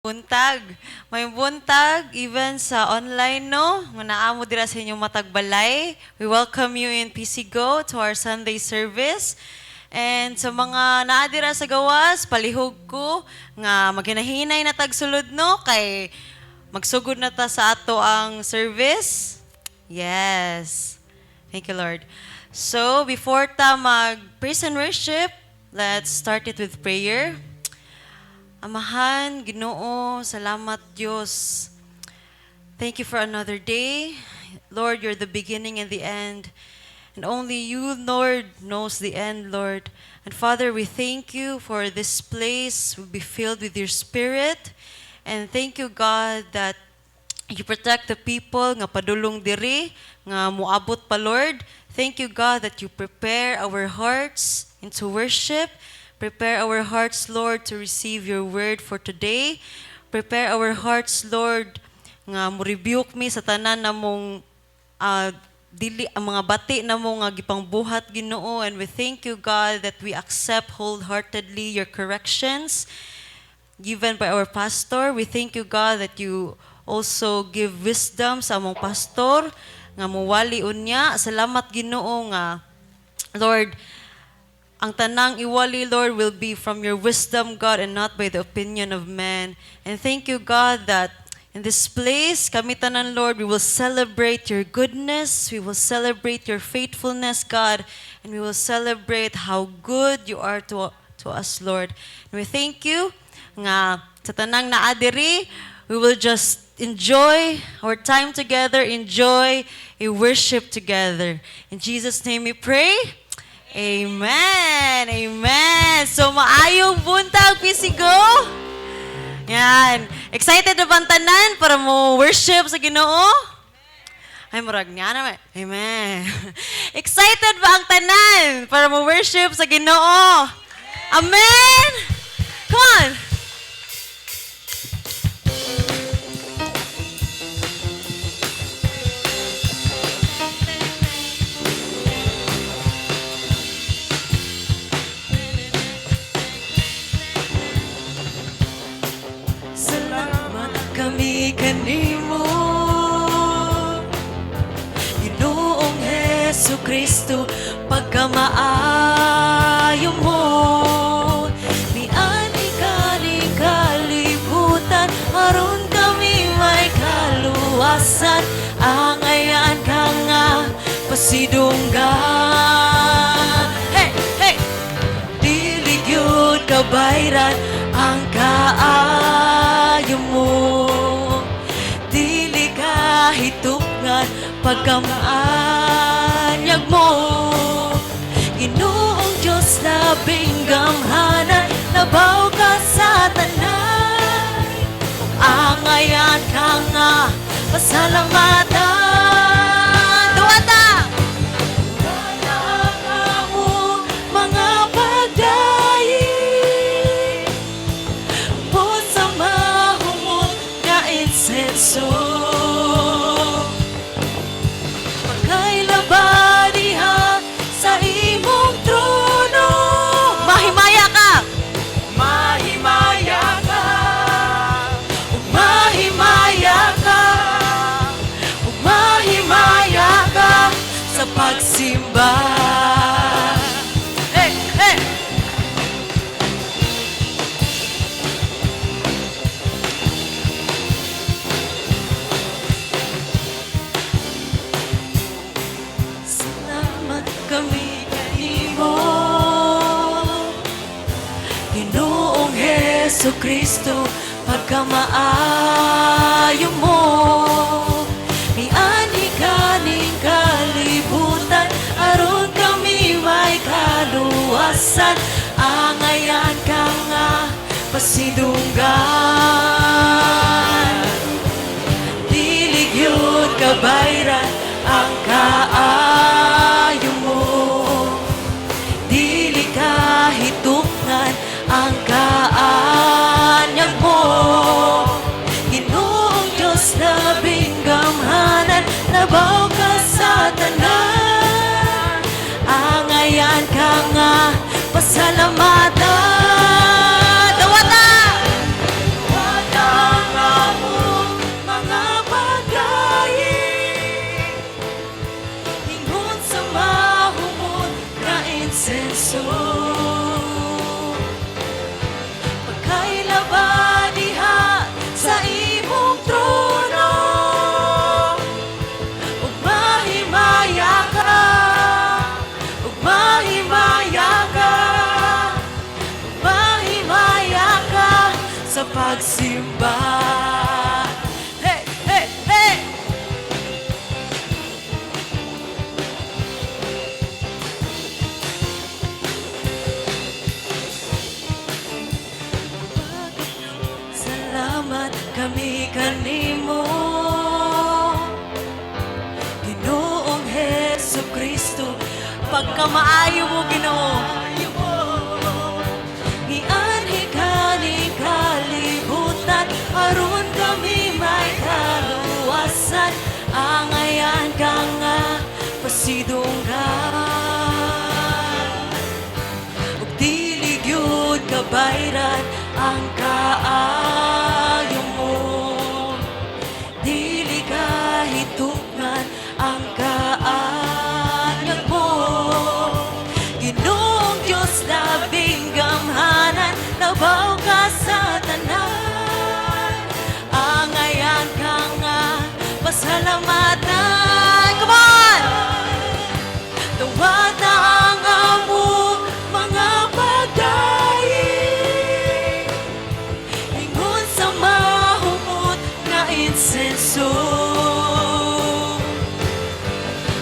Buntag. May buntag, even sa online, no? Nga naamo dira sa inyong matagbalay. We welcome you in PCGO to our Sunday service. And sa mga naadira sa gawas, palihog ko nga maghinahinay na tagsulod, no? Kay magsugod na ta sa ato ang service. Yes. Thank you, Lord. So, before ta mag-praise and worship, let's start it with prayer. Amahan, Ginoo, salamat Diyos. Thank you for another day. Lord, you're the beginning and the end. And only you, Lord, knows the end, Lord. And Father, we thank you for this place will be filled with your Spirit. And thank you, God, that you protect the people nga padulong diri, nga muabot pa, Lord. Thank you, God, that you prepare our hearts into worship. Prepare our hearts, Lord, to receive your word for today. Prepare our hearts, Lord, nga mo-rebuke me sa tanan na mong dili ang mga bati na mo nga gipangbuhat, Ginoo. And we thank you, God, that we accept wholeheartedly your corrections given by our pastor. We thank you, God, that you also give wisdom sa among pastor nga muwali unya. Salamat, Ginoo, nga Lord, ang tanang iwali, Lord, will be from your wisdom, God, and not by the opinion of man. And thank you, God, that in this place, kami tanan, Lord, we will celebrate your goodness, we will celebrate your faithfulness, God, and we will celebrate how good you are to us, Lord. And we thank you nga sa tanang naadiri, we will just enjoy our time together, enjoy a worship together. In Jesus' name we pray. Amen! Amen! So, maayong buntag, PCGO! Yan. Excited na bang tanan para mo worship sa Ginoo? Ay, murag niya naman. Amen. Excited ba ang tanan para mo worship sa Ginoo? Amen! Come on! Kami kanimo, Ginoong Hesu Kristo, pagkamaayo mo. Miani kaning kalibutan, aron kami may kaluwasan. Angayan ka nga pasidunggan. Hey, hey! Dili gyud kabayran ang kaayo mo. Hitungan pagkamaanyag mo. Ginoong Diyos na binggamhanan, nabaw ka sa tanan. Angayan ka nga pasalamatan. Duwata! Wala ka mo mga pagdayi, po sa mahumot nga insenso. Pagsimba. Hey, hey! Salamat kami kanimo, Ginoong Hesu Kristo, pagkamaayo mo. Miani kaning kalibutan, aron kami may kaluwasan. Angayan ka nga pasidunggan. Dili gyud kabayran ang kaayo mo. Dili kahitungan ang kaanyag mo. Ginoong Diyos na binggamhanan, nabaw ka sa tanan. Angayan ka nga pasalamatan. Dawata! Dawata! kanimo Ginoong Hesu Kristo pagkamaayo mo Ginoo Gianhi kaning kalibutan aron kami may kaluwasan angayan ka nga pasidunggan ug dili gyud kabayran ang kaayo mo dili kahitungnan ang kaanyag mo Ginoong Diyos labing gamhanan nabaw ka sa tanan angayan ka nga pasalamatan come on Tuwata ang among mga pagdaig Ingon sa mahumot nga insenso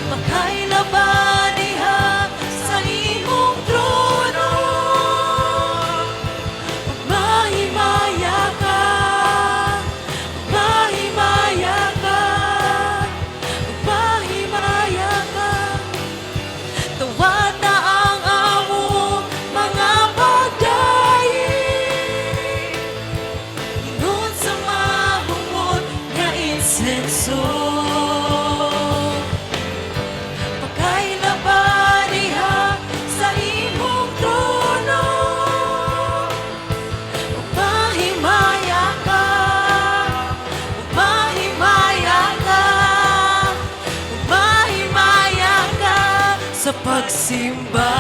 Makailaba diha sa imong trono Mahimaya ka Mahimaya ka Mahimaya ka Tuwata ang among mga pagdaig Ingon sa mahumot nga insenso Pagkailaba diha sa imong trono Mahimaya ka Mahimaya ka Mahimaya ka sa pagsimba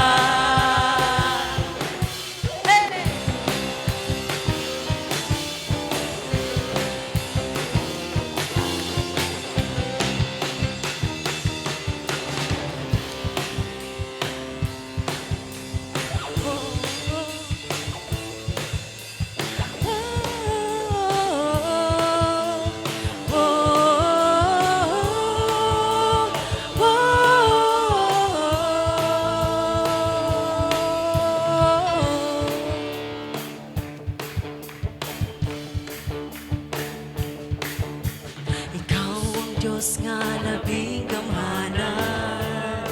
Ikaw ang Diyos nga labing gamhanan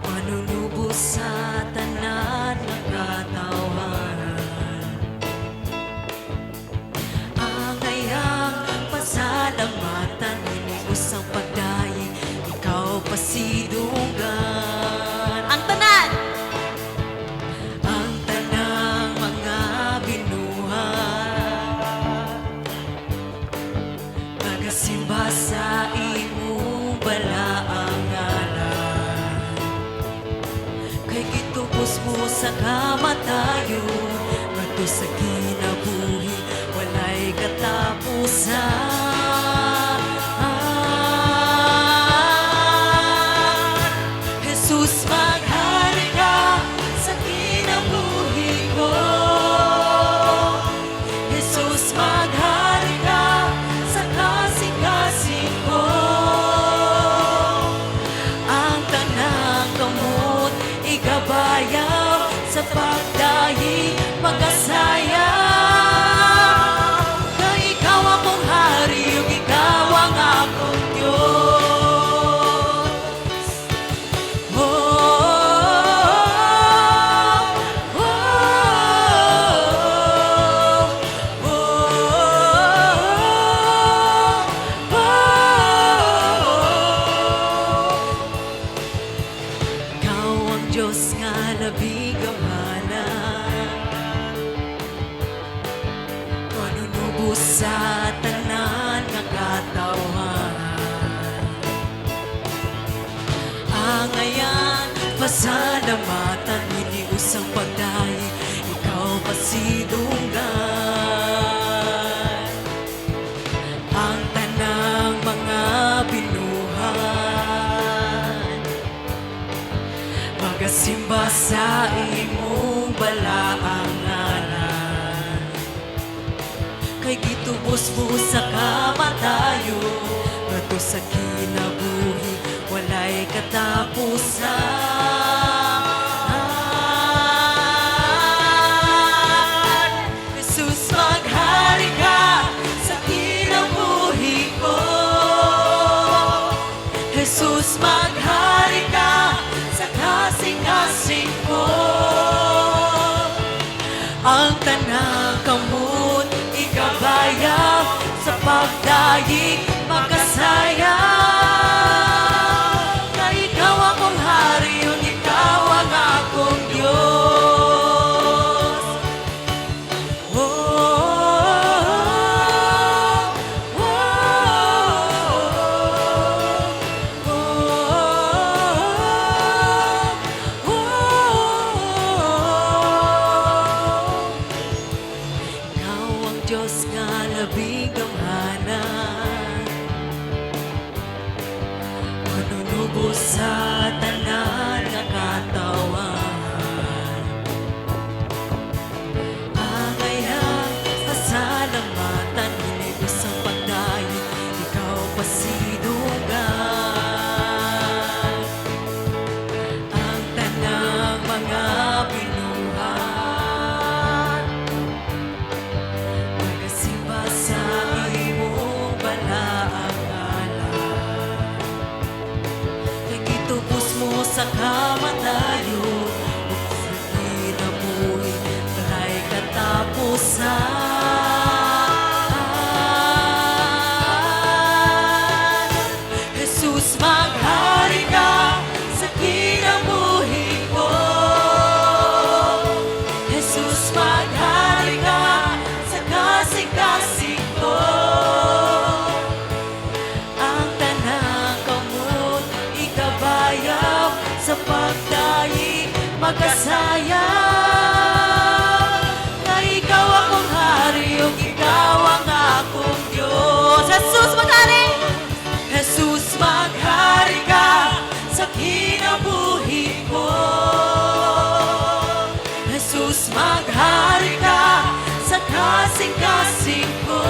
Manunubos sa tanan ng katawhan Angayang pasalamatan Hinibos ang pagdayi Ikaw pasidunggan Ang tanan! Ang tanang mga binuhat Nagasimba sa imong balaang ngalan Kay gitubos mo sa kamatayon Ngadto sa kinabuhi walay katapusan Jesus maghari ka sa kinabuhi ko Jesus maghari ka sa kasing-kasing ko Ang tanang kamot igabayaw sa pagdahi magasayaw Kay ikaw among hari ug ikaw ang akong Diyos Oh, oh, oh, oh, Ikaw ang Diyos nga labing gamhanan Manunubos sa tanan nga katawhan Angayan pasalamatan hindi usang pagdahi Ikaw pasidunggan Ang tanang mga binuhan Magasimba sa imong balaang ngalan Kay gitubos mo sa kamatayon Ngadto sa kinabuhi walay katapusan Jesus maghari pagdaig makasaya. Na ikaw akong hari, yung ikaw ang akong Diyos. Oh, oh, oh, oh, oh. Ikaw ang Diyos nga labing gamhanan, manunubos sa tanan nga katawan. Angayang pasalamatan, hinibos ang pagdayo, ikaw pasidugan. Ang tanang mga binuhat, magkasimba sa imong balaang ngalan. Kay gitubos mo sa kamatayo, ug sa kinabuhi walay katapusan. Jesus, maghari ka sa kinabuhi ko. Jesus, maghari ka sa kasing-kasing ko. Ang tanang kamot ikabayaw sa pagdaig magkasaya. Na ikaw akong hari, ug ikaw ang akong Diyos. Jesus, maghari! Jesus, maghari ka sa kinabuhi ko. Jesus, maghari ka sa kasing-kasing ko.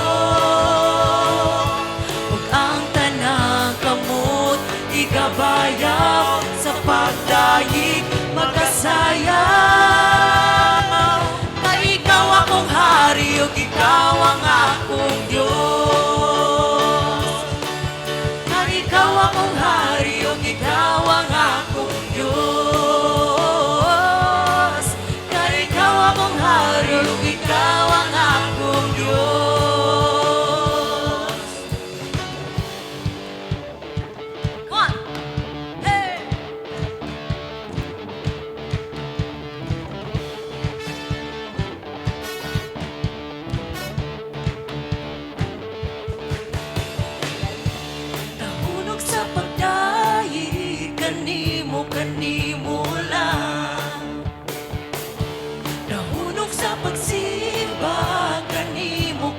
Ug ang tanang kamot igabayaw sa pagdaig magkasaya. Na ikaw akong hari, ug ikaw ang akong Diyos. Na ikaw akong hari, ug ikaw ang akong Diyos. Na ikaw akong hari, ug ikaw ang akong Diyos. Come on! Hey! Nahulog sa pagdaig, kanimo lang. Nahulog sa pagsimba, kanimo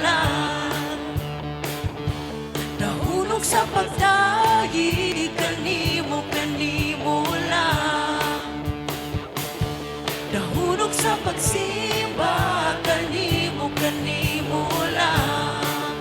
lang. Nahulog sa pagdaig, kanimo lang. Nahulog sa pagsimba, kanimo lang.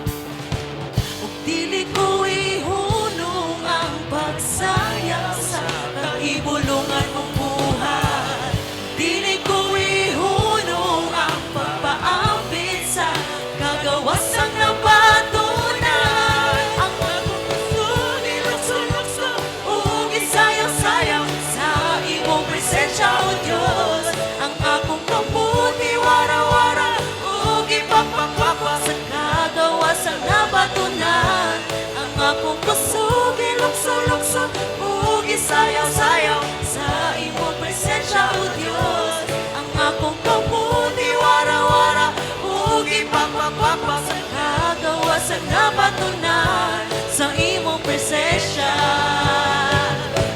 Ug dili ko ihunong ang pagsayang sa kahibulungan mong buhay. Dili ko ihunong ang pagpaambit sa kagawasang nabatunan. Ang akong puso nilukso-lukso ug isayaw-sayaw sa imong presensya, O Diyos. Ang akong kabuti wara-wara ug ipagpapakwa sa kagawasang nabatunan. Ang akong puso gilukso-lukso ug isayaw-sayaw sa imong presensya, O Diyos. Ang akong kabuti wara-wara ug ipagpapakwa sa kagawasang nabatunan. Sa imong presensya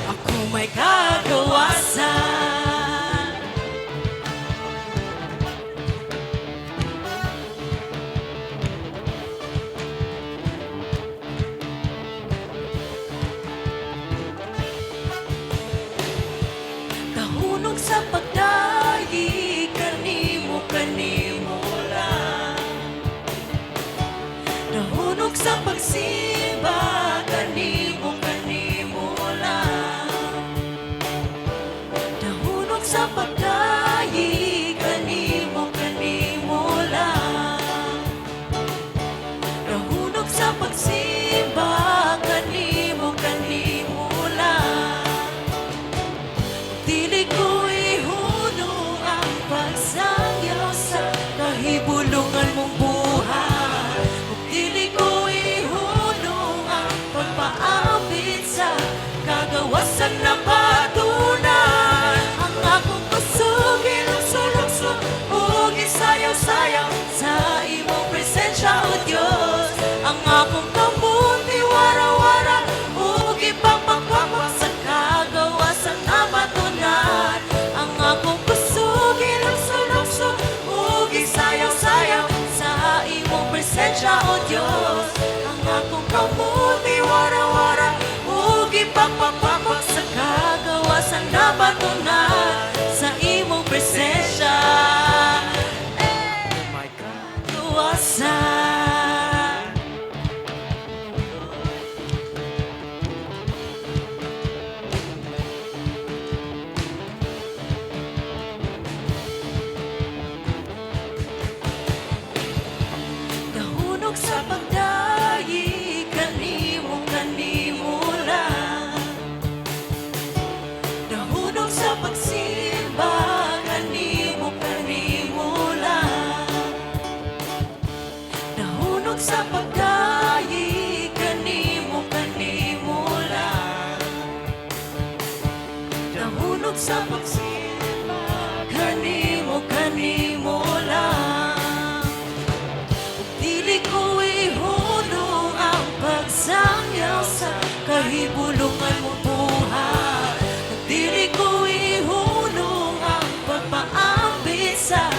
ako may kagawasan. Nahulog sa pagdaig, kanimo lang. Nahulog sa pagsimba, presensya, O Dios. Ang akong kamuti, wara-wara, ug ipagpapakpak sa kagawasan na batunan sa imong presensya. My God. Kawasan. Nahunog sa pagdayi, kanimo lang. Nahunog sa pagsimba, kanimo lang. Nahunog sa pagdayi, kanimo lang. Nahunog sa pagsimba, kanimo lang. Dili ko ihulong ang pagsangyaw sa kahibulungan mo buhay. Dili ko ihulong ang pagpaambit sa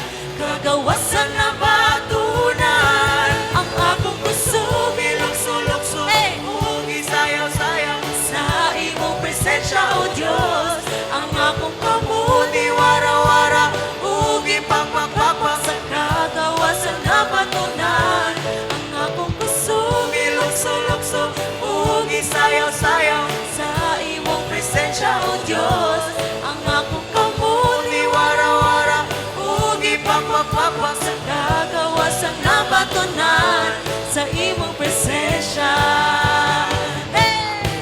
kagawasan na batunan. Ang akong puso bilukso-lukso, ug isayaw-sayaw sa imong presensya, O Dios. Ang akong kamuti, wara-wara, ug ipagpapakpak sa kagawasan na batunan. Ang akong puso bilukso-lukso, ug isayaw-sayaw sa imong presensya, O Dios. Ang akong kamuti, wara-wara, ug ipagpapakpak sa kagawasan na batunan sa imong presensya.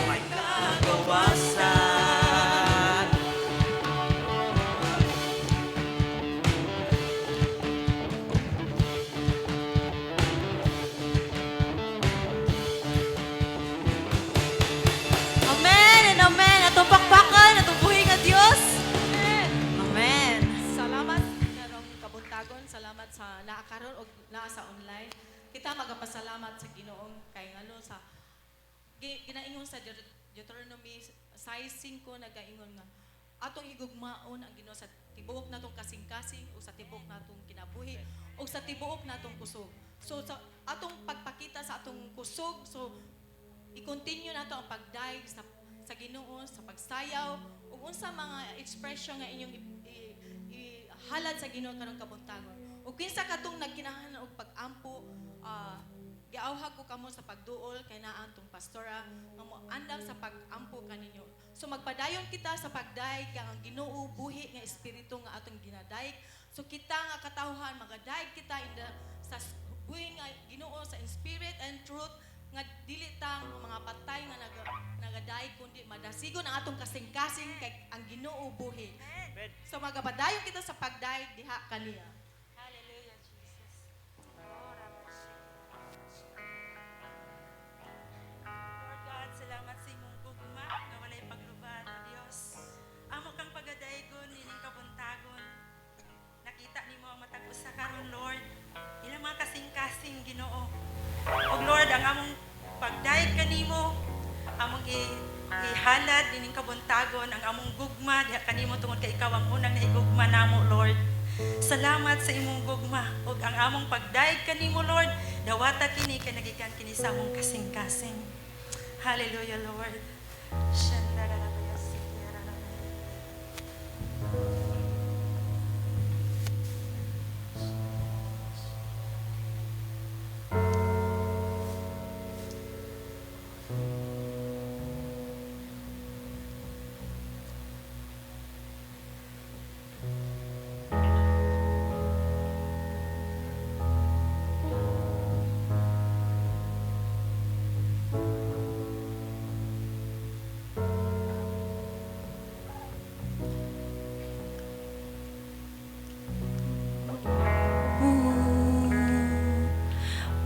My God. Kagawasan. Amen and amen. Atong pakpakan, atong buhi nga Dios. Amen. Salamat karong kabuntagon, salamat sa naakaron o naa sa online. Kita magapasalamat sa Ginoong kay ngano sa ginaingon sa Deuteronomy 6:5 nagaingon nga atong higugmaon ang Ginoo sa tibuok natong kasing-kasing o sa tibuok natong kinabuhi o sa tibuok natong kusog. So sa atong pagpakita sa atong kusog, so i-continue nato ang pagdaig sa Ginoo, sa pagsayaw ug unsa mga expression nga inyong ihalad sa Ginoo karong kabuntagon. Ug kinsa katong nagkinahanglan og pag-ampo, giawhag ko kamo sa pagduol kay naa tong pastora nga mo andam sa pag-ampo kaninyo. So magpadayon kita sa pagdaig kay ang Ginoo buhi nga espiritu nga atong ginadaig. So kita nga katawhan magadaig kita sa buhi nga Ginoo sa in spirit and truth nga dili tang mga patay nga nagadaig kundi madasigon ang atong kasing-kasing kay ang Ginoo buhi. So magapadayon kita sa pagdaig diha kaniya. Lord God, salamat sa imong gugma nga walay paglubad, O Dios. Amo kang pagadaygon nining kabuntagon. Nakita nimo ang matag usa karon, Lord. Ilang mga kasing-kasing Ginoo. Og Lord, ang among pagdayeg kanimo, among ihalad nining kabuntagon, ang among gugma diha kanimo tungod kay ikaw ang unang naigugma namo, Lord. Salamat sa imong gugma ug ang among pagdayeg kanimo, Lord. Dawata kini kay nagikan kini sa among kasing-kasing. Hallelujah, Lord.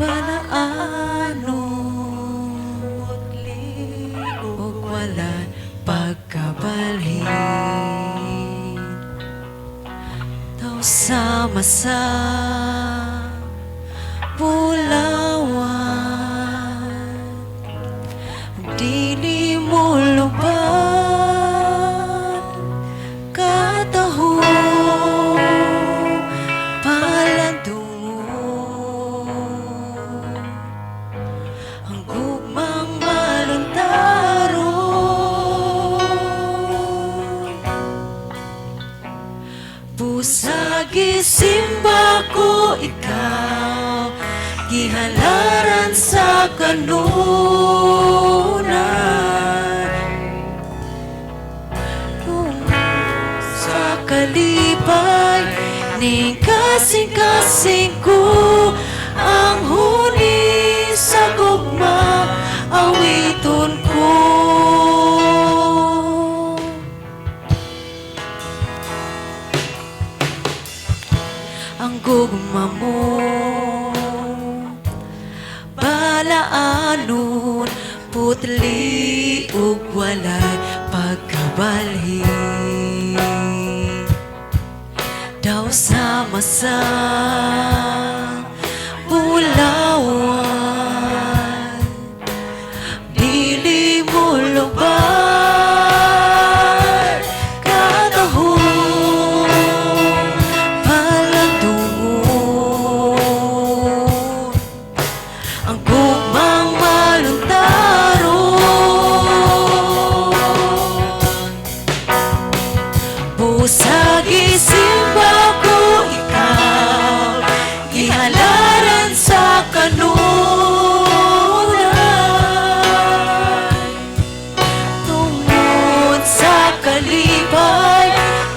Balaano ug wala pagkabalhin daw sama sa bulawan dili mo luban kataho palandungo gihalaran sa kanunay. Sa kalipay ni kasing-kasing ko, ang huni sa gugma awiton ko. Ang gugma mo balaanon, putli ug walay pagkabalhin. Daw sama-sa bulawan, dili mo lubar katahong paladungon. Ang gugmang maluntaron, busag isimba ko ikaw, gihalaran sa kanunay. Tungod sa kalipay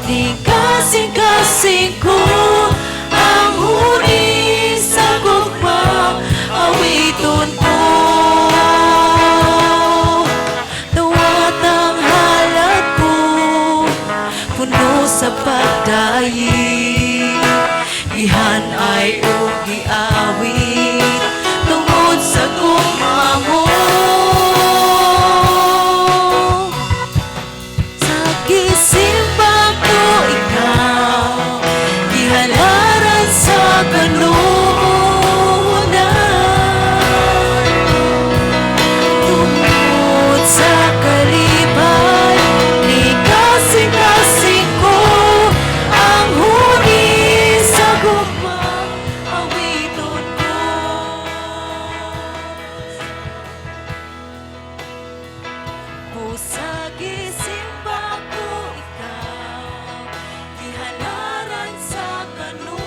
ni kasing-kasing ko, ang huni sa gugma awiton ko. Dawat ang halat ko, puno sa pagdayi, ihan ay ugiawit tungod sa gugma mo. Sa gisimbang ko ikaw, gihalaran sa kanunay. Tungod sa kalipay ni kasing-kasing ko, ang huni sa gugma awiton ko. Busag isimba ko ikaw, gihalaran sa kanunay.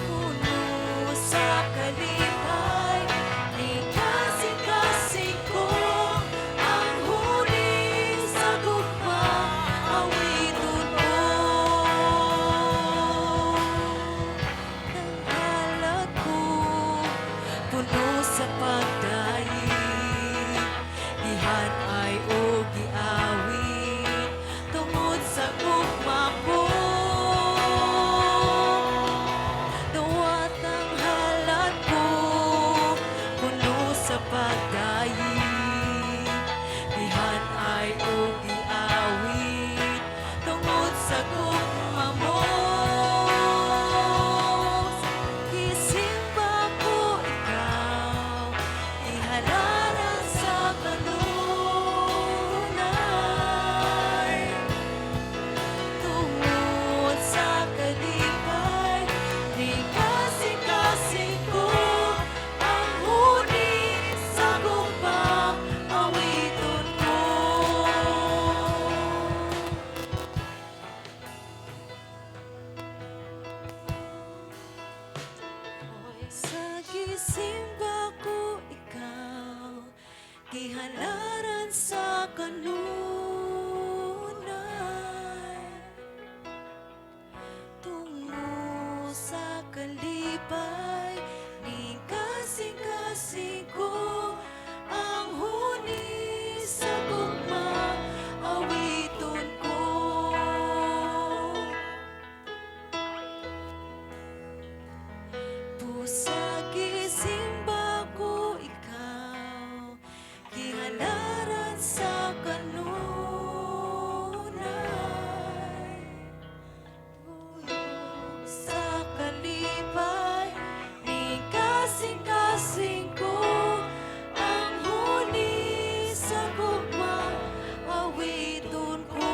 Puno sa kalipay ni kasing-kasing ko, ang huni sa gugma awiton ko. Nang halat ko, puno sa pagdayi, ihan ay ugiawit tungod sa gugma ko. Dawat ang halat ko, puno sa pagdayi, ihan ay ugiawit tungod sa gugma mo. Isimba ko ikaw, ihalaran sa kanunay. Tungod sa kalipay ni kasing-kasing ko, ang huni sa gugma awiton ko. Sa gisimba ko ikaw, gihalaran sa kanunay. Tungo sa kalipay ni kasing-kasing ko, ang huni sa gugma awiton ko. Busag isimba ko ikaw, gihalaran sa kanunay. Tulog sa kalipay ni kasing-kasing ko, ang huni sa gugma awiton ko.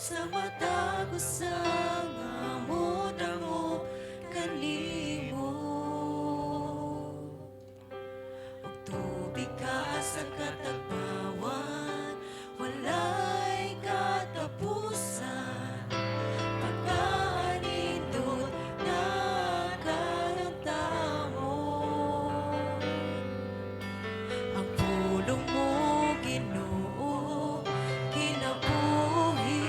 sa matag usang amo dango kanimo. Ug tubig ka sa katagpawan, walay katapusan. Pagkaanindot na kanantamo, ang pulong mo Ginoo kinabuhi.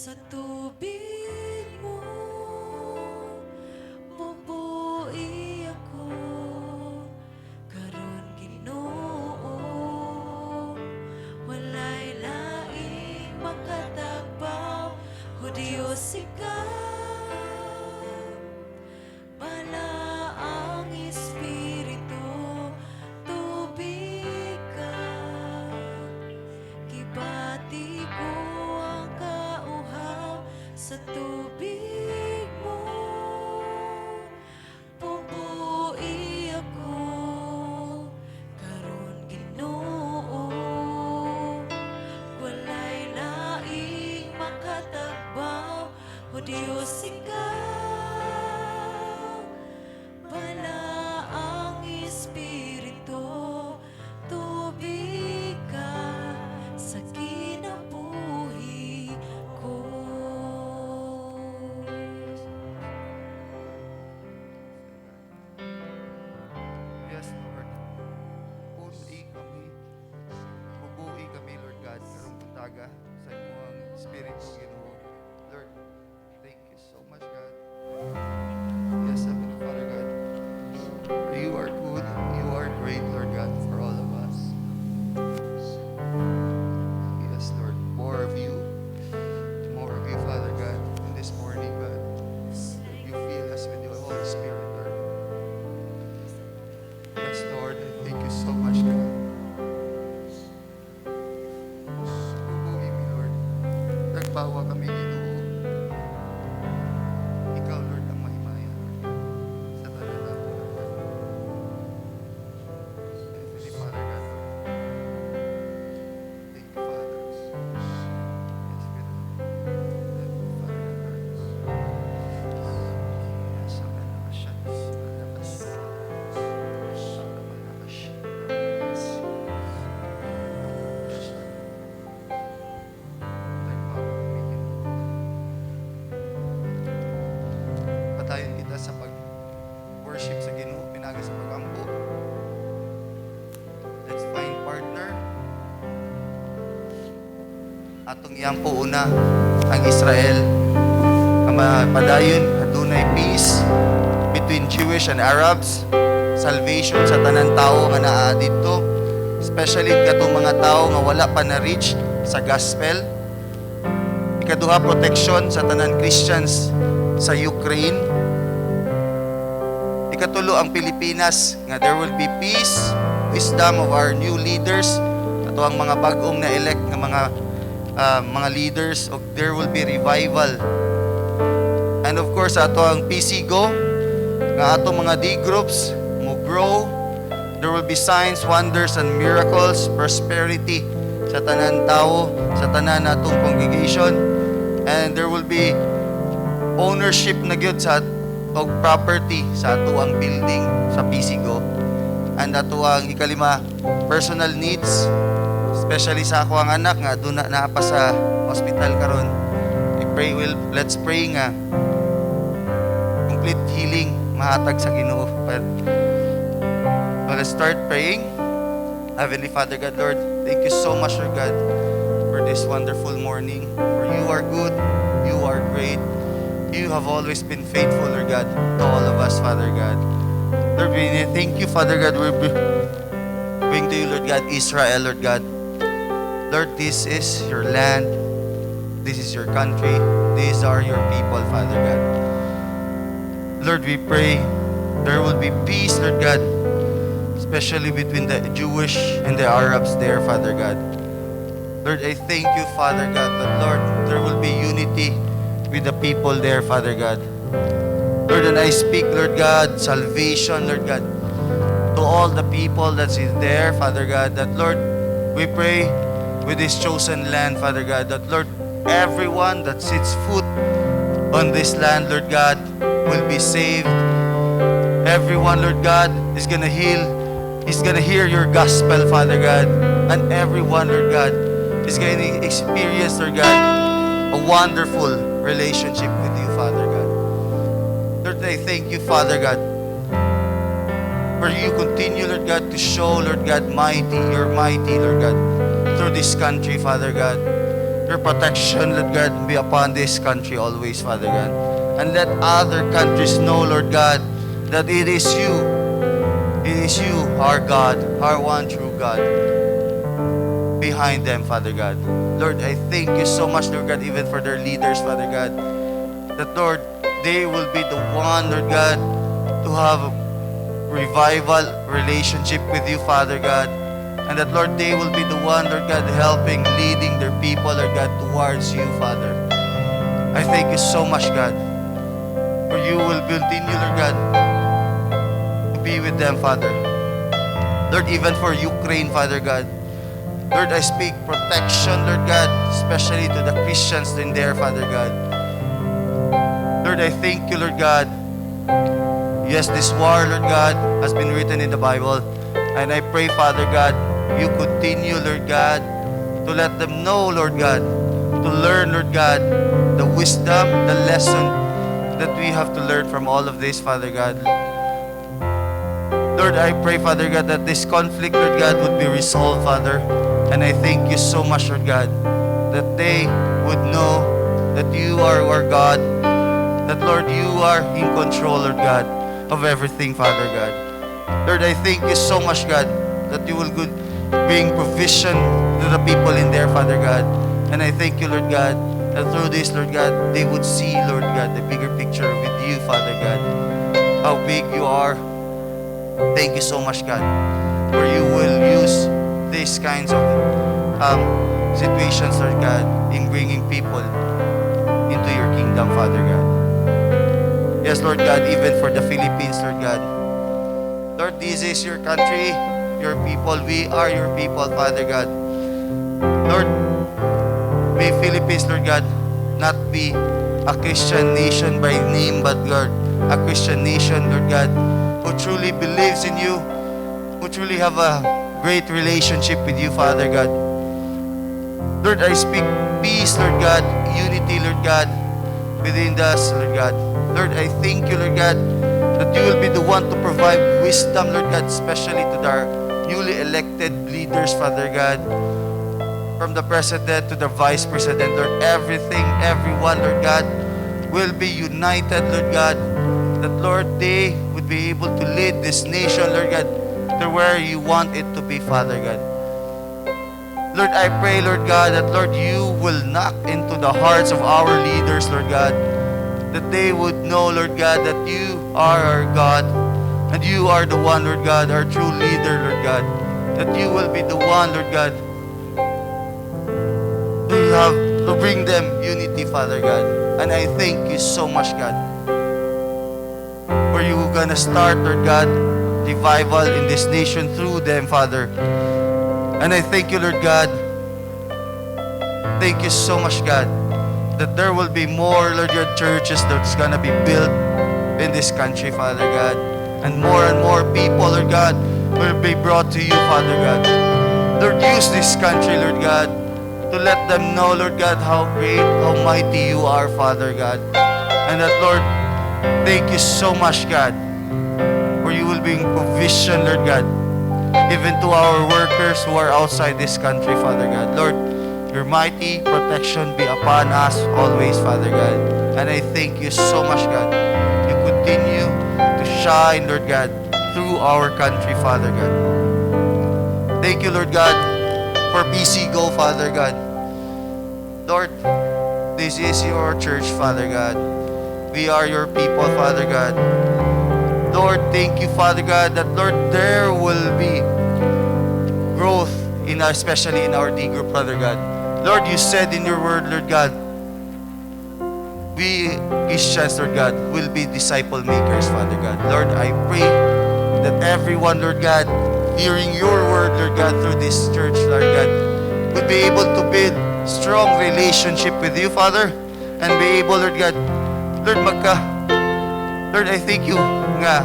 sa tubig mo. Bubuhi ako karon Ginoo. Walay laing makatagbaw, o Diyos ikaw. Bala ang Espiritu, tubig ka. Gibati ko ang kauhaw sa tubig mo. Bubuhi ako karon Ginoo. Walay laing makatagbaw, o Diyos ikaw. Bala ang Espiritu, tubig ka sa kinabuhi ko. Yes, Lord. Bubuhi kami, Lord God, karong buntaga sa imong Espiritu, Ginoo. Lord, thank you so much, God. Yes, Heavenly Father, God. You are good. You are great, Lord God, for all of us. Yes, Lord. More of you. More of you, Father God, in this morning, God. You fill us with your Holy Spirit, Lord. Yes, Lord. Thank you so much, God. Bubuhi mi, Lord. Nagbawa kami, Ginoo. Ikaw, Lord, ang mahimaya, Lord God. Sa tanan namin, Lord God. Heavenly Father, God, Lord. Thank you, Father. Yes, good. Heavenly Father, God, Lord. Yes, amen. Amen. Patayon kita sa pag-worship sa Ginoo, pinagi sa pag-ampo. Let's find partner. Atong iyampo una ang Israel. Ang padayon, adunay peace between Jewish and Arabs. Salvation sa tanan tao nga naa dito. Especially katong mga tao nga wala pa na-reach sa gospel. Ikaduha, protection sa tanan Christians sa Ukraine. Ikatulo, ang Pilipinas nga there will be peace, wisdom of our new leaders. Ato ang mga bag-ong na elect nga mga leaders, o there will be revival. And of course, ato ang PCGO nga ato mga D groups mo grow. There will be signs, wonders, and miracles, prosperity sa tanan tao, sa tanan natong congregation. And there will be ownership na gyud sa og property sa ato ang building sa PCGO. And ato ang ikalima, personal needs, especially sa ako ang anak nga aduna na pa sa hospital karon. Let's pray nga complete healing mahatag sa Ginoo. Let's start praying. Heavenly Father, God, Lord, thank you so much, Lord God, for this wonderful morning. For you are good, you are great. You have always been faithful, Lord God, to all of us, Father God. Lord, we thank you, Father God. We bring to you, Lord God, Israel, Lord God. Lord, this is your land. This is your country. These are your people, Father God. Lord, we pray there will be peace, Lord God, especially between the Jewish and the Arabs there, Father God. Lord, I thank you, Father God, that, Lord, there will be unity with the people there, Father God. Lord, and I speak, Lord God, salvation, Lord God, to all the people that's in there, Father God, that, Lord, we pray with this chosen land, Father God, that, Lord, everyone that sets foot on this land, Lord God, will be saved. Everyone, Lord God, is gonna heal. Is gonna hear your gospel, Father God. And everyone, Lord God, is gonna experience, Lord God, a wonderful relationship with you, Father God. Lord, I thank you, Father God, for you continue, Lord God, to show, Lord God, you're mighty, Lord God, through this country, Father God. your protection, Lord God, be upon this country always, Father God. And let other countries know, Lord God, that it is you, our God, our one true God, behind them, Father God. Lord, I thank you so much, Lord God, even for their leaders, Father God, that, Lord, they will be the one, Lord God, to have a revival relationship with you, Father God. And that, Lord, they will be the one, Lord God, helping, leading their people, Lord God, towards you, Father. I thank you so much, God, for you will continue, Lord God, to be with them, Father. Lord, even for Ukraine, Father God, Lord, I speak protection, Lord God, especially to the Christians in there, Father God. Lord, I thank you, Lord God. Yes, this war, Lord God, has been written in the Bible. And I pray, Father God, you continue, Lord God, to let them know, Lord God, to learn, Lord God, the wisdom, the lesson that we have to learn from all of this, Father God. Lord, I pray, Father God, that this conflict, Lord God, would be resolved, Father. And I thank you so much, Lord God, that they would know that you are our God, that, Lord, you are in control, Lord God, of everything, Father God. Lord, I thank you so much, God, that you will bring provision to the people in there, Father God. And I thank you, Lord God, that through this, Lord God, they would see, Lord God, the bigger picture with you, Father God, how big you are. Thank you so much, God, for you will use these kinds of situations, Lord God, in bringing people into your kingdom, Father God. Yes, Lord God, even for the Philippines, Lord God. Lord, this is your country, your people. We are your people, Father God. Lord, may Philippines, Lord God, not be a Christian nation by name, but, Lord, a Christian nation, Lord God, who truly believes in you, who truly have a great relationship with you, Father God. Lord, I speak peace, Lord God, unity, Lord God, within us, Lord God. Lord, I thank you, Lord God, that you will be the one to provide wisdom, Lord God, especially to our newly elected leaders, Father God, from the president to the vice president, Lord, everything, everyone, Lord God, will be united, Lord God, that, Lord, they would be able to lead this nation, Lord God, to where you want it to be, Father God. Lord, I pray, Lord God, that, Lord, you will knock into the hearts of our leaders, Lord God, that they would know, Lord God, that you are our God, and you are the one, Lord God, our true leader, Lord God, that you will be the one, Lord God, to bring them unity, Father God. And I thank you so much, God, for you gonna start, Lord God, revival in this nation through them, Father. And I thank you, Lord God. Thank you so much, God, that there will be more, Lord, your churches that's gonna be built in this country, Father God. And more people, Lord God, will be brought to you, Father God. Lord, use this country, Lord God, to let them know, Lord God, how great, how mighty you are, Father God. And that, Lord, thank you so much, God, for you will bring provision, Lord God, even to our workers who are outside this country, Father God. Lord, your mighty protection be upon us always, Father God. And I thank you so much, God. You continue to shine, Lord God, through our country, Father God. Thank you, Lord God, for PC Go, Father God. Lord, this is your church, Father God. We are your people, Father God. Lord, thank you, Father God, that, Lord, there will be growth in our, especially in our D group, Father God. Lord, you said in your word, Lord God, we Christians, Lord God, will be disciple makers, Father God. Lord, I pray that everyone, Lord God, hearing your word, Lord God, through this church, Lord God, would be able to build strong relationship with you, Father, and be able, Lord God, Lord, Lord, I thank you nga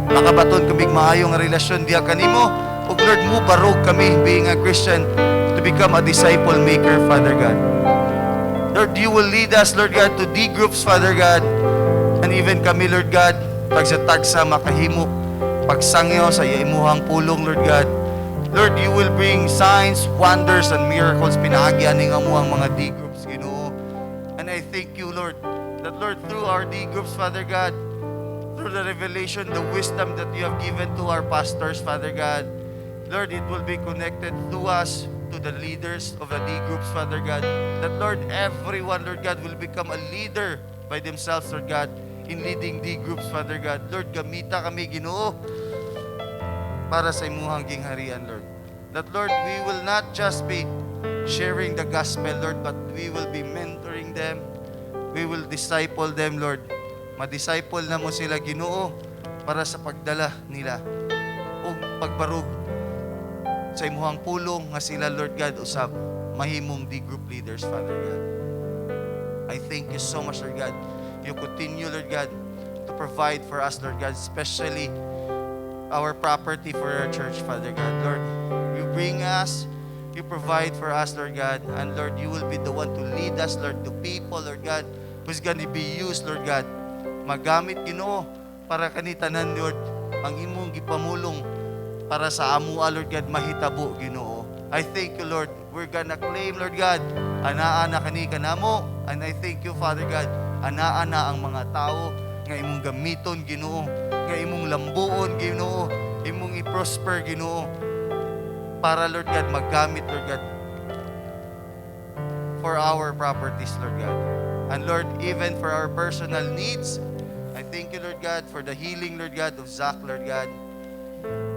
makabaton kami maayong relasyon diya kanimo, ug Lord, mo barog kami being a Christian to become a disciple maker, Father God. Lord, you will lead us, Lord God, to D groups, Father God, and even kami, Lord God, pag sa tagsa makahimo pagsangyo sa imuhang pulong, Lord God, Lord, you will bring signs, wonders, and miracles. Pinaagyan nga mo ang mga D groups, Ginoo. And I thank you, Lord, that Lord, through our D groups, Father God, through the revelation, the wisdom that you have given to our pastors, Father God, Lord, it will be connected to us, to the leaders of the D groups, Father God, that Lord, everyone, Lord God, will become a leader by themselves, Lord God, in leading D groups, Father God. Lord, gamita kami, Ginoo, para sa imuhang gingharian, Lord. That, Lord, we will not just be sharing the gospel, Lord, but we will be mentoring them. We will disciple them, Lord. Ma-disciple na mo sila, Ginoo, para sa pagdala nila o pagbarug sa imuhang pulong nga sila, Lord God, usab mahimong D-group leaders, Father God. I thank you so much, Lord God. You continue, Lord God, to provide for us, Lord God, especially our property for our church, Father God. Lord, you bring us, you provide for us, Lord God, and Lord, you will be the one to lead us, Lord, to people, Lord God, who's gonna be used, Lord God. Magamit, Ginoo, para kanitanan, Lord, ang imong gipamulong para sa amua, Lord God, mahitabo, Ginoo. I thank you, Lord. We're gonna claim, Lord God, anaa na kani kanamo, and I thank you, Father God, anaa na ang mga tao nga imong gamiton, Ginoo, nga imong lambuon, Ginoo, imong i-prosper, Ginoo, para, Lord God, magamit, Lord God, for our properties, Lord God. And Lord, even for our personal needs, I thank you, Lord God, for the healing, Lord God, of Zach, Lord God.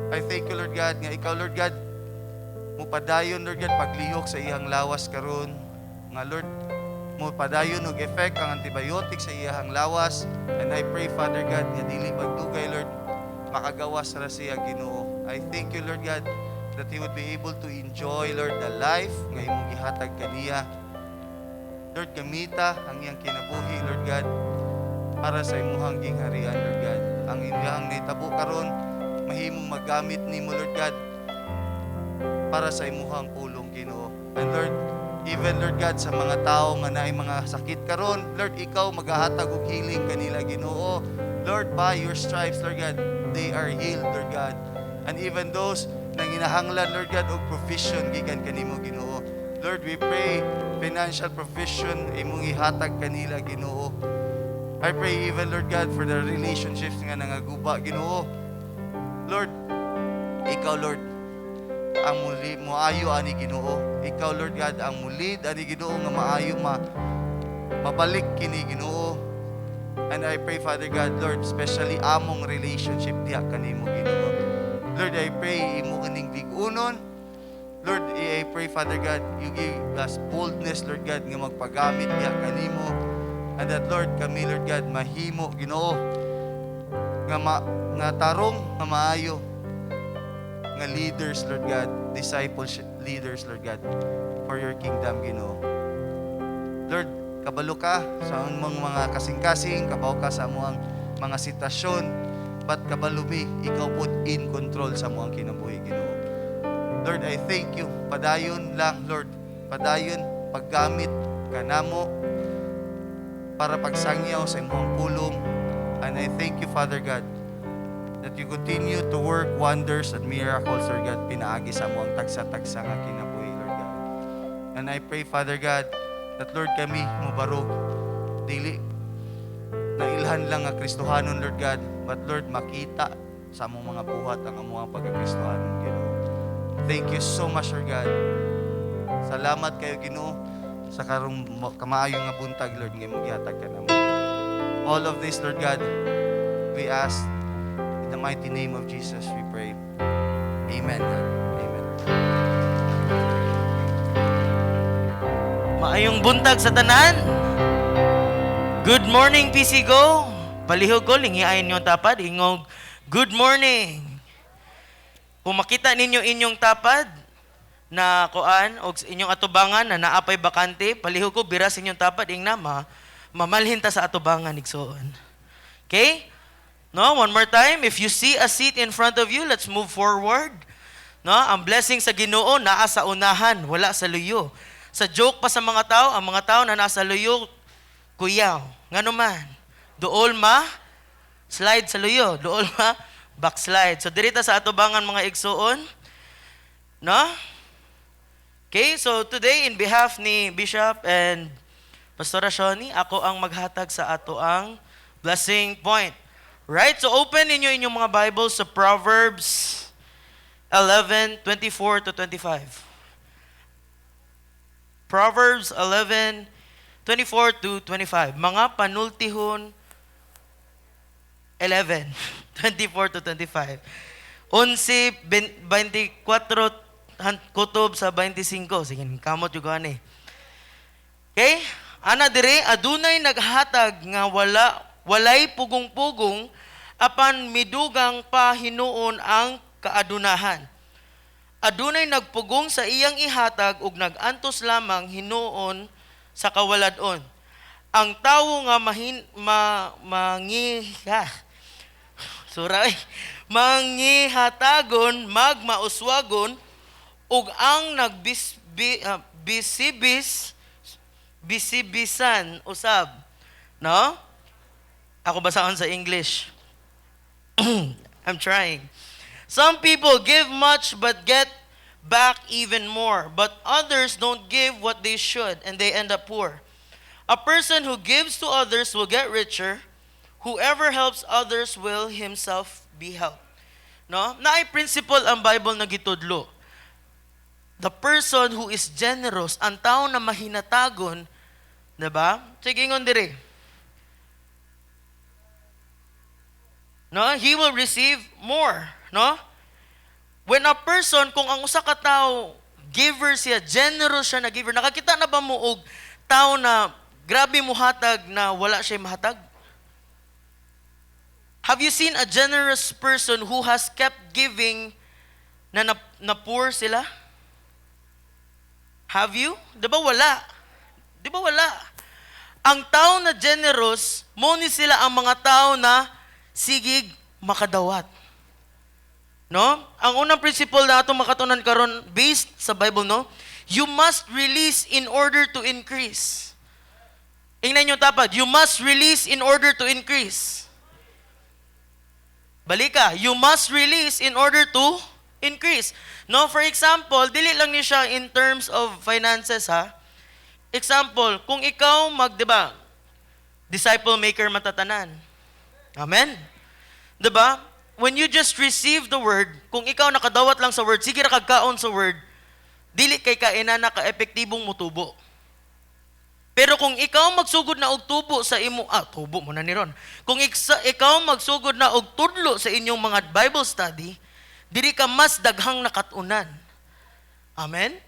I thank you, Lord God, nga ikaw, Lord God, mupadayon, Lord God, paglihok sa iyang lawas karon. Nga, Lord, mupadayon og effect ang antibiotic sa iyang lawas. And I pray, Father God, nga dili magdugay, Lord, makagawas ra siya, Ginoo. I thank you, Lord God, that he would be able to enjoy, Lord, the life nga imong gihatag kaniya. Lord, gamita ang iyang kinabuhi, Lord God, para sa imuhang gingharian, Lord God. Ang iyang naitabo karon, mahimong magamit nimo, Lord God, para sa imuhang pulong, Ginoo. And Lord, even, Lord God, sa mga tao nga naay mga sakit karon, Lord, ikaw magahatag og healing kanila, Ginoo. Lord, by your stripes, Lord God, they are healed, Lord God. And even those na ginahanglan, Lord God, og provision gikan kanimo, Ginoo. Lord, we pray financial provision imong ihatag kanila, Ginoo. I pray even, Lord God, for the relationships nga nangaguba, Ginoo. Lord, ikaw, Lord, ang muli moayo ani, Ginoo. Ikaw, Lord God, ang mulid ani, Ginoo, nga maayo mabalik kini, Ginoo. And I pray, Father God, Lord, especially among relationship diha kanimo, Ginoo. Lord, I pray imo kining lig-unon. Lord, I pray, Father God, you give us boldness, Lord God, nga magpagamit diha kanimo. And that, Lord, kami, Lord God, mahimo, Ginoo, nga tarong nga maayo nga leaders, Lord God, discipleship leaders, Lord God, for your kingdom, Ginoo. Lord, kabalo ka sa among mga kasing-kasing, kabaw ka sa among mga sitwasyon, but kabalo mi, ikaw po in control sa among kinabuhi, Ginoo. Lord, I thank you. Padayon lang, Lord. Padayon, paggamit kanamo para pagsangyaw sa imong pulong. And I thank you, Father God, that you continue to work wonders and miracles, Lord God, pinaagi sa mo ang tagsa-tagsa nga kinabuhi, Lord God. And I pray, Father God, that, Lord, kami mubarog, dili na ilhan lang nga Kristohanon, Lord God, but, Lord, makita sa among mga buhat ang among pagka-Kristohanon, Ginoo. Thank you so much, Lord God. Salamat kayo, Ginoo, sa karong kamaayong nga buntag, Lord, nga imong gihatag kanamo. All of this, Lord God, we ask in the mighty name of Jesus, we pray. Amen. Amen. Maayong buntag sa tanan. Good morning, PC Go. Palihog ko, lingiayin nyo tapad. Ingog, good morning. Kung makita ninyo inyong tapad na kuan o inyong atubangan na naapay bakante, palihog ko, biras inyong tapad, ing nama, mamalhin ta sa atubangan, igsoon. Okay? No, one more time. If you see a seat in front of you, let's move forward. No, ang blessing sa Ginoo naa sa unahan, wala sa luyo. Sa joke pa sa mga tao, ang mga tao na nasa luyo, kuyaw. Ngano man? Dool ma slide sa luyo, dool ma backslide. So dirita sa atubangan mga igsoon, No? Okay, so today in behalf ni Bishop and Pastora Shoni, ako ang maghatag sa ato ang blessing point. Right? So open ninyo inyong mga Bibles sa Proverbs 11:24 to 25. Proverbs 11:24 to 25. Mga panultihon 11:24 to 25. 11:24 kutob sa 25. Sige, kamot yung gani. Okay? Ana dire, adunay naghatag nga walay pugong-pugong apan midugang pa hinuon ang kaadunahan. Adunay nagpugong sa iyang ihatag ug nagantos lamang hinuon sa kawaladon. Ang tawo nga mangihatagon magmauswagon ug ang bisibisan usab. No? Ako basaon sa English. I'm trying. Some people give much but get back even more, but others don't give what they should and they end up poor. A person who gives to others will get richer. Whoever helps others will himself be helped. No? Naay principle ang Bible na gitudlo. The person who is generous, ang tao na mahinatagon, 'di ba? Sige ngon dire. No, he will receive more, no? When a person, kung ang usa ka tao giver siya, generous siya na giver, nakakita na ba mo og tao na grabe mo hatag na wala siya mahatag? Have you seen a generous person who has kept giving na poor sila? Have you? Di ba wala? Di ba wala? Ang tao na generous, mo ni sila ang mga tao na sigig makadawat. No? Ang unang principle na atong makatunan karon based sa Bible, no? You must release in order to increase. Ingnan yung tapad, you must release in order to increase. Balika, you must release in order to increase. No, for example, dili lang ni siya in terms of finances, ha? Example, kung ikaw di ba, disciple maker matatanan. Amen? Diba? When you just receive the word, kung ikaw nakadawat lang sa word, sige ra kagkaon sa word, dili kay kainana ka epektibong mutubo. Pero kung ikaw magsugod na og tubo sa imo, tubo mo na ni ron. Kung ikaw magsugod na og tudlo sa inyong mga Bible study, dili ka mas daghang nakatunan. Amen?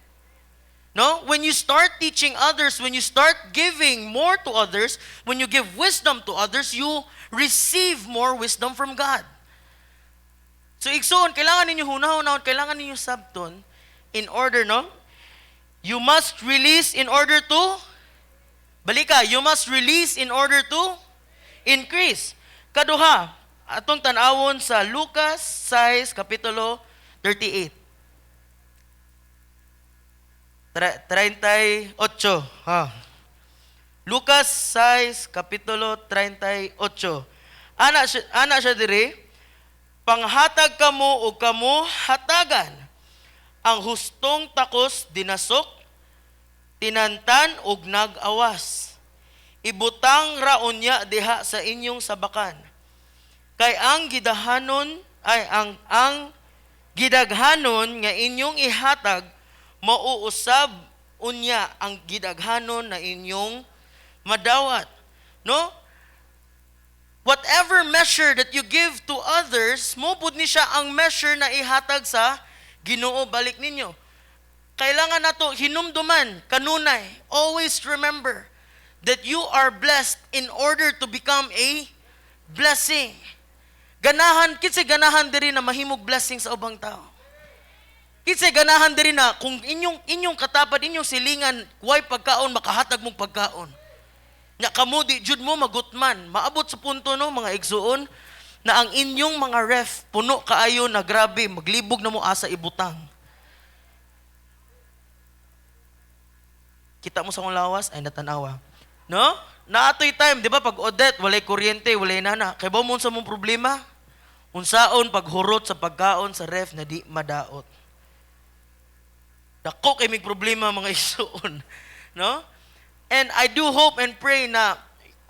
No? When you start teaching others, when you start giving more to others, when you give wisdom to others, you receive more wisdom from God. So igsoon, kailangan ninyo hunahon, kailangan ninyo sabton in order, no? You must release in order to, balika, you must release in order to increase. Kaduha, atong tanawon sa Lucas 6, Kapitulo 38. 38. Lucas 6, Kapitulo 38. Ana siya diri, panghatag kamo o kamo hatagan. Ang hustong takos dinasok, tinantan og nag-awas. Ibutang raunya diha sa inyong sabakan. Kay ang gidaghanon nga inyong ihatag, mauusab unya ang gidaghanon na inyong madawat. No? Whatever measure that you give to others, mupod ni siya ang measure na ihatag sa Ginoo balik ninyo. Kailangan nato hinumduman, kanunay, always remember that you are blessed in order to become a blessing. Kinsa ganahan diri na mahimog blessing sa ubang tao. Kinsa ganahan diri na kung inyong katapad, inyong silingan, way pagkaon, makahatag mong pagkaon. Nya kamo di jud mo magutman, maabot sa punto no mga igsuon na ang inyong mga ref puno kaayo na grabe, maglibog na mo asa ibutang. Kita mo sa kong lawas ay natanawa. No? Naatoy time, di ba pag Odette, walay kuryente, walay nana. Kay ba mo sa mong problema? Unsaon paghurot sa pagkaon sa ref na di madaot. Dako kay mig problema mga igsoon. No? And I do hope and pray na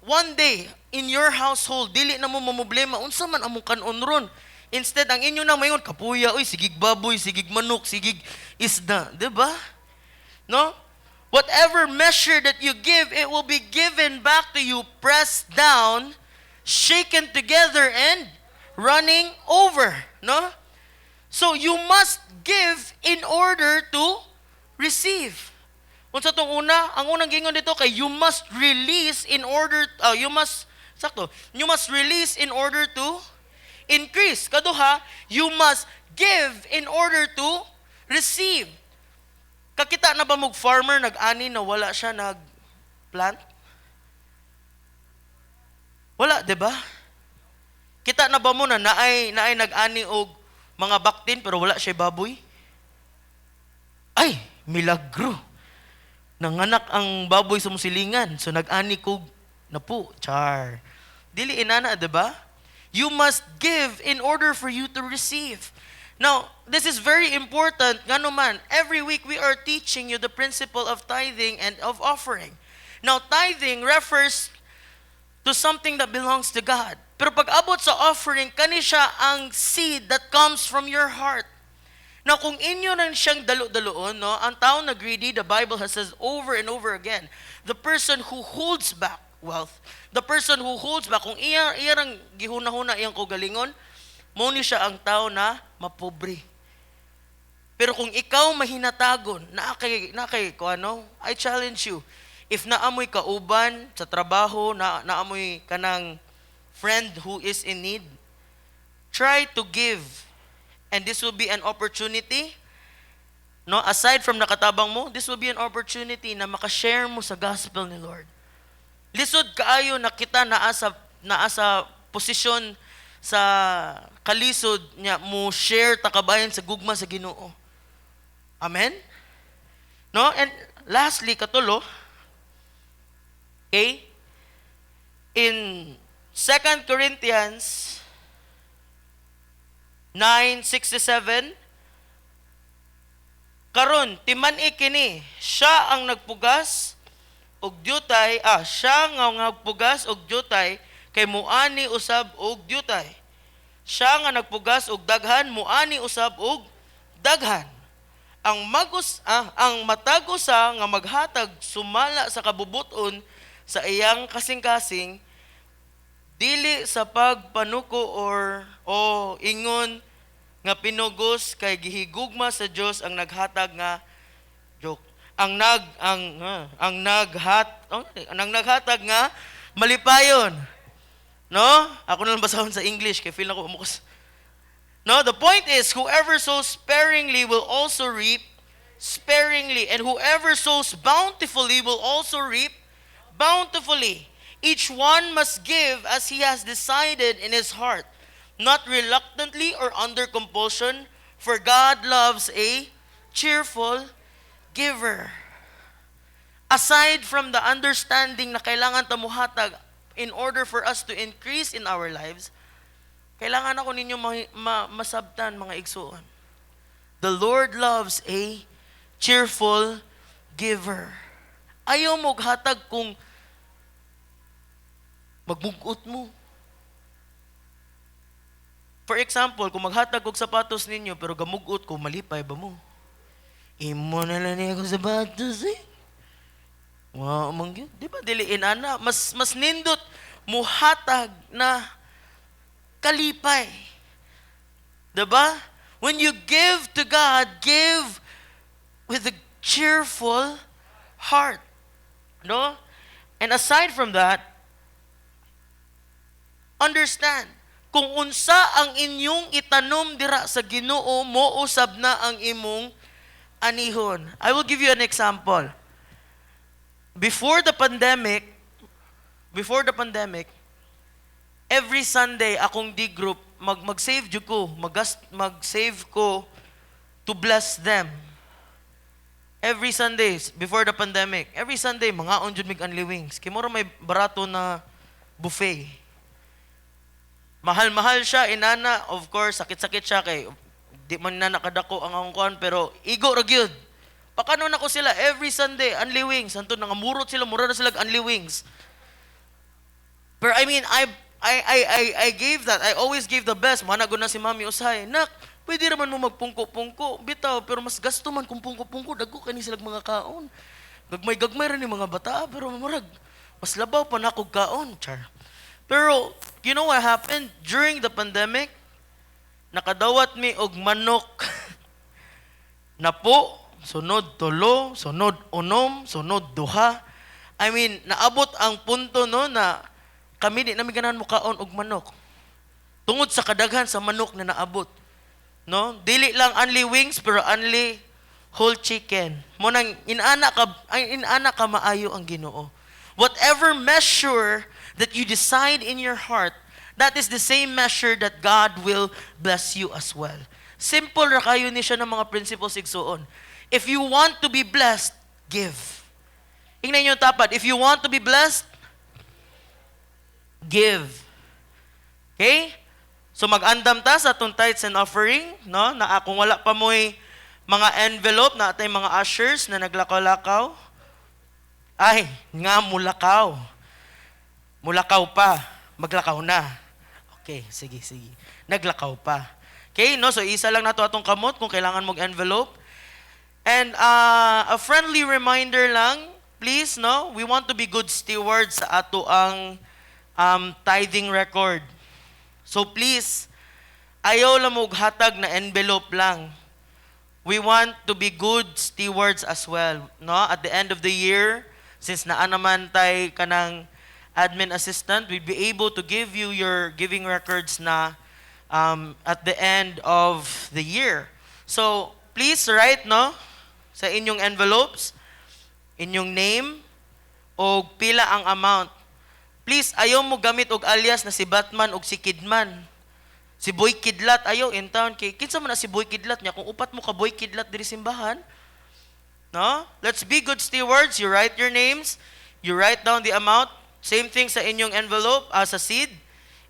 one day in your household dili na mo problema unsa man among kanon ron. Instead ang inyo na mayon kapuya, oy sigig baboy, sigig manok, sigig isda, 'di ba? No? Whatever measure that you give, it will be given back to you, pressed down, shaken together, and running over. No? So you must give in order to receive. Unsa tong una? Ang unang gingon dito kay you must release in order you must release in order to increase. Kaduha, you must give in order to receive. Kakita na ba mog farmer nag-ani na wala siya nag-plant? Wala, 'di ba? Kita na ba mo na naay nag-ani og mga baktin pero wala siya baboy? Ay, milagro. Nanganak ang baboy sa musilingan. So nag-ani kog na po. Char. Dili inana, 'di ba? You must give in order for you to receive. Now, this is very important. Nga naman, every week we are teaching you the principle of tithing and of offering. Now, tithing refers to something that belongs to God. Pero pag abot sa offering, kani siya ang seed that comes from your heart. Now, kung inyo nang siyang dalo-daloon, no, ang tao na greedy, the Bible has says over and over again, the person who holds back wealth, the person who holds back, kung iyang gihuna-huna iyang kogalingon, mo ni siya ang tao na mapobre. Pero kung ikaw mahinatagon, I challenge you, if naamoy kauban sa trabaho, naamoy kanang friend who is in need, try to give. And this will be an opportunity, no? Aside from nakatabang mo, this will be an opportunity na makashare mo sa gospel ni Lord. Lisod kaayo na kita naa sa posisyon sa kalisod niya mo share takabayan sa gugma sa Ginoo. Amen? No? And lastly, katulo, okay? In 2 Corinthians 9:67, karon timan-i kini, siya ang nagpugas og dyutay, siya nga nagpugas og dyutay kay muani usab og dyutay. Siya nga nagpugas og daghan muani usab og daghan. Ang matag-usa nga maghatag sumala sa kabubuton sa iyang kasing-kasing dili sa pagpanuko o ingon nga pinugos kay gihigugma sa Dios ang naghatag nga joke. Ang naghatag nga malipayon. No? Ako na lang basahon sa English kay feel na ko umukas. No, the point is whoever sows sparingly will also reap sparingly, and whoever sows bountifully will also reap bountifully. Each one must give as he has decided in his heart, not reluctantly or under compulsion, for God loves a cheerful giver. Aside from the understanding na kailangan tamuhatag in order for us to increase in our lives, kailangan ako ninyo masabtan, mga igsuon. The Lord loves a cheerful giver. Ayaw mo hatag kung magbugot mo. For example, kung maghatag og sapatos ninyo pero gamugot ko, malipay ba mo? Imo na lang niya kong sapatos eh. Wow, mangyod. Di ba diliin ana? Mas nindot muhatag na kalipay. Diba? When you give to God, give with a cheerful heart. No? And aside from that, understand, kung unsa ang inyong itanom dira sa Ginoo, mo usab na ang imong anihon. I will give you an example. Before the pandemic, every Sunday akong D-group mag-save jud ko, mag-save ko to bless them. Every Sundays before the pandemic, every Sunday mangaon jud mig Unli Wings. Kay mura may barato na buffet. Mahal-mahal siya inana, of course, sakit-sakit siya kay di man na nakadako ang angkuan pero igo ra gyud. Pakanon ako sila every Sunday, Unli Wings. Santo nangamurot sila, mura na sila Unli Wings. Pero I mean, I gave that. I always gave the best. Manago na si Mami Usay. Nak, pwede naman mo magpungko-pungko. Bitaw, pero mas gasto man kung pungko-pungko. Dago kani silang mga kaon. Gagmay-gagmay rin yung mga bata. Pero marag, mas labaw pa na akong kaon. Char. Pero, you know what happened? During the pandemic, nakadawat mi og manok. Napo, sunod tulo, sunod unom, sunod duha. I mean, naabot ang punto no na kami di namin ganahan mo kaon og manok. Tungod sa kadaghan sa manok na naabot. No? Dili lang only wings pero only whole chicken. Mo nang inana ka maayo ang Ginoo. Whatever measure that you decide in your heart, that is the same measure that God will bless you as well. Simple ra kayo ni siya ng mga principles igsuon. If you want to be blessed, give. Ingnan niyo tapat, if you want to be blessed, give. Okay? So mag-andam ta sa atong tithes and offering, no? Na kung wala pa mo'y mga envelope na atay mga ushers na naglakaw-lakaw, ay, nga mulakaw. Mulakaw pa, maglakaw na. Okay, sige. Naglakaw pa. Okay, no? So isa lang nato atong kamot kung kailangan mong envelope. And a friendly reminder lang, please, no? We want to be good stewards sa ato ang tithing record. So please, ayaw lang mong hatag na envelope lang. We want to be good stewards as well, no? At the end of the year, since naa naman tay kanang admin assistant, we'll be able to give you your giving records na at the end of the year. So, please write, no, sa inyong envelopes, inyong name, o pila ang amount. Please, ayaw mo gamit og alias na si Batman o si Kidman. Si Boy Kidlat, ayaw, in town, kay kinsa man na si Boy Kidlat niya, kung upat mo ka Boy Kidlat diri simbahan, no? Let's be good stewards. You write your names, you write down the amount, same thing sa inyong envelope, sa seed.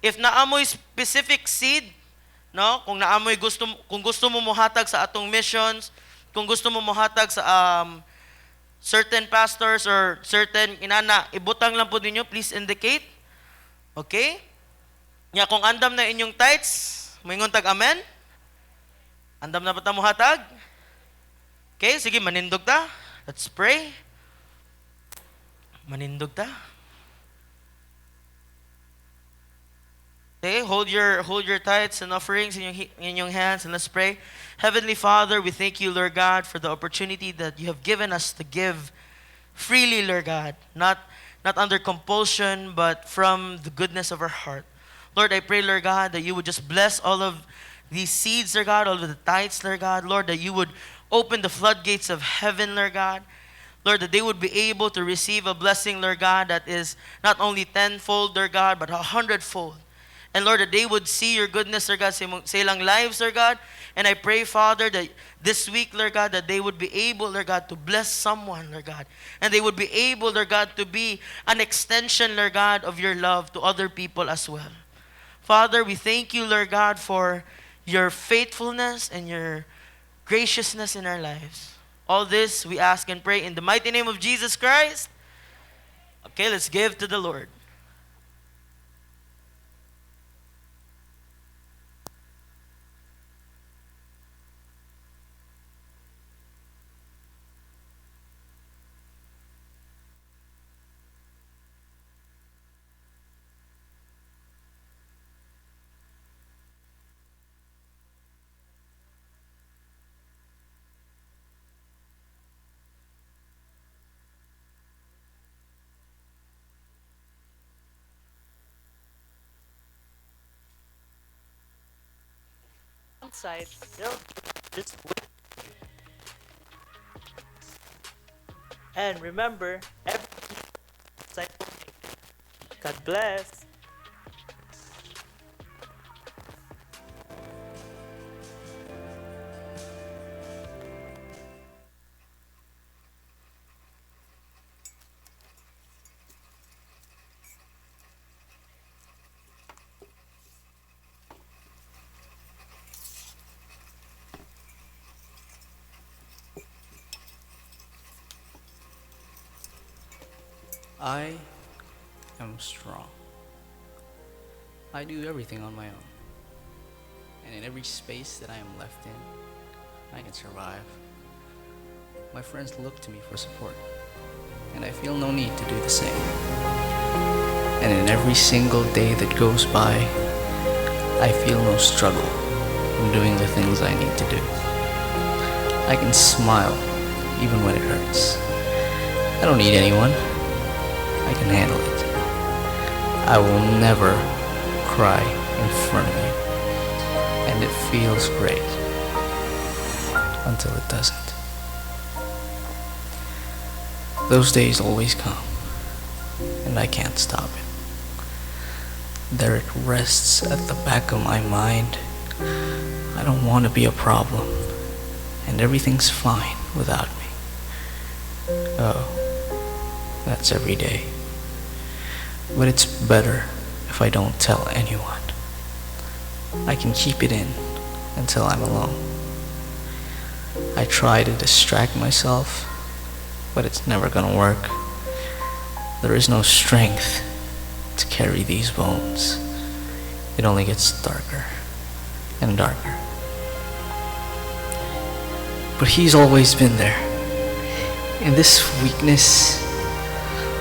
If naamoy specific seed, no? Kung gusto mo mohatag sa atong missions, kung gusto mo mohatag sa certain pastors or certain inana, ibutang lang po ninyo, please indicate. Okay? Nya kung andam na inyong tithes, moingon tag amen. Andam na ba ta mohatag? Okay, sige, manindog ta. Let's pray. Manindog ta. Okay, hold your tithes and offerings in your hands and let's pray. Heavenly Father, we thank you, Lord God, for the opportunity that you have given us to give freely, Lord God, not under compulsion, but from the goodness of our heart. Lord, I pray, Lord God, that you would just bless all of these seeds, Lord God, all of the tithes, Lord God. Lord, that you would open the floodgates of heaven, Lord God. Lord, that they would be able to receive a blessing, Lord God, that is not only tenfold, Lord God, but 100-fold. And Lord, that they would see your goodness, Lord God, sa ilang lives, Lord God. And I pray, Father, that this week, Lord God, that they would be able, Lord God, to bless someone, Lord God. And they would be able, Lord God, to be an extension, Lord God, of your love to other people as well. Father, we thank you, Lord God, for your faithfulness and your graciousness in our lives. All this we ask and pray in the mighty name of Jesus Christ. Okay, let's give to the Lord. Outside. Yep. Just wait. And remember, every cycle. God bless. I am strong. I do everything on my own. And in every space that I am left in, I can survive. My friends look to me for support, and I feel no need to do the same. And in every single day that goes by, I feel no struggle in doing the things I need to do. I can smile even when it hurts. I don't need anyone. I can handle it. I will never cry in front of you. And it feels great until it doesn't. Those days always come, and I can't stop it. There it rests at the back of my mind. I don't want to be a problem, and everything's fine without me. Oh, that's every day. But it's better if I don't tell anyone. I can keep it in until I'm alone. I try to distract myself, but it's never gonna work. There is no strength to carry these bones. It only gets darker and darker. But he's always been there. In this weakness,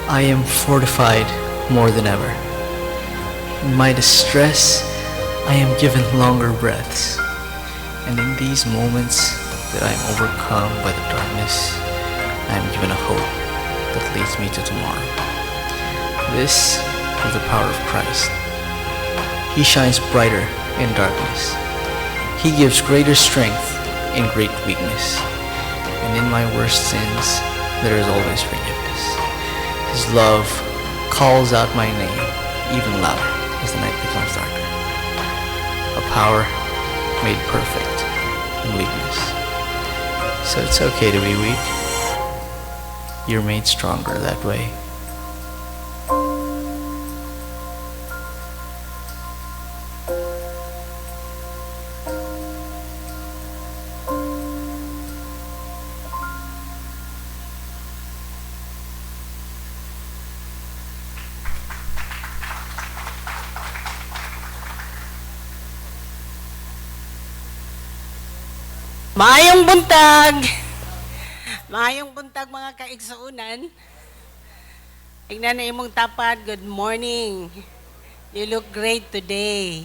I am fortified more than ever. In my distress, I am given longer breaths. And in these moments that I am overcome by the darkness, I am given a hope that leads me to tomorrow. This is the power of Christ. He shines brighter in darkness. He gives greater strength in great weakness. And in my worst sins, there is always forgiveness. His love calls out my name even louder as the night becomes darker. A power made perfect in weakness. So it's okay to be weak. You're made stronger that way. Maayong buntag! Maayong buntag mga kaigsuunan. Tignan na imong tapad, good morning. You look great today.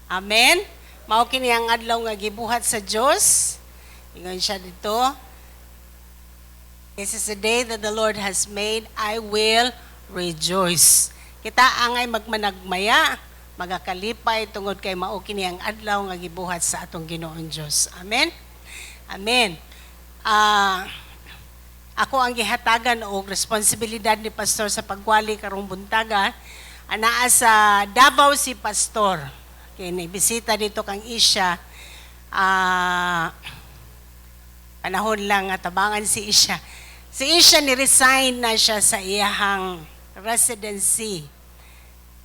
Amen? Mao kini ang adlaw nga gibuhat sa Dios. Ingon siya dito. This is the day that the Lord has made. I will rejoice. Kita angay magmanagmaya, magakalipay tungod kay mao kini ang adlaw nga gibuhat sa atong Ginoong Dios. Amen. Amen. Ako ang gihatagan og responsibilidad ni pastor sa pagwali karong buntaga. Anaa sa Davao si pastor. Kay nibisita dito kang Isya. Panahon lang nga tabangan si Isya. Si Isya ni-resign na siya sa iyahang residency.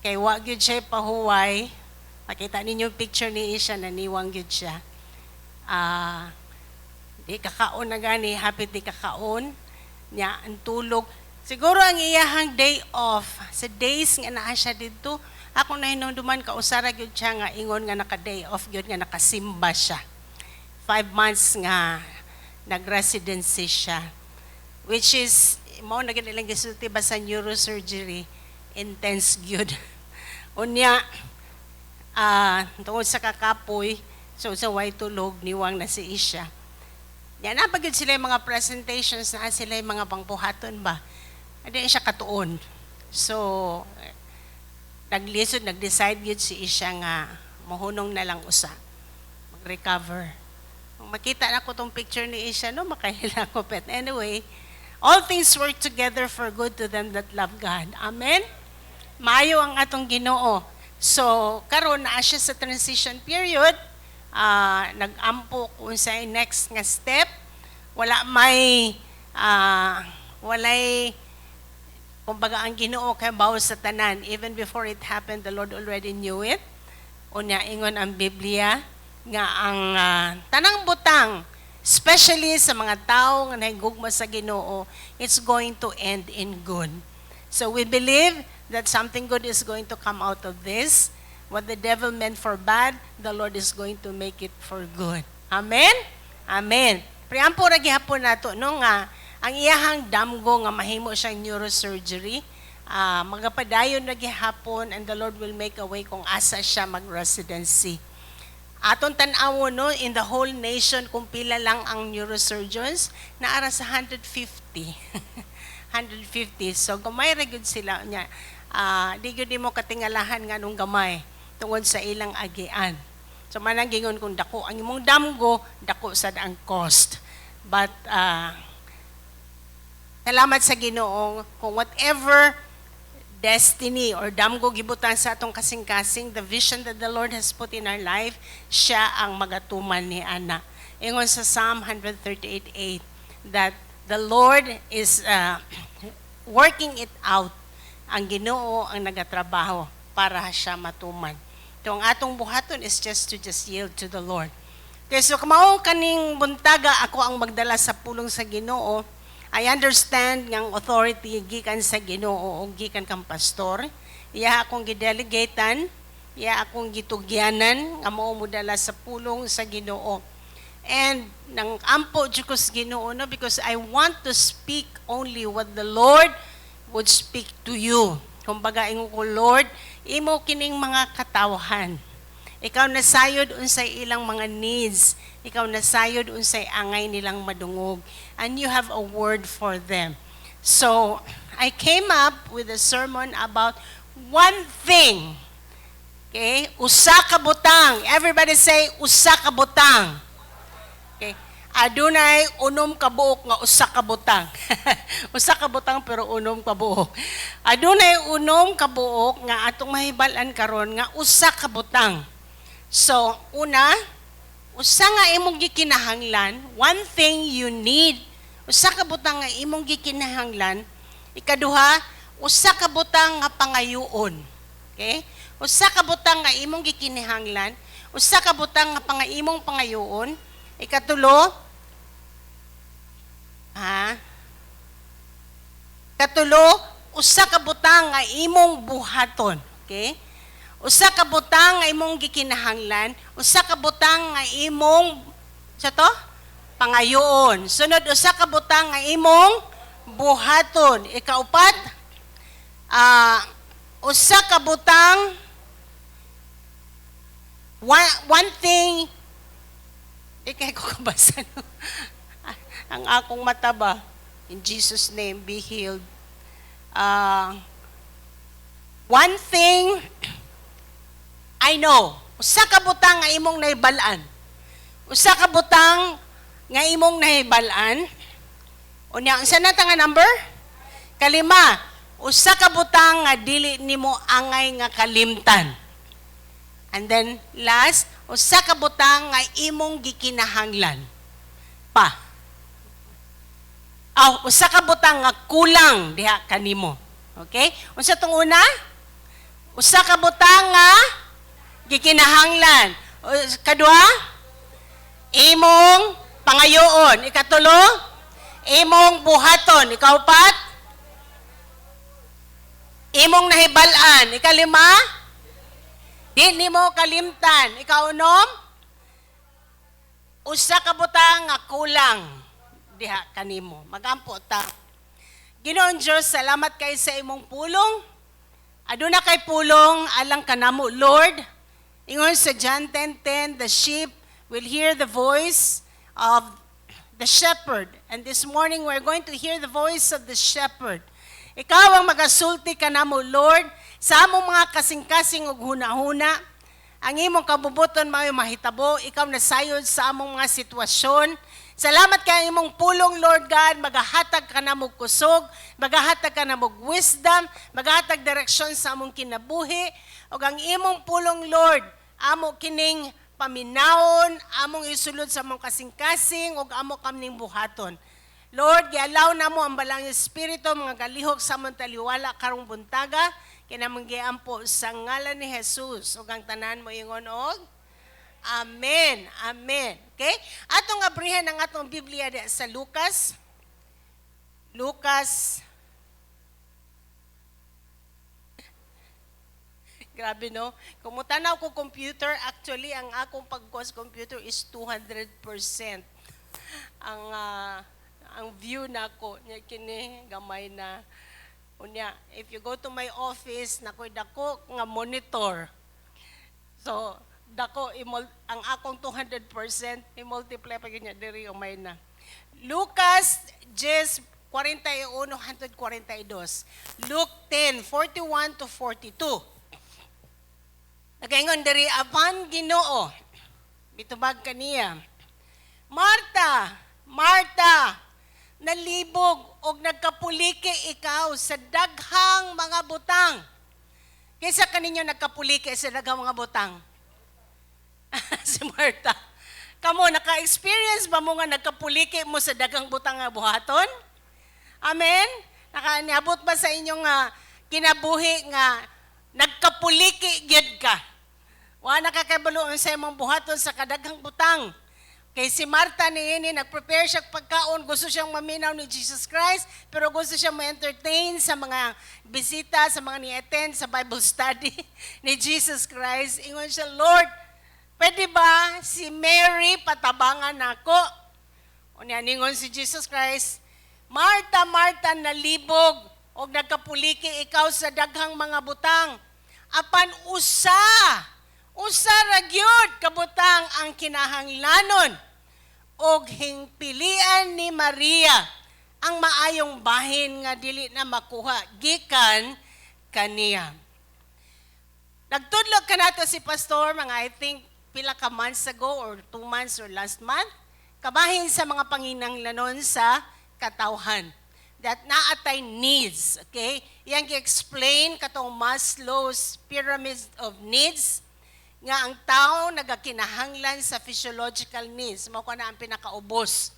Kay wa gyud siya pahuway. Makita ninyo yung picture ni Isha, naniwang gyud siya. Di kakaon na gani, hapit di kakaon. Nya, ang tulog. Siguro ang iyahang day off, sa days nga naa siya dito, ako na hinunduman, kausara gyud siya nga ingon nga naka-day off gyud nga nakasimba siya. 5 months nga nag-residency siya. Which is, mao na gyud ilang gisulti ba sa neurosurgery, intense gyud. Unya, tungod sa kakapoy, so sa way tulog, niwang na si Isha. Yan, napagod sila yung mga presentations na sila yung mga pangbuhaton ba? Hindi siya katuon. So, naglisod, nag-decide yun si Isha nga, mahunong na lang usa. Mag-recover. Kung makita na ko tong picture ni Isha, no, makahila ko. But anyway, all things work together for good to them that love God. Amen? Maayo ang atong Ginoo. So, karon na siya sa transition period, nag-ampo kung sa next nga step. Walay, kumbaga ang Ginoo kay bawo sa tanan. Even before it happened, the Lord already knew it. Unya, ingon ang Biblia, nga ang tanang butang, especially sa mga tao nga nahigugma sa Ginoo, it's going to end in good. So we believe that something good is going to come out of this. What the devil meant for bad, the Lord is going to make it for good. Amen? Amen. Priampo ra gihapon nato no nga ang iyahang damgo nga mahimo siyang neurosurgery, magapadayon na gihapon and the Lord will make a way kung asa siya mag-residency. Aton tan-awon no, in the whole nation kung pila lang ang neurosurgeons, naara sa 150. 150. So gamay ra gyud sila nya. Di gyud mo katingalahan nga nung gamay tungod sa ilang agian. So manang gingon kung dako ang imong damgo, dako sad ang cost. But salamat sa Ginoong kung whatever destiny or damgo gibutan sa atong kasing-kasing, the vision that the Lord has put in our life, siya ang magatuman ni ana. Ingon sa Psalm 138:8 that the Lord is working it out. Ang Ginoo ang nagatrabaho para siya matuman. Ito ang atong buhaton is just yield to the Lord. Okay, so kamao kaning buntaga ako ang magdala sa pulong sa Ginoo. I understand ng authority gikan sa Ginoo o gikan kang pastor. Iya akong gidelegatean, iya akong gitugyanan nga mao mo dala sa pulong sa Ginoo. And nang ampo jud ko sa Ginoo no, because I want to speak only what the Lord would speak to you. Kumbaga ingon ko, Lord, imo kining mga katawhan. Ikaw nasayod unsay ilang mga needs. Ikaw nasayod unsay angay nilang madungog. And you have a word for them. So, I came up with a sermon about one thing. Okay? Usa ka butang. Everybody say, usa ka butang. Okay? Adunay unom ka buok nga usa ka butang. Usa ka butang pero unom ka buok. Adunay unom ka buok nga atong mahibal-an karon nga usa ka butang. So, una, usa nga imong gikinahanglan, one thing you need, usa ka butang nga imong gikinahanglan. Ikaduha, usa ka butang nga pangayoon. Okay? Usa ka butang nga imong gikinahanglan, usa ka butang nga imong pangayoon. Ikatulo, usa ka butang nga imong buhaton. Okay? Usa ka butang nga imong gikinahanglan, usa ka butang nga imong pangayoon. Sunod, usa ka butang nga imong buhaton. Ikaupat, usa ka butang, one thing, ikay ko kabasa no? Ang akong mata ba? In Jesus' name, be healed. One thing, I know, usa ka butang nga imong nahibalan. Usa ka butang nga imong nahibalan. Unya, unsa na ta nga number? Kalima, usa ka butang nga dili nimo angay nga kalimtan. And then last, usa ka butang nga imong gikinahanglan. Usa ka butang nga kulang diha kanimo. Okay? Unsa tong una? Usa ka butang nga gikinahanglan. Kadua, imong pangayoon. Ikatulo, imong buhaton. Ikaupat, imong nahibalan. Ikalima, di nimo kalimtan. Ikaunom, usa ka butang nga kulang diha kanimo. Magampo ta. Ginoong Diyos, salamat kay sa imong pulong. Aduna kay pulong alang kanamo, Lord. Ingon sa John 10:10, the sheep will hear the voice of the shepherd. And this morning, we're going to hear the voice of the shepherd. Ikaw ang magasulti kanamo, Lord, sa among mga kasing-kasing ug hunahuna. Ang imong kabubuton mayo mahitabo, ikaw nasayod sa among mga sitwasyon. Salamat kay imong pulong, Lord God, magahatag ka na mo kusog, magahatag ka na mo wisdom, magahatag direksyon sa among kinabuhi, o ang imong pulong, Lord, amo kining paminawon, among isulod sa among kasing-kasing, o amo kamning buhaton. Lord, gialaw na mo ang balang Espiritu, mga galihok sa among taliwala karong buntaga, kinamang giampo sa ngalan ni Jesus, o ang tanan mo ingon og, Amen. Amen. Okay? Atong abrihan ang atong Biblia sa Lucas. Lucas Grabe, no? Kung mutanaw ko computer, actually, ang akong pag-course computer is 200%. Ang view na ko, niya kini, gamay na. Unya, if you go to my office, nakoy dako nga monitor. So, ang akong 200%, i-multiply pa ganyan, diri umay na. Lucas 10:41 hangtod 42. Luke 10:41 to 42. Nagaingon diri, apan Ginoo, bitubag kaniya, Marta, Marta, nalibog og nagkapuliki ikaw sa daghang mga butang. Kaysa kaninyo nagkapuliki sa daghang mga butang? Si Marta. Kamo, naka-experience ba mo nga nagkapuliki mo sa daghang butang nga buhaton? Amen? Niabot ba sa inyong kinabuhi nga nagkapuliki gyud ka? Wa nakakabalo sa imong buhaton sa kadaghang butang. Kay si Marta niini, nag-prepare siya pagkaon, gusto siyang maminaw ni Jesus Christ, pero gusto siyang ma-entertain sa mga bisita, sa mga ni-attend sa Bible study ni Jesus Christ. Ingon siya, Lord, pwede ba si Mary patabangan ako? O niya, ningon si Jesus Christ, Marta, Marta, nalibog, o nagkapuliki ikaw sa daghang mga butang. Apan usa ra gyud kabutang ang kinahanglanon og hingpilian ni Maria ang maayong bahin nga dili na makuha gikan kaniya. Nagtudlog kanato si pastor mga I think pila ka months ago or 2 months or last month kabahin sa mga panginahanglanon sa katawhan that naatay needs, okay? Iyang gi-explain katong Maslow's pyramid of needs nga ang tao nagakinahanglan sa physiological needs, mao kana ang pinakaubos.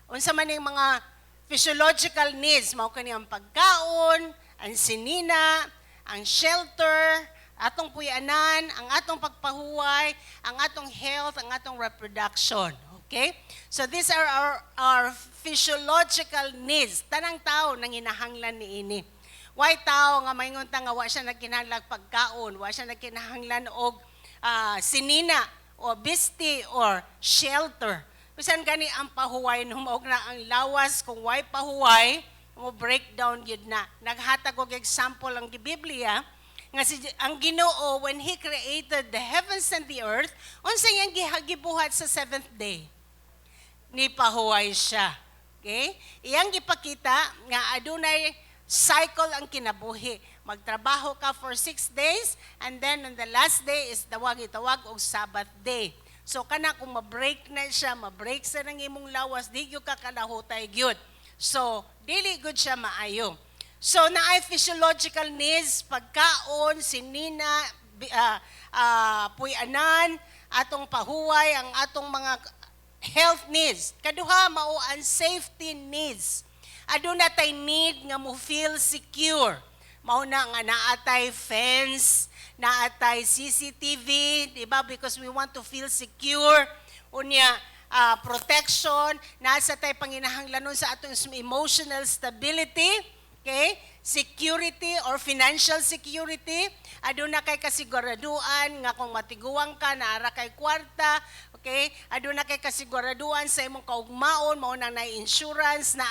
Unsa man ning mga physiological needs, mao kani ang pagkaon, ang sinina, ang shelter, atong puy-anan, ang atong pagpahuway, ang atong health, ang atong reproduction. Okay? So these are our physiological needs. Tanang tao nanginahanglan niini. Why tao nga maingon ta nga wa siya nagkinahanglan pagkaon, wa siya nagkinahanglan og sinina o bisti or shelter. Bisan gani ang pahuway numaog na ang lawas kung why pahuway mo breakdown gyud na. Naghatag og example ang Biblia nga ang Ginoo when he created the heavens and the earth unsa iyang gibuhat sa 7th day. Ni pahuway siya. Okay? Iyang gipakita nga adunay cycle ang kinabuhi. Magtrabaho ka for 6 days and then on the last day is itawag og Sabbath day. So kana kung ma-break na siya, ma-break sa nang imong lawas, di gyud ka kalahutay gyud. So dili gud siya maayo. So naay physiological needs, pagkaon, sinina, puy-anan, atong pahuway, ang atong mga health needs. Kaduha mao ang safety needs. Aduna tay need nga mo feel secure. Mao na nga naatay fence, naatay CCTV, di ba? Because we want to feel secure. Unya protection, nasa tay panginahanglanon sa atong emotional stability, okay? Security or financial security. Aduna kay kasiguraduan nga kung matiguang ka naara kay kwarta, okay? Aduna kay kasiguraduan sa imong kaugmaon, mao nang na insurance na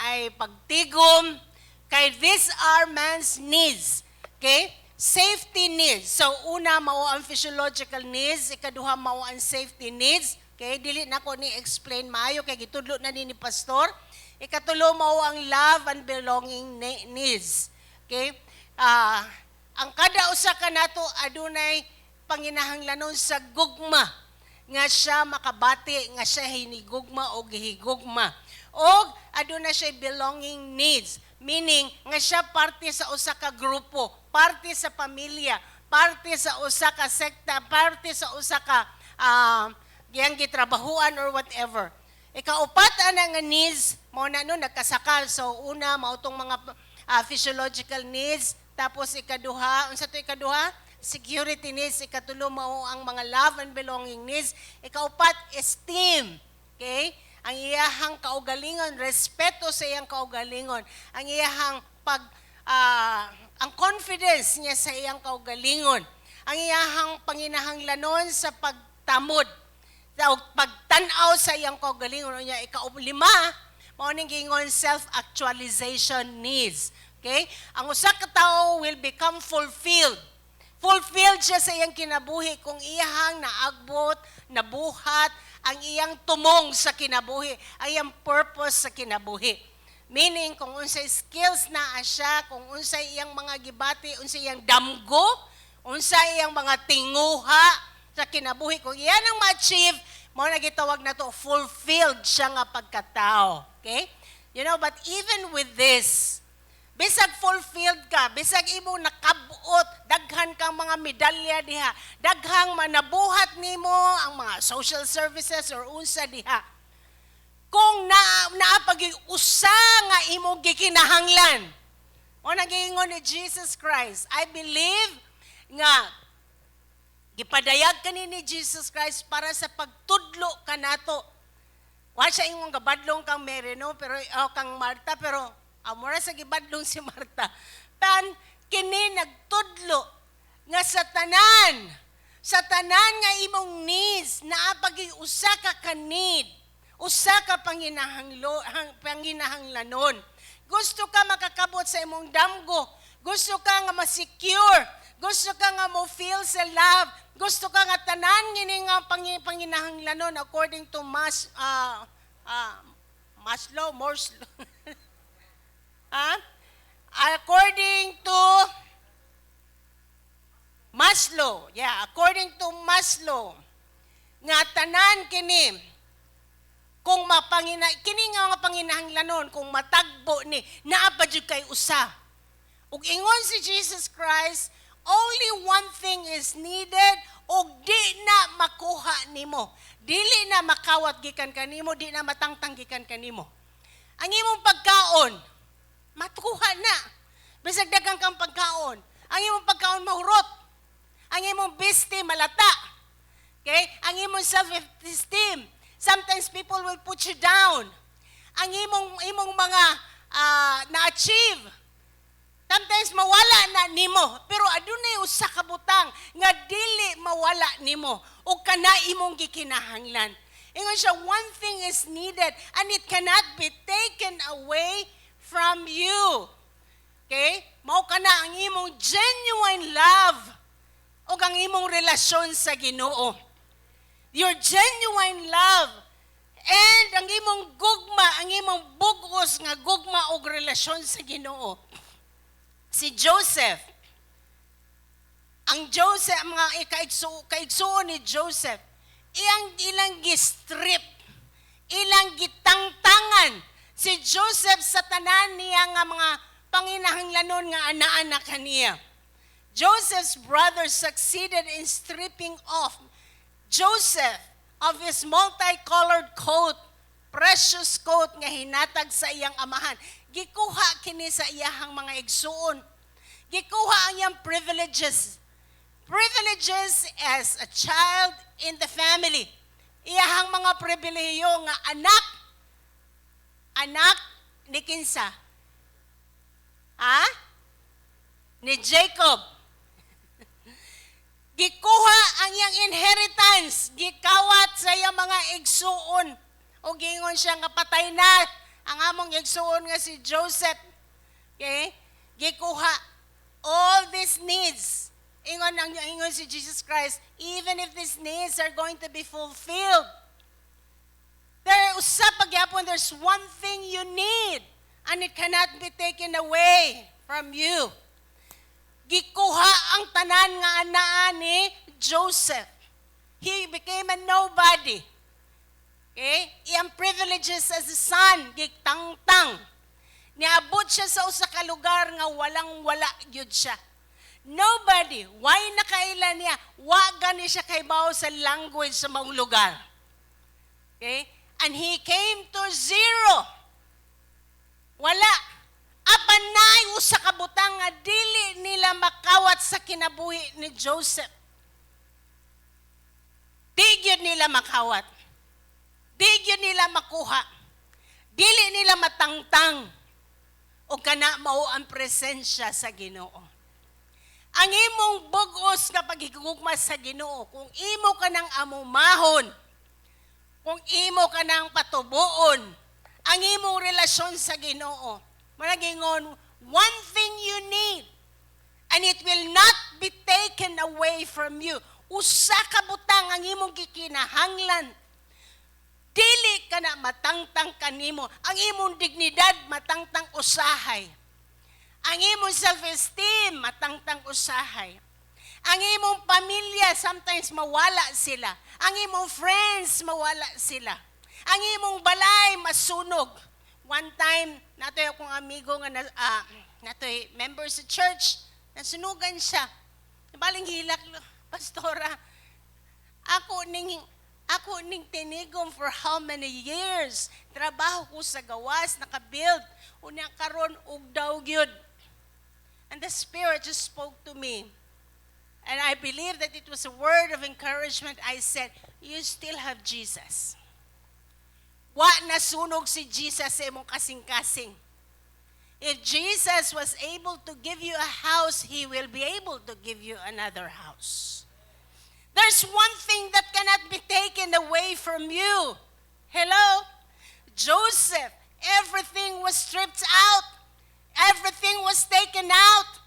ay pagtigom. Kay these are man's needs. Okay? Safety needs. So una mao ang physiological needs, ikaduha mao ang safety needs. Okay? Dili na ko ni explain maayo kay gitudlo na ni pastor. Ikatulo mao ang love and belonging needs. Okay? Ang kada usa ka nato adunay panginahanglanon sa gugma nga siya makabati, nga siya hinigugma o gihigugma. O aduna siya belonging needs, meaning nga siya parte sa usa ka grupo, parte sa pamilya, parte sa usa ka sekta, parte sa usa ka giyang gitrabahuan or whatever. Ikaupat ana nga needs mao na no nagkasakal. So una mao tong mga physiological needs, tapos ikaduha, unsa to ikaduha? Security needs. Ikatulo mao ang mga love and belonging needs. Ikaupat, esteem. Okay? Ang iyahang kaugalingon, respeto sa iyang kaugalingon. Ang iyahang ang confidence niya sa iyang kaugalingon. Ang iyahang panginahanglanon sa pagtamod, sa pagtanaw sa iyang kaugalingon niya. Ika-5, mao ning gingon self-actualization needs. Okay? Ang usa ka tawo will become fulfilled. Fulfilled siya sa iyang kinabuhi kung iyahang naagbot, nabuhat, ang iyang tumong sa kinabuhi, ang iyang purpose sa kinabuhi. Meaning, kung unsay skills na siya, kung unsay iyang mga gibati, unsay iyang damgo, unsay iyang mga tinguha sa kinabuhi, kung iyan ang ma-achieve, mo na gitawag na to, fulfilled siya nga pagkatao. Okay? You know, but even with this, bisag fulfilled ka, bisag imo nakabuot, daghan kang mga medalya diha, daghang manabuhat nimo ang mga social services or unsa diha. Kung naapagi usa nga imo gikinahanglan, o nagingon ni Jesus Christ, I believe nga gipadayag kani ni Jesus Christ para sa pagtudlo kanato. Wa siya ingong gabadlong kang Mary, no? Pero kang Marta, pero amora sa gibadlong si Marta. Pan kini nagtudlo nga sa tanan nga imong needs, naapagi usa ka need, usa ka panginahanglanon. Gusto ka makakabot sa imong damgo, gusto ka nga ma-secure, gusto ka nga mo feel sa love, gusto ka nga tanan ngini nga panginahanglanon according to Maslow. According to Maslow, according to Maslow, nga tanan kini, kung kini nga panginahanglanon, kung matagbo ni, naa pa jud kay usa. Ug ingon si Jesus Christ, only one thing is needed, ug di na makuha nimo. Dili na makawat gikan kanimo, di na matangtang gikan kanimo. Ang imong pagkaon, matuha na. Bisag daghang kang pagkaon. Ang imong pagkaon mahurot. Ang imong biste malata. Okay? Ang imong self-esteem. Sometimes people will put you down. Ang imong mga na-achieve. Sometimes mawala na nimo. Pero adunay usa ka butang nga dili mawala nimo. O kana imong gikinahanglan. Ingon siya, one thing is needed and it cannot be taken away from you. Okay? Mao kana ang imong genuine love o ang imong relasyon sa Ginoo. Your genuine love and ang imong gugma, ang imong bugos nga gugma o relasyon sa Ginoo. Si Joseph, mga kaigsuon ni Joseph, ilang gistrip, ilang gitangtangan si Joseph sa tanan niya nga mga panginahanglanon nga ana-anak kaniya. Joseph's brothers succeeded in stripping off Joseph of his multicolored coat, precious coat nga hinatag sa iyang amahan. Gikuha kini sa iyahang mga igsuon. Gikuha ang iyang privileges. Privileges as a child in the family. Iyahang mga pribilehiyo nga anak ni kinsa? Ni Jacob. Gikuha ang iyang inheritance, gikawat sa iyang mga igsuon. O gingon siya nga patay na ang among igsuon nga si Joseph. Okay? Gikuha all these needs. Ingon si Jesus Christ, even if these needs are going to be fulfilled, there's one thing you need, and it cannot be taken away from you. Gikuha ang tanan nga anaa ni Joseph. He became a nobody. Okay? Iyang privileges as a son, gitangtang. Niabot siya sa usa ka lugar nga walang-wala gyud siya. Nobody. Why nakailan niya? Wa gani siya kaybaw sa language sa mga lugar. Okay? And he came to zero. Wala. Apan naay usa ka butang nga dili nila makawat sa kinabuhi ni Joseph. Di gyud nila makawat. Di gyud nila makuha. Dili nila matangtang. o kana mao ang presensya sa Ginoo. Ang imong bugos nga paghigugma sa Ginoo, kung imo ka nang amumahon, kung imo ka nang patubuon, ang imong relasyon sa Ginoo, managingon, one thing you need, and it will not be taken away from you. Usa ka butang ang imong gikinahanglan. Dili ka na matangtang kanimo. Ang imong dignidad matangtang usahay. Ang imong self-esteem matangtang usahay. Ang imong pamilya sometimes mawala sila. Ang imong friends mawala sila. Ang imong balay masunog. One time, natoy akong amigo nga natoy member sa church, nasunugan siya. Baling hilak, pastora, ako ning tinigom for how many years. Trabaho ko sa gawas, nakabuild. Unya karon og daw gyud. And the Spirit just spoke to me. And I believe that it was a word of encouragement. I said, you still have Jesus. Wa nasunog si Jesus sa imong kasing-kasing. If Jesus was able to give you a house, He will be able to give you another house. There's one thing that cannot be taken away from you. Hello? Joseph, everything was stripped out. Everything was taken out.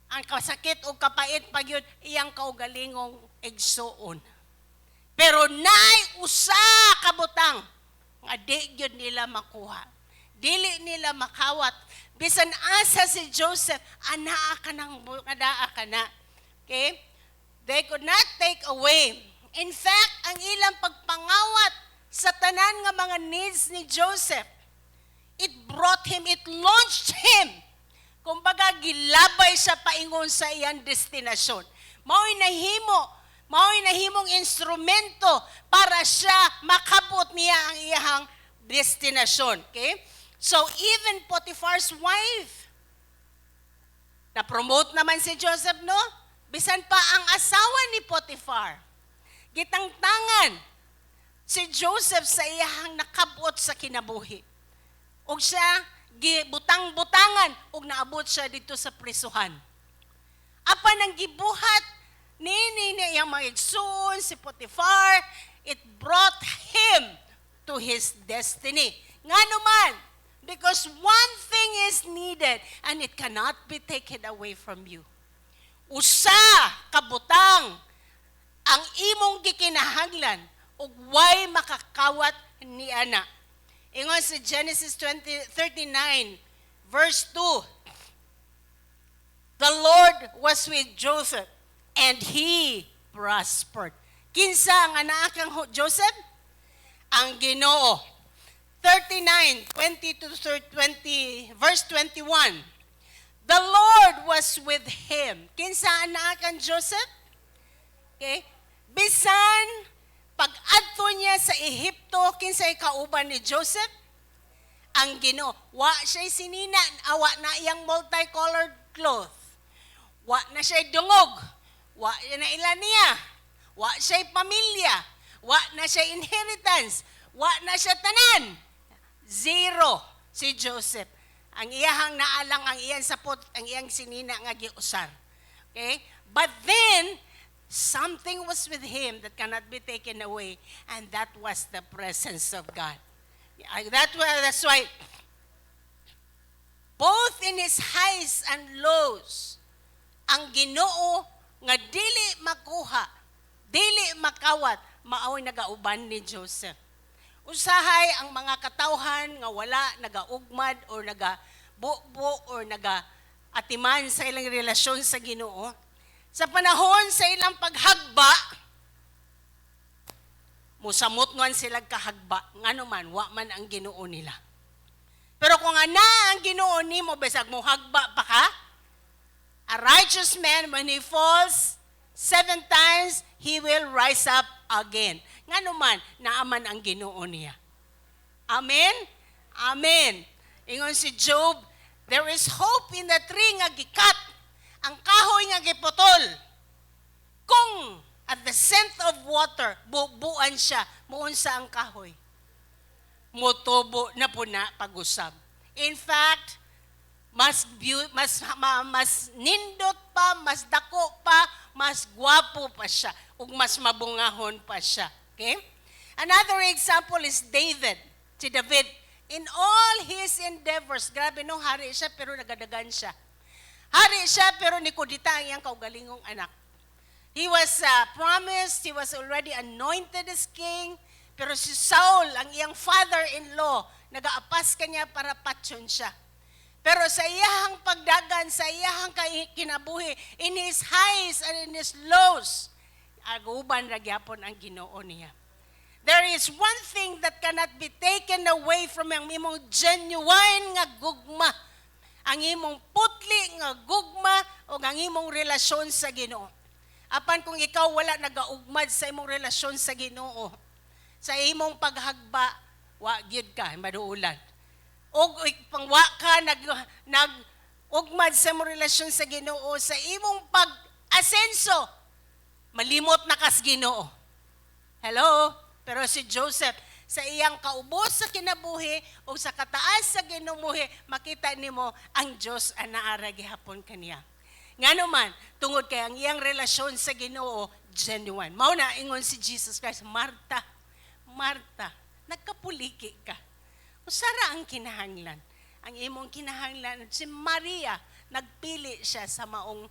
Ang kasakit o kapait pag yun, iyang kaugalingong egsoon. Pero naay usa kabutang, nga di yun nila makuha. Dili nila makawat. Bisan asa si Joseph, anaa ka na. Okay? They could not take away. In fact, ang ilang pagpangawat sa tanan nga mga needs ni Joseph, it launched him. Kumbaga, gilabay sa paingon sa iyang destinasyon. Mao'y nahimong instrumento para siya makabot niya ang iyang destinasyon. Okay? So, even Potiphar's wife, na-promote naman si Joseph, no? Bisan pa ang asawa ni Potiphar, gitangtangan si Joseph sa iyang nakabot sa kinabuhi. Og siya, gibutang-butangan, og naabot siya dito sa prisuhan. Apan ang gibuhat, nini iyang mga igsoon, si Potiphar, it brought him to his destiny. Nga naman, because one thing is needed and it cannot be taken away from you. Usa kabutang ang imong gikinahanglan ug way makakawat ni ana. Ingon sa Genesis 39 verse 2. The Lord was with Joseph and he prospered. Kinsa ang anak kang Joseph? Ang Ginoo. 39, 20 to 20, verse 21. The Lord was with him. Kinsa anak kang Joseph? Okay? Bisan, pag-adto niya sa Ehipto, kinsa kauban ni Joseph? Ang Ginoo. Wa siya'y sinina, awa na iyang multicolored cloth. Wa na siya'y dungog. Wa na ilan niya. Wa siya'y pamilya. Wa na siya'y inheritance. Wa na siya tanan. Zero si Joseph. Ang iyahang naalang ang iyang sapot, ang iyang sinina nga giusar. Okay? But then, something was with him that cannot be taken away, and that was the presence of God. That's why, both in his highs and lows, ang Ginoo nga dili makuha, dili makawat, maaoy nagauban ni Joseph. Usahay ang mga katawhan nga wala nagaugmad or nagabubo or nagaatiman sa ilang relasyon sa Ginoo. Sa panahon sa ilang paghagba, musamot ngan sila kahagba, ngano man, wa man ang Ginoo nila. Pero kung ana ang Ginoo nimo, besag mo hagba pa ka, a righteous man, when he falls 7 times, he will rise up again. Nga naman, naaman ang Ginoo niya. Amen? Amen. Ingon si Job, there is hope in the tree nga gikat, ang kahoy nga giputol. Kung at the scent of water, bubuan siya, muunsa ang kahoy. Mutubo na po na pag-usab. In fact, mas nindot pa, mas dako pa, mas gwapo pa siya, ug mas mabungahon pa siya. Okay? Another example is David. Si David, in all his endeavors, grabe no, hari siya pero nagadagan siya. Hari siya pero ni kudita ang iyang kaugalingong anak. He was promised, he was already anointed as king, pero si Saul, ang iyang father-in-law, nagaapas kanya para patyon siya. Pero sa iyahang pagdagan, sa iyahang kinabuhi, in his highs and in his lows, aguban ragyapon ang Ginoo niya. There is one thing that cannot be taken away from ang imong genuine nga gugma, ang imong putli nga gugma o ang imong relasyon sa Ginoo. Apan kung ikaw wala nagaugmad sa imong relasyon sa Ginoo, sa imong paghagba, wa gyud ka maduulan. Og pangwa ka nag-ugmad sa imong relasyon sa Ginoo, sa imong pag-asenso, malimot na kas Ginoo. Hello? Pero si Joseph, sa iyang kaubos sa kinabuhi o sa kataas sa ginubuhi, makita nimo ang Diyos anaara gihapon kaniya. Nga naman, tungod kay ang iyang relasyon sa Ginoo genuine. Mao na ingon si Jesus Christ, Marta, Marta, nagkapuliki ka. Usara ang kinahanglan. Ang imong kinahanglan, si Maria, nagpili siya sa maong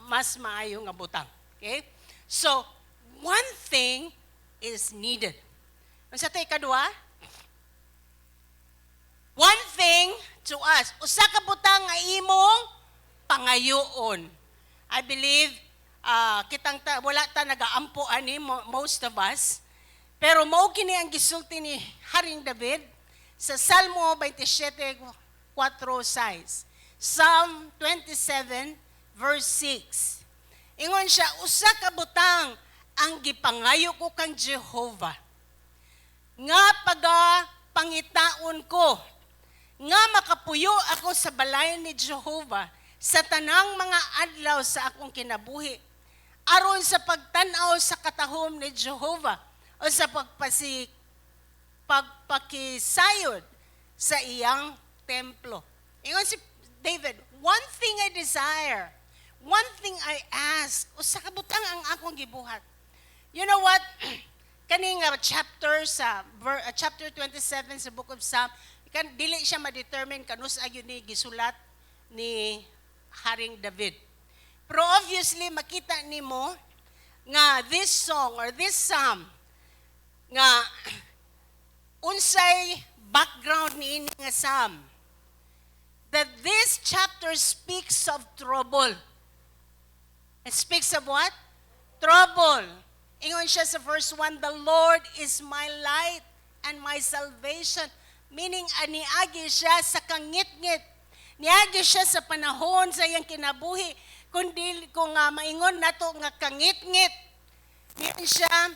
mas maayo nga butang. Okay? So, one thing is needed. Unsa tay kadua? One thing to us. Usa ka butang nga imong pangayoon. I believe wala ta nagaampo ani most of us. Pero mao kini ang gisulti ni Haring David sa Salmo 27:4 size. Psalm 27 verse 6. Ingon siya, usa ka butang ang gipangayo ko kang Jehovah. Nga pangitaon ko, nga makapuyo ako sa balayan ni Jehovah sa tanang mga adlaw sa akong kinabuhi, aron sa pagtanaw sa katahom ni Jehovah o sa pagpakisayod sa iyang templo. Ingon si David, one thing I desire, one thing I ask, usa ka butang ang akong gibuhat. You know what? Kaning chapter 27 sa Book of Psalm, dili siya ma-determine kanus ayon ni gisulat ni Haring David. Pero obviously makita nimo nga this song or this psalm nga unsay background niini nga psalm, that this chapter speaks of trouble. It speaks of what? Trouble. Ingon siya sa verse 1, the Lord is my light and my salvation. Meaning, aniagi siya sa kangit-ngit. Niagi siya sa panahon sa iyang kinabuhi. Kundi kung maingon nato nga kangit-ngit. Niyan siya,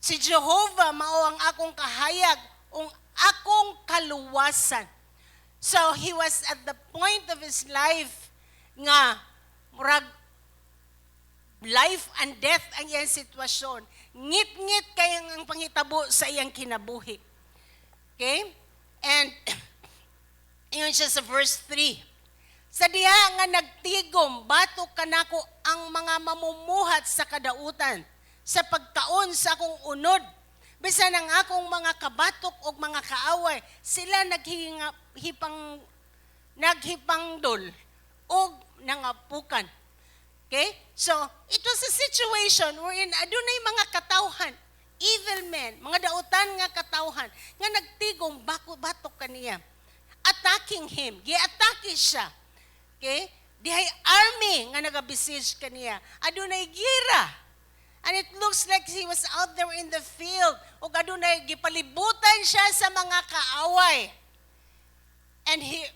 si Jehovah mao ang akong kahayag, ang akong kaluwasan. So, he was at the point of his life nga, murag, life and death ang iyang sitwasyon. Ngit-ngit kayang ang panghitabo sa iyang kinabuhi. Okay? And, ingon siya sa verse 3. Sa diha nga nagtigom, batok kanako ang mga mamumuhat sa kadautan, sa pagkaon sa akong unod. Bisan ang akong mga kabatok o mga kaaway, sila naghipangdol o nangapukan. Okay? So, it was a situation wherein adunay mga katawhan, evil men, mga dautan nga katawhan, nga nagtigong batok kaniya. Attacking him. Gi-atake siya. Okay? Dihay army nga nagabesiege kaniya. Adunay gira. And it looks like he was out there in the field. O adunay gipalibutan siya sa mga kaaway. And he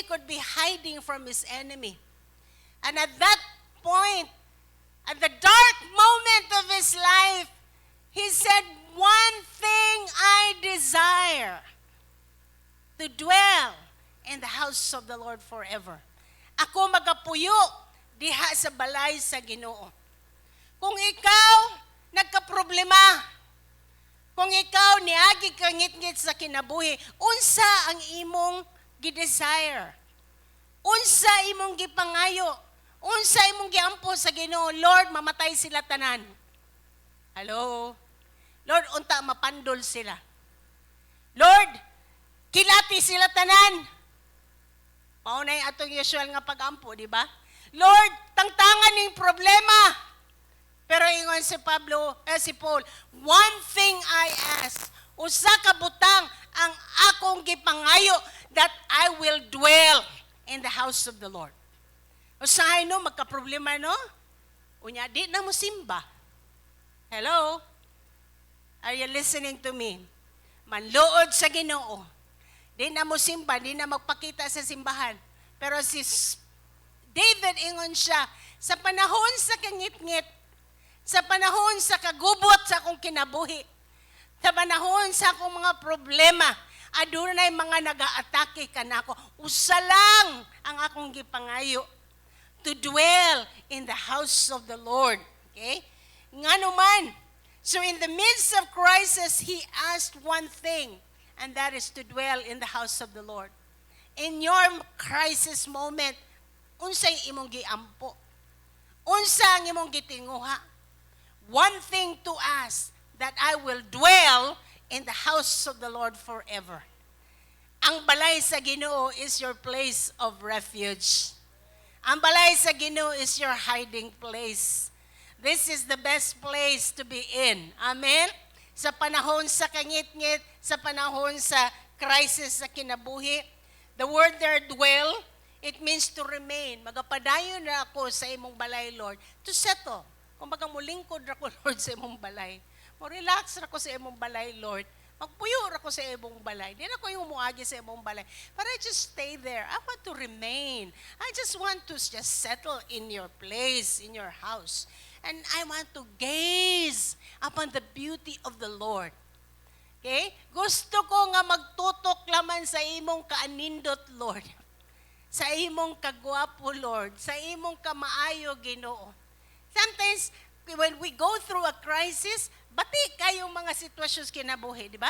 could be hiding from his enemy. And at that point, at the dark moment of his life, he said, one thing I desire, to dwell in the house of the Lord forever. Ako magapuyo diha sa balay sa Ginoo. Kung ikaw nagkaproblema, kung ikaw niagi ka ngit-ngit sa kinabuhi, unsa ang imong gidesire. Unsa imong gipangayo? Unsa imong giampo sa Ginoo? Lord, mamatay sila tanan. Hello? Lord, unta mapandol sila. Lord, kilati sila tanan. Maunay atong usual nga pag-ampo, di ba? Lord, tangtangan ning problema. Pero ingon si Paul, one thing I ask, usa ka butang ang akong gipangayo, that I will dwell in the house of the Lord. Usahay no, magka-problema no? Unya, di na mo simba. Hello? Are you listening to me? Manluod sa Ginoo. Di na mo simba, di na magpakita sa simbahan. Pero si David, ingon siya, sa panahon sa kangit-ngit, sa panahon sa kagubot sa akong kinabuhi, sa panahon sa akong mga problema, adunay mga nag-aatake kanako. Usa lang ang akong gipangayo, to dwell in the house of the Lord. Okay? Ngano man. So in the midst of crisis, he asked one thing, and that is to dwell in the house of the Lord. In your crisis moment, unsay imong giampo? Unsa ang imong gitinguha? One thing to ask, that I will dwell in the house of the Lord forever. Ang balay sa Ginoo is your place of refuge. Ang balay sa Ginoo is your hiding place. This is the best place to be in. Amen? Sa panahon sa kangit-ngit, sa panahon sa crisis sa kinabuhi, the word there, dwell, it means to remain. Magapadayon na ako sa imong balay, Lord, to settle. Kung bagang mulingkod na ko, Lord, sa imong balay. Mo-relax na ko sa imong balay, Lord. Magpuyo na ko sa imong balay. Di na ko yung umuagi sa imong balay. But I just stay there. I want to remain. I just want to just settle in your place, in your house. And I want to gaze upon the beauty of the Lord. Okay? Gusto ko nga magtutok laman sa imong kaanindot, Lord. Sa imong kagwapo, Lord. Sa imong kamaayo, Ginoo. Sometimes, when we go through a crisis, bati kayong mga sitwasyos kinabuhi, di ba?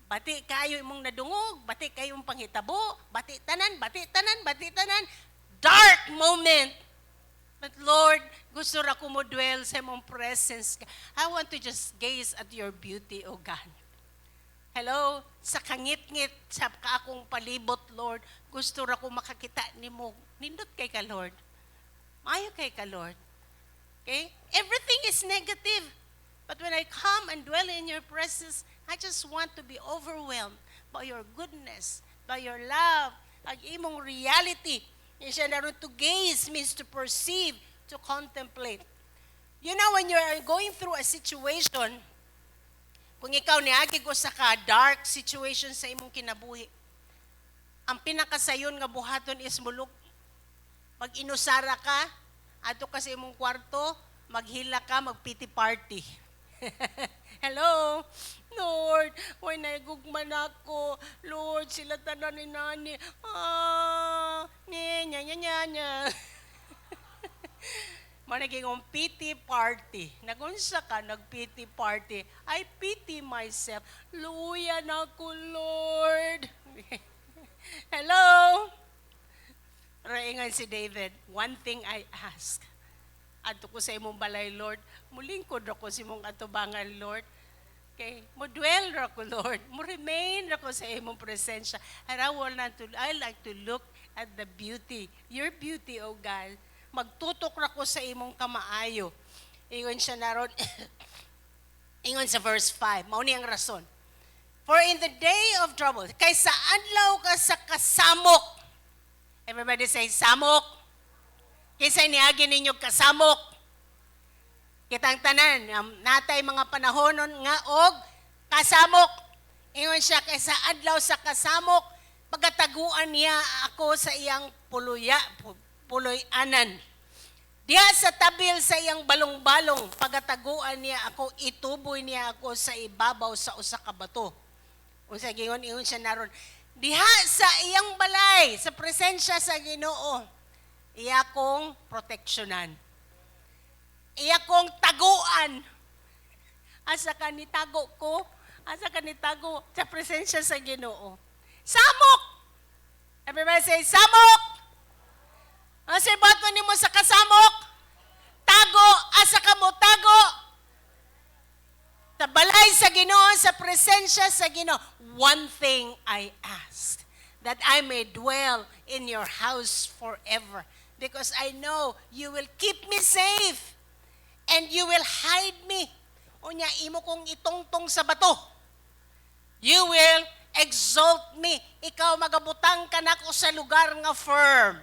Bati kayo imong nadungog, bati kayong panghitabo, bati tanan, bati tanan, bati tanan. Dark moment. But Lord, gusto ra ko mo dwell sa imong presence. I want to just gaze at your beauty, O God. Hello? Sa kangit-ngit, sa akong palibot, Lord, gusto ra ko makakita nimo. Nindot kay ka, Lord. Maayo kay ka, Lord. Okay? Everything is negative. But when I come and dwell in your presence, I just want to be overwhelmed by your goodness, by your love, ang imong reality. Siya naroon to gaze means to perceive, to contemplate. You know, when you're going through a situation, kung ikaw niagi ko sa ka-dark situation sa imong kinabuhi, ang pinakasayon nga buhaton is mulok. Mag-inusara ka, ato ka sa imong kwarto, maghila ka, mag-pity party. Hello? Lord, why naigugman ako? Lord, sila tanan ni nani. Nya. Managing pity party. Nagunsa ka, nag-pity party. I pity myself. Luya na ko, Lord. Hello? Raingan si David, one thing I ask. Adto ko sa imong balay, Lord. Mulingkod ako sa imong atubangan, Lord. Okay? Mo dwell ra ko, Lord. Mo remain ra ko sa imong presensya. And I like to look at the beauty. Your beauty, O God. Magtutok ra ko sa imong kamaayo. Ingon siya naron. Ingon sa verse 5. Mao ni ang rason. For in the day of trouble, kaysa adlaw ka sa kasamok. Everybody say, samok. Kaysa niagi ninyo kasamok. Kitang tanan, natay mga panahonon nga og kasamok. Ingon siya, kaysa adlaw sa kasamok, pagkataguan niya ako sa iyang puloy-anan. Diya sa tabil sa iyang balong-balong, pagkataguan niya ako, ituboy niya ako sa ibabaw sa usa ka bato. Unsa gingon, ingon siya naron, diha sa iyang balay, sa presensya sa Ginoo, iya kong proteksyonan. Iya kong taguan. Asa ka nitago ko? Asa ka nitago sa presensya sa Ginoo? Samok! Everybody say, samok! Ang say bato nimo sa kasamok? Tago, asa ka mo tago? Tabalay sa Ginoo, sa presensya sa Ginoo. One thing I asked, that I may dwell in your house forever. Because I know you will keep me safe and you will hide me. Unya, imo kong itongtong sa bato. You will exalt me. Ikaw magabutang ka nako sa lugar nga firm.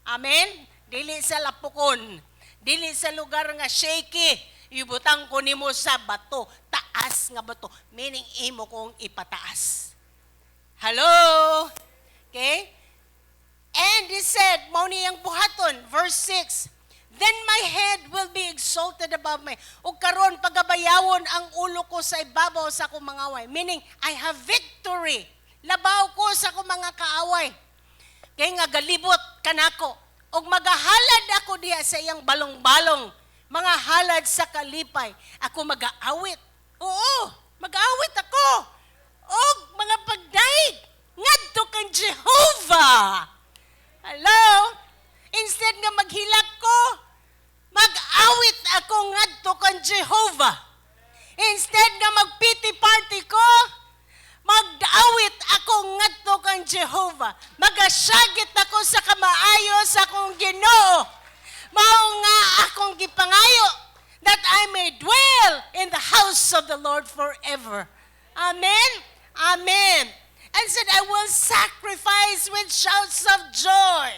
Amen? Dili sa lapukon. Dili sa lugar nga shaky. Ibutang ko nimo sa bato. Taas nga bato. Meaning, imo kong ipataas. Hello? Okay? And he said, mao niyang buhaton, verse 6, then my head will be exalted above me. O karon pagabayawon ang ulo ko sa ibabaw sa akong mga away. Meaning, I have victory. Labaw ko sa akong mga kaaway. Kaya nga galibot kanako. O magahalad ako diha sa iyang balong-balong. Mga halad sa kalipay. Ako mag-aawit. Oo, mag-aawit ako. O mga pagdaig. Ngadto kang Jehovah. Hello? Instead nga maghilak ko, mag-awit ako ngadto kang Jehovah. Instead nga mag-pity party ko, mag-awit ako ngadto kang Jehovah. Mag-asyagit ako sa kamaayo sa akong Ginoo. Mao nga akong gipangayo that I may dwell in the house of the Lord forever. Amen? Amen. And said, I will sacrifice with shouts of joy.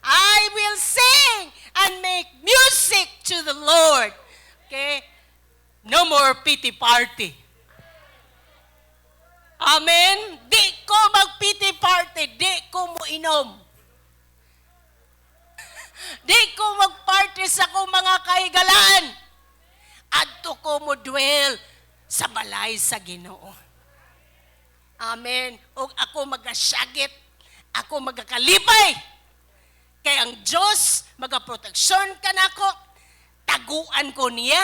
I will sing and make music to the Lord. Okay? No more pity party. Amen? Di ko mag-pity party. Di ko mo inom. Di ko mag-party sa akong mga kaigalaan. Adto ko mo dwell sa balay sa Ginoo. Amen. O ako magasyagit. Ako magakalipay. Kay ang Diyos magaproteksyon ka nako. Taguan ko niya.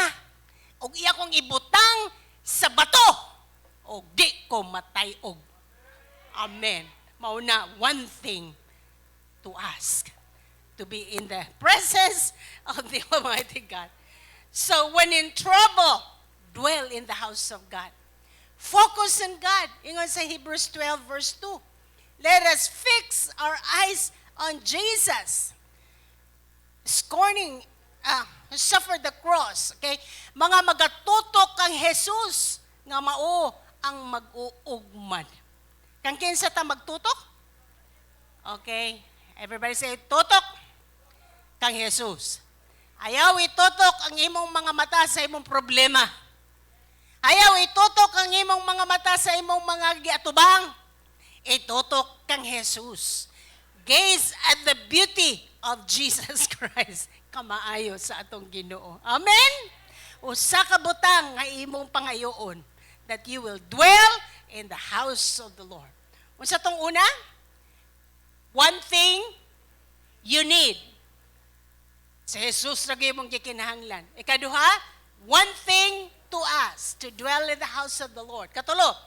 O iya kong ibutang sa bato. O di ko matay og. Amen. Mauna, one thing to ask. To be in the presence of the Almighty God. So when in trouble, dwell in the house of God. Focus on God. Ingon sa Hebrews 12 verse 2. Let us fix our eyes on Jesus. Scorning, suffer the cross. Okay? Mga magatutok kang Jesus nga mao ang mag-uugman. Kang kinsa ta magtutok? Okay. Everybody say, tutok kang Jesus. Ayaw itutok ang imong mga mata sa imong problema. Ayaw itutok ang imong mga mata sa imong mga giatubang. Itutok kang Jesus. Gaze at the beauty of Jesus Christ. Kamaayo sa atong Ginoo. Amen? Usa ka butang nga imong pangayoon that you will dwell in the house of the Lord. Unsa tong una? One thing you need. Sa Jesus lagi mong gikinahanglan. Ikaduha, one thing to us, to dwell in the house of the Lord. Katulo,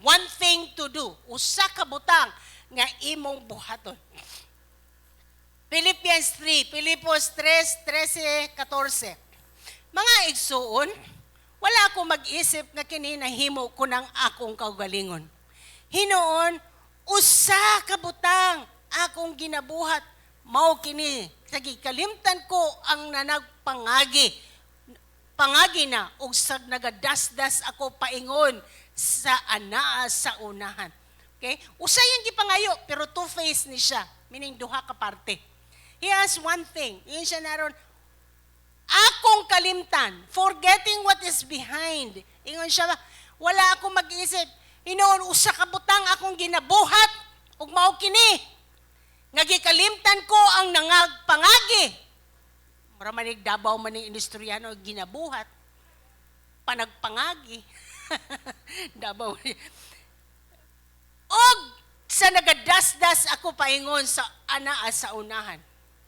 one thing to do. Usa ka butang nga imong buhaton. Philippians 3, Filipos 3, 13, 14. Mga igsuon, wala akong mag-isip nga kini nahimo ko ng akong kaugalingon. Hinoon, usa ka butang akong ginabuhat, mao kini. Sige, kalimtan ko ang nanagpangagi. Pangagi na, ug sag nagadasdas ako paingon sa anaa sa unahan. Okay? Usa yung gipangayo, pero two-faced ni siya. Meaning, duha ka parte. He has one thing. Yun siya naroon, akong kalimtan, forgetting what is behind. Ingon siya, wala akong mag-isip. Hinoon, usa ka butang akong ginabuhat, ug mao kini. Ngagikalimtan ko ang nangagpangagi. Maramanig Dabaw maning industriano ginabuhat. Panagpangagi. Dabaw. Og sa nagadasdas ako paingon sa anaa sa unahan.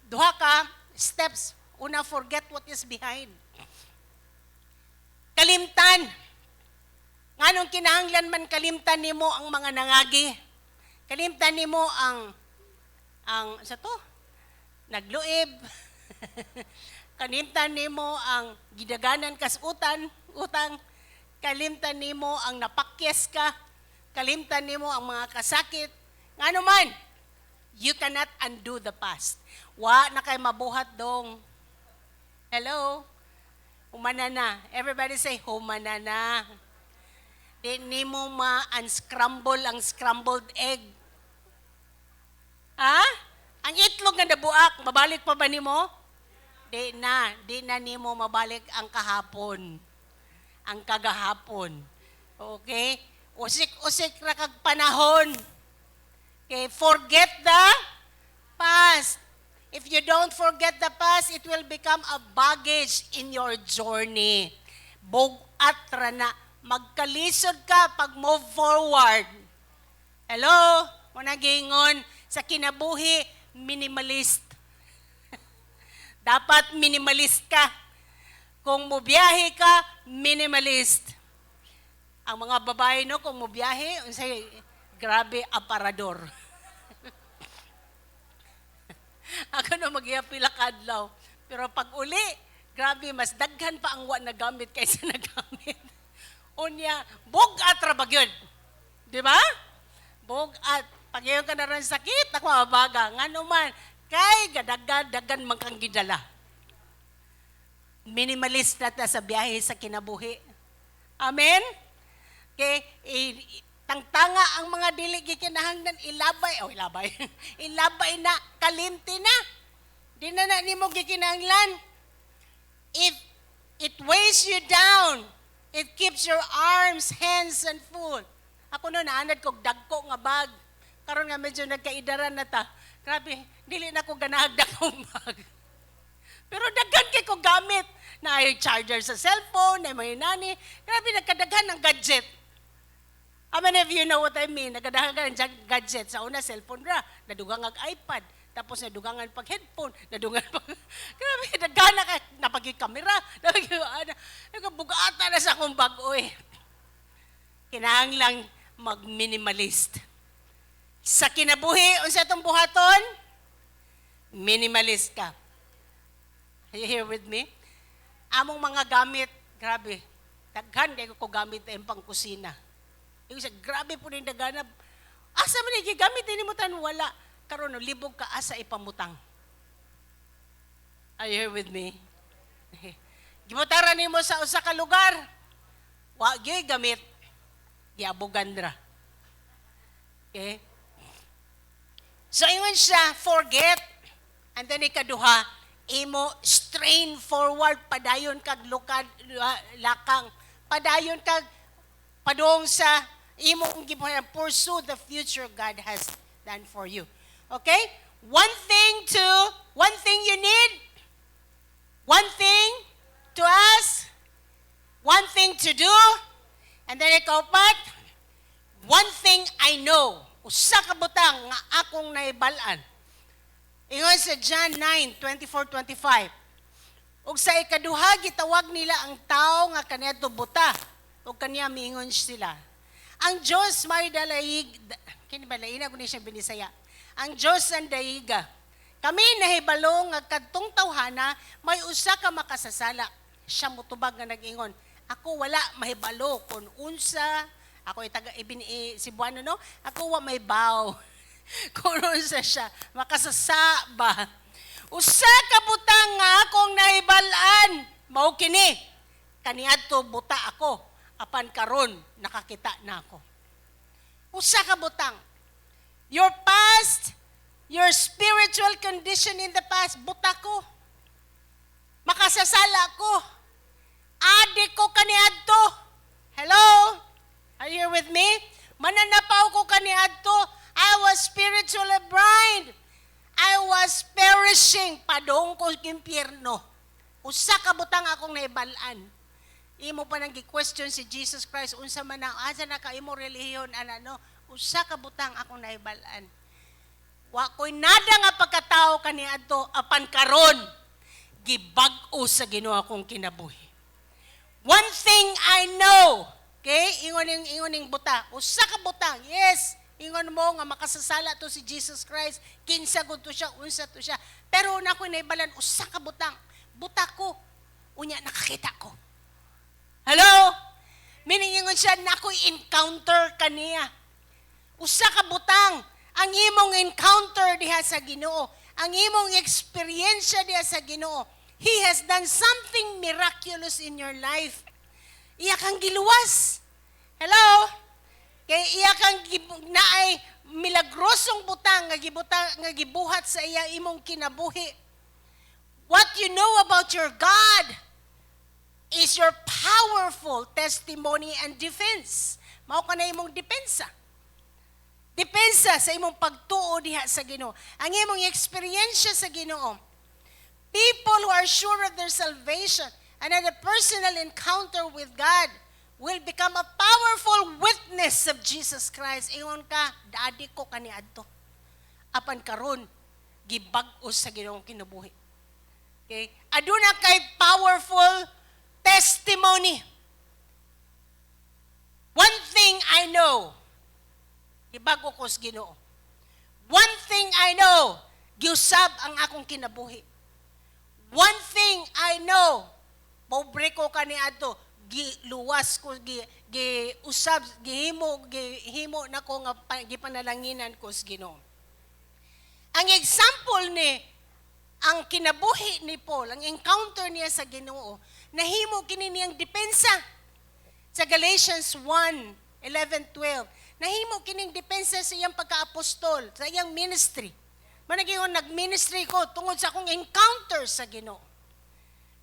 Duha ka steps. Una, forget what is behind. Kalimtan. Nganong kinahanglan man kalimtan nimo ang mga nangagi. Kalimtan nimo ang ang sa to nagluib. Kalimtan nimo ang gidaganan kas utang. Kalimtan nimo ang napakyes ka. Kalimtan nimo ang mga kasakit. Ngano man, you cannot undo the past. Wa na kay mabuhat dong. Hello? Humana na. Everybody say, humana na. Di nimo ma-unscramble ang scrambled egg. Ha? Ang itlog nga nabuak, mabalik pa ba nimo? Di na nimo mabalik ang kahapon. Ang kagahapon. Okay? Usik-usik ra kag panahon. Okay, forget the past. If you don't forget the past, it will become a baggage in your journey. Bugat ra na. Magkalisod ka pag move forward. Hello? Muna gingon, sa kinabuhi, minimalist. Dapat minimalist ka. Kung mubiyahe ka, minimalist. Ang mga babae, no, kung mubiyahe, unsay grabe aparador. Ako na mag-iapila kadlaw. Pero pag uli, grabe, mas daghan pa ang wa nagamit kaysa nagamit. Unya, bugat ra ba yun? Di ba? Bugat. Pag yun ka na rin sakit, ako mabaga. Nga naman, kay dagan man kang gidala. Minimalist na ta sa biyahe sa kinabuhi. Amen? Okay, tangtanga ang mga dili gikinahanglan ilabay. Ilabay na, kalimti na. Di na nimo gikinahanglan. If it weighs you down, it keeps your arms, hands, and full. Ako no, naanad kog dagko nga bag. Karon nga medyo nagkaidaran na ta. Grabe, dili na ko ganahagdak kong bag. Pero daghan kay ko gamit. Na ay charger sa cellphone, na may nani. Grabe, nagkadaghan ng gadget. How many of you know what I mean? Nagkadaghan ng gadget. Sa una, cellphone ra. Nadugang ang iPad. Tapos nadugangan pag headphone. Nadugangan pag... Grabe, daghan na ka. Napag-camera. Nagkabugata na sa akong bag-oy. Kinahanglang mag-minimalist. Sa kinabuhi, unsa itong buhaton? Minimalist ka. Are you here with me? Among mga gamit, grabe, daghan kayo ko gamit ang pangkusina. Yung sa grabe po rin daganap. Asa man yung gamit, hindi mo tan wala. Karon libog ka asa ipamutang. Are you here with me? Gimutaran nimo sa usa ka lugar. Wa gyud gamit. Giabugandra. Okay? So ingon siya, forget. And then ikaduha, imo strain forward, padayon kag lakang, padayon kag padong sa imong gibuhayan, pursue the future God has done for you. Okay? One thing you need, one thing to ask, one thing to do, and then ikaupat, one thing I know, usa ka butang nga akong naibalaan. Ingon sa John 9:24-25. Ug sa ikaduha gitawag nila ang tao nga kaniadto buta. Ug kaniya miingon sila. Ang Dios may dalayig kini balaina ko ni siya binisaya. Ang Dios ang dayiga. Kami nahibalo nga kadtong tawhana may usa ka makasasala. Siya mutubag nga nag-ingon. Ako wala mahibalo kun unsa. Ako itaga Cebuano no. Ako wa may baw. Kuno sa siya, makasasaba. Usa ka butang nga akong nahibalaan, mao kini. Kaniadto buta ako, apan karon nakakita na ako. Usa ka butang. Your past, your spiritual condition in the past, buta ko. Makasasala ko. Adik ko kaniadto. Hello? Are you here with me? Mananapaw ko kaniadto. I was spiritually blind. I was perishing. Padong ko kimpyerno. Usa ka butang akong naibalaan. Imo pa nang gi-question si Jesus Christ, unsa man na, asa na ka imo relihiyon, ano, usa ka butang akong naibalaan. Wa ko'y nada nga pagkatao kaniadto, apan karon gibag-o sa Ginoo akong kinabuhi. One thing I know, okay, ingoning buta, usa ka butang, yes, ingon mo nga makasasala to si Jesus Christ, kinsa gud to siya, unsa to siya. Pero na ko naibalan usa ka butang, buta ko. Unya nakakita ko. Hello? Meaning ingon siya nakoy encounter kaniya. Usa ka butang ang imong encounter diha sa Ginoo, ang imong experience diha sa Ginoo. He has done something miraculous in your life. Iya kang giluwas. Hello? Kay iya kang naay milagrosong butang nga gibuhat sa iya imong kinabuhi. What you know about your God is your powerful testimony and defense. Mao ka na imong depensa. Depensa sa imong pagtuo diha sa Ginoo. Ang imong experience sa Ginoo. People who are sure of their salvation and had a personal encounter with God will become a powerful witness of Jesus Christ. Ingon ka, dadi ko kaniadto. Apan karon gibag-o sa Ginoong kinabuhi. Okay? Aduna kay powerful testimony. One thing I know, gibago ko sa Ginoo. One thing I know, giusab ang akong kinabuhi. One thing I know, pobre ko kaniadto, giluwas ko, giusab, gihimo nako nga gipanalanginan ko sa Ginoo. Ang example ni ang kinabuhi ni Paul, ang encounter niya sa Ginoo, nahimo kini niyang depensa. Sa Galatians 1:11-12, nahimo kining depensa sa iyang pagka-apostol, sa iyang ministry. Managingon nag-ministry ko tungod sa akong encounter sa Ginoo.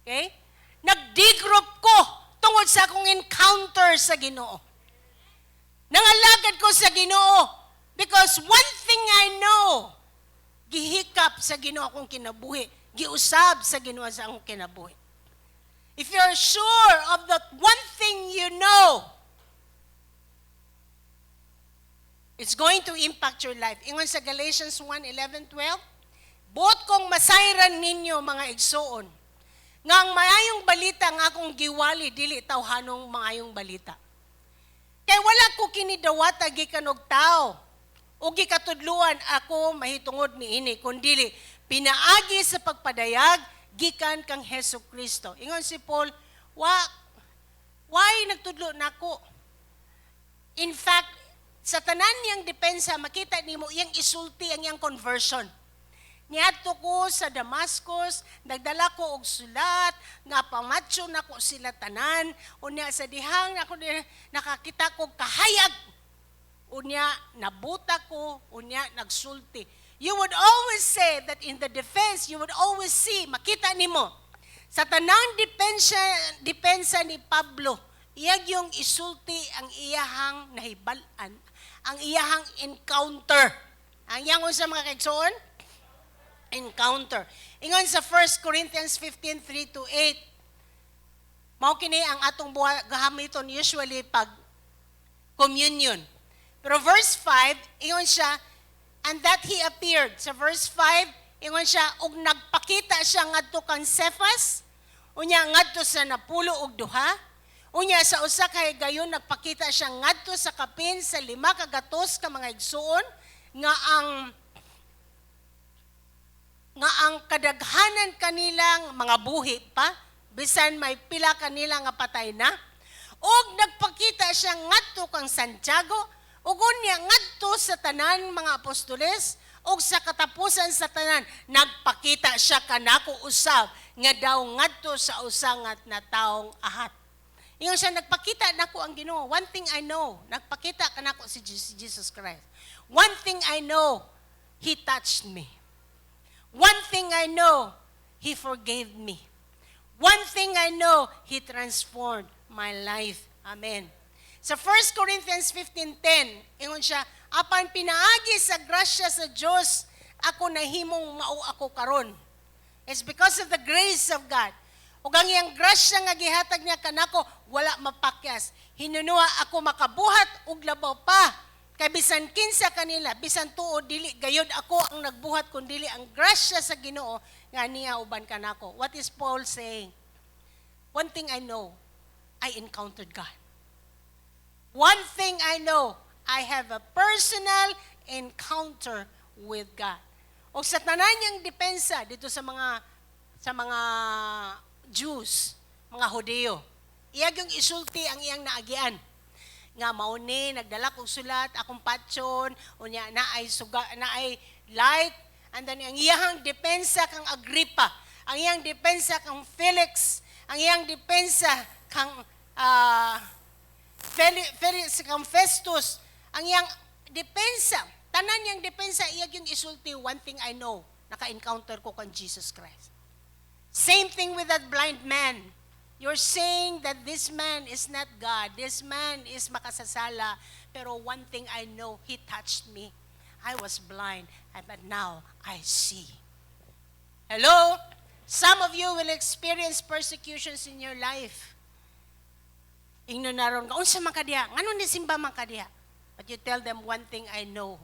Okay? Nag-D-group ko tungod sa akong encounter sa Ginoo. Nangalagad ko sa Ginoo because one thing I know, gihikap sa Ginoo akong kinabuhi, giusab sa Ginoo sa akong kinabuhi. If you're sure of that one thing you know, it's going to impact your life. Ingon sa Galatians 1:11-12, buot kong masayran ninyo mga igsoon, nga ang mayayong balita nga akong giwali, dili tawhanong mayayong balita. Kay wala ko kinidawata gikan og tao, o gikatudluan ako mahitungod ni ini, kundili pinaagi sa pagpadayag gikan kang Hesus Kristo. Ingon si Paul, why nagtudlo nako? In fact, sa tanan niyang depensa, makita nimo iyang isulti ang iyang conversion. Niadto ko sa Damascus, nagdala ko og sulat, nga pamatso nako sila tanan, unya sa dihang ako nakakita ko kahayag. Unya nabuta ko, unya nagsulti. You would always say that in the defense, you would always see, makita nimo, sa tanang depensa ni Pablo, iyag yung isulti ang iyahang nahibalan, ang iyahang encounter. Ang iyang sa mga kaigsoon? Encounter. Ingon sa 1 Corinthians 15:3-8, mao kini ang atong gahamiton usually pag communion. Pero verse 5, ingon siya, and that he appeared. Sa verse 5, ingon siya, ug nagpakita siya ngadto kang Cephas, unya ngadto sa napulo og duha, unya sa usa ka higayon nagpakita siya ngadto sa kapin sa 5 kagatos ka mga igsuon, nga ang kadaghanan kanilang mga buhi pa, bisan may pila kanila nga patay na, ug nagpakita siya ngadto kang Santiago, ug unya ngadto sa tanan mga apostoles, ug sa katapusan sa tanan nagpakita siya kanako usab nga daw ngadto sa usa nga taong ahat. Ingon siya, nagpakita nako ang Ginoo. One thing I know, nagpakita kanako si Jesus Christ. One thing I know, He touched me. One thing I know, He forgave me. One thing I know, He transformed my life. Amen. Sa 1 Corinthians 15:10, ingon siya, apan pinaagi sa grasya sa Dios, ako nahimong mao ako karon. It's because of the grace of God. Ug ang iyang grasya nga gihatag niya kanako, wala mapakyas. Hinunuwa ako makabuhat og labaw pa. Kay bisan kinsa kanila, bisan tuod dili gayud ako ang nagbuhat kun dili ang grasya sa Ginoo nga niya uban kanako. What is Paul saying? One thing I know, I encountered God. One thing I know, I have a personal encounter with God. O sa tanan niyang depensa dito sa mga Jews, mga Hudeo, iyag yung isulti ang iyang naagian. Nga mauni, nagdala kong sulat, akong patson, unya na ay light, and then ang iyang depensa kang Agrippa, ang iyang depensa kang Felix, ang iyang depensa kang Felix, kang Festus, ang iyang depensa, tanan niyang depensa, iyag yung isulti, one thing I know, naka-encounter ko kang Jesus Christ. Same thing with that blind man. You're saying that this man is not God. This man is makasasala. Pero one thing I know, he touched me. I was blind, but now I see. Hello? Some of you will experience persecutions in your life. Ingno naron ka, unsa man kadiya? Ngano ni simba man kadiya? But you tell them, one thing I know,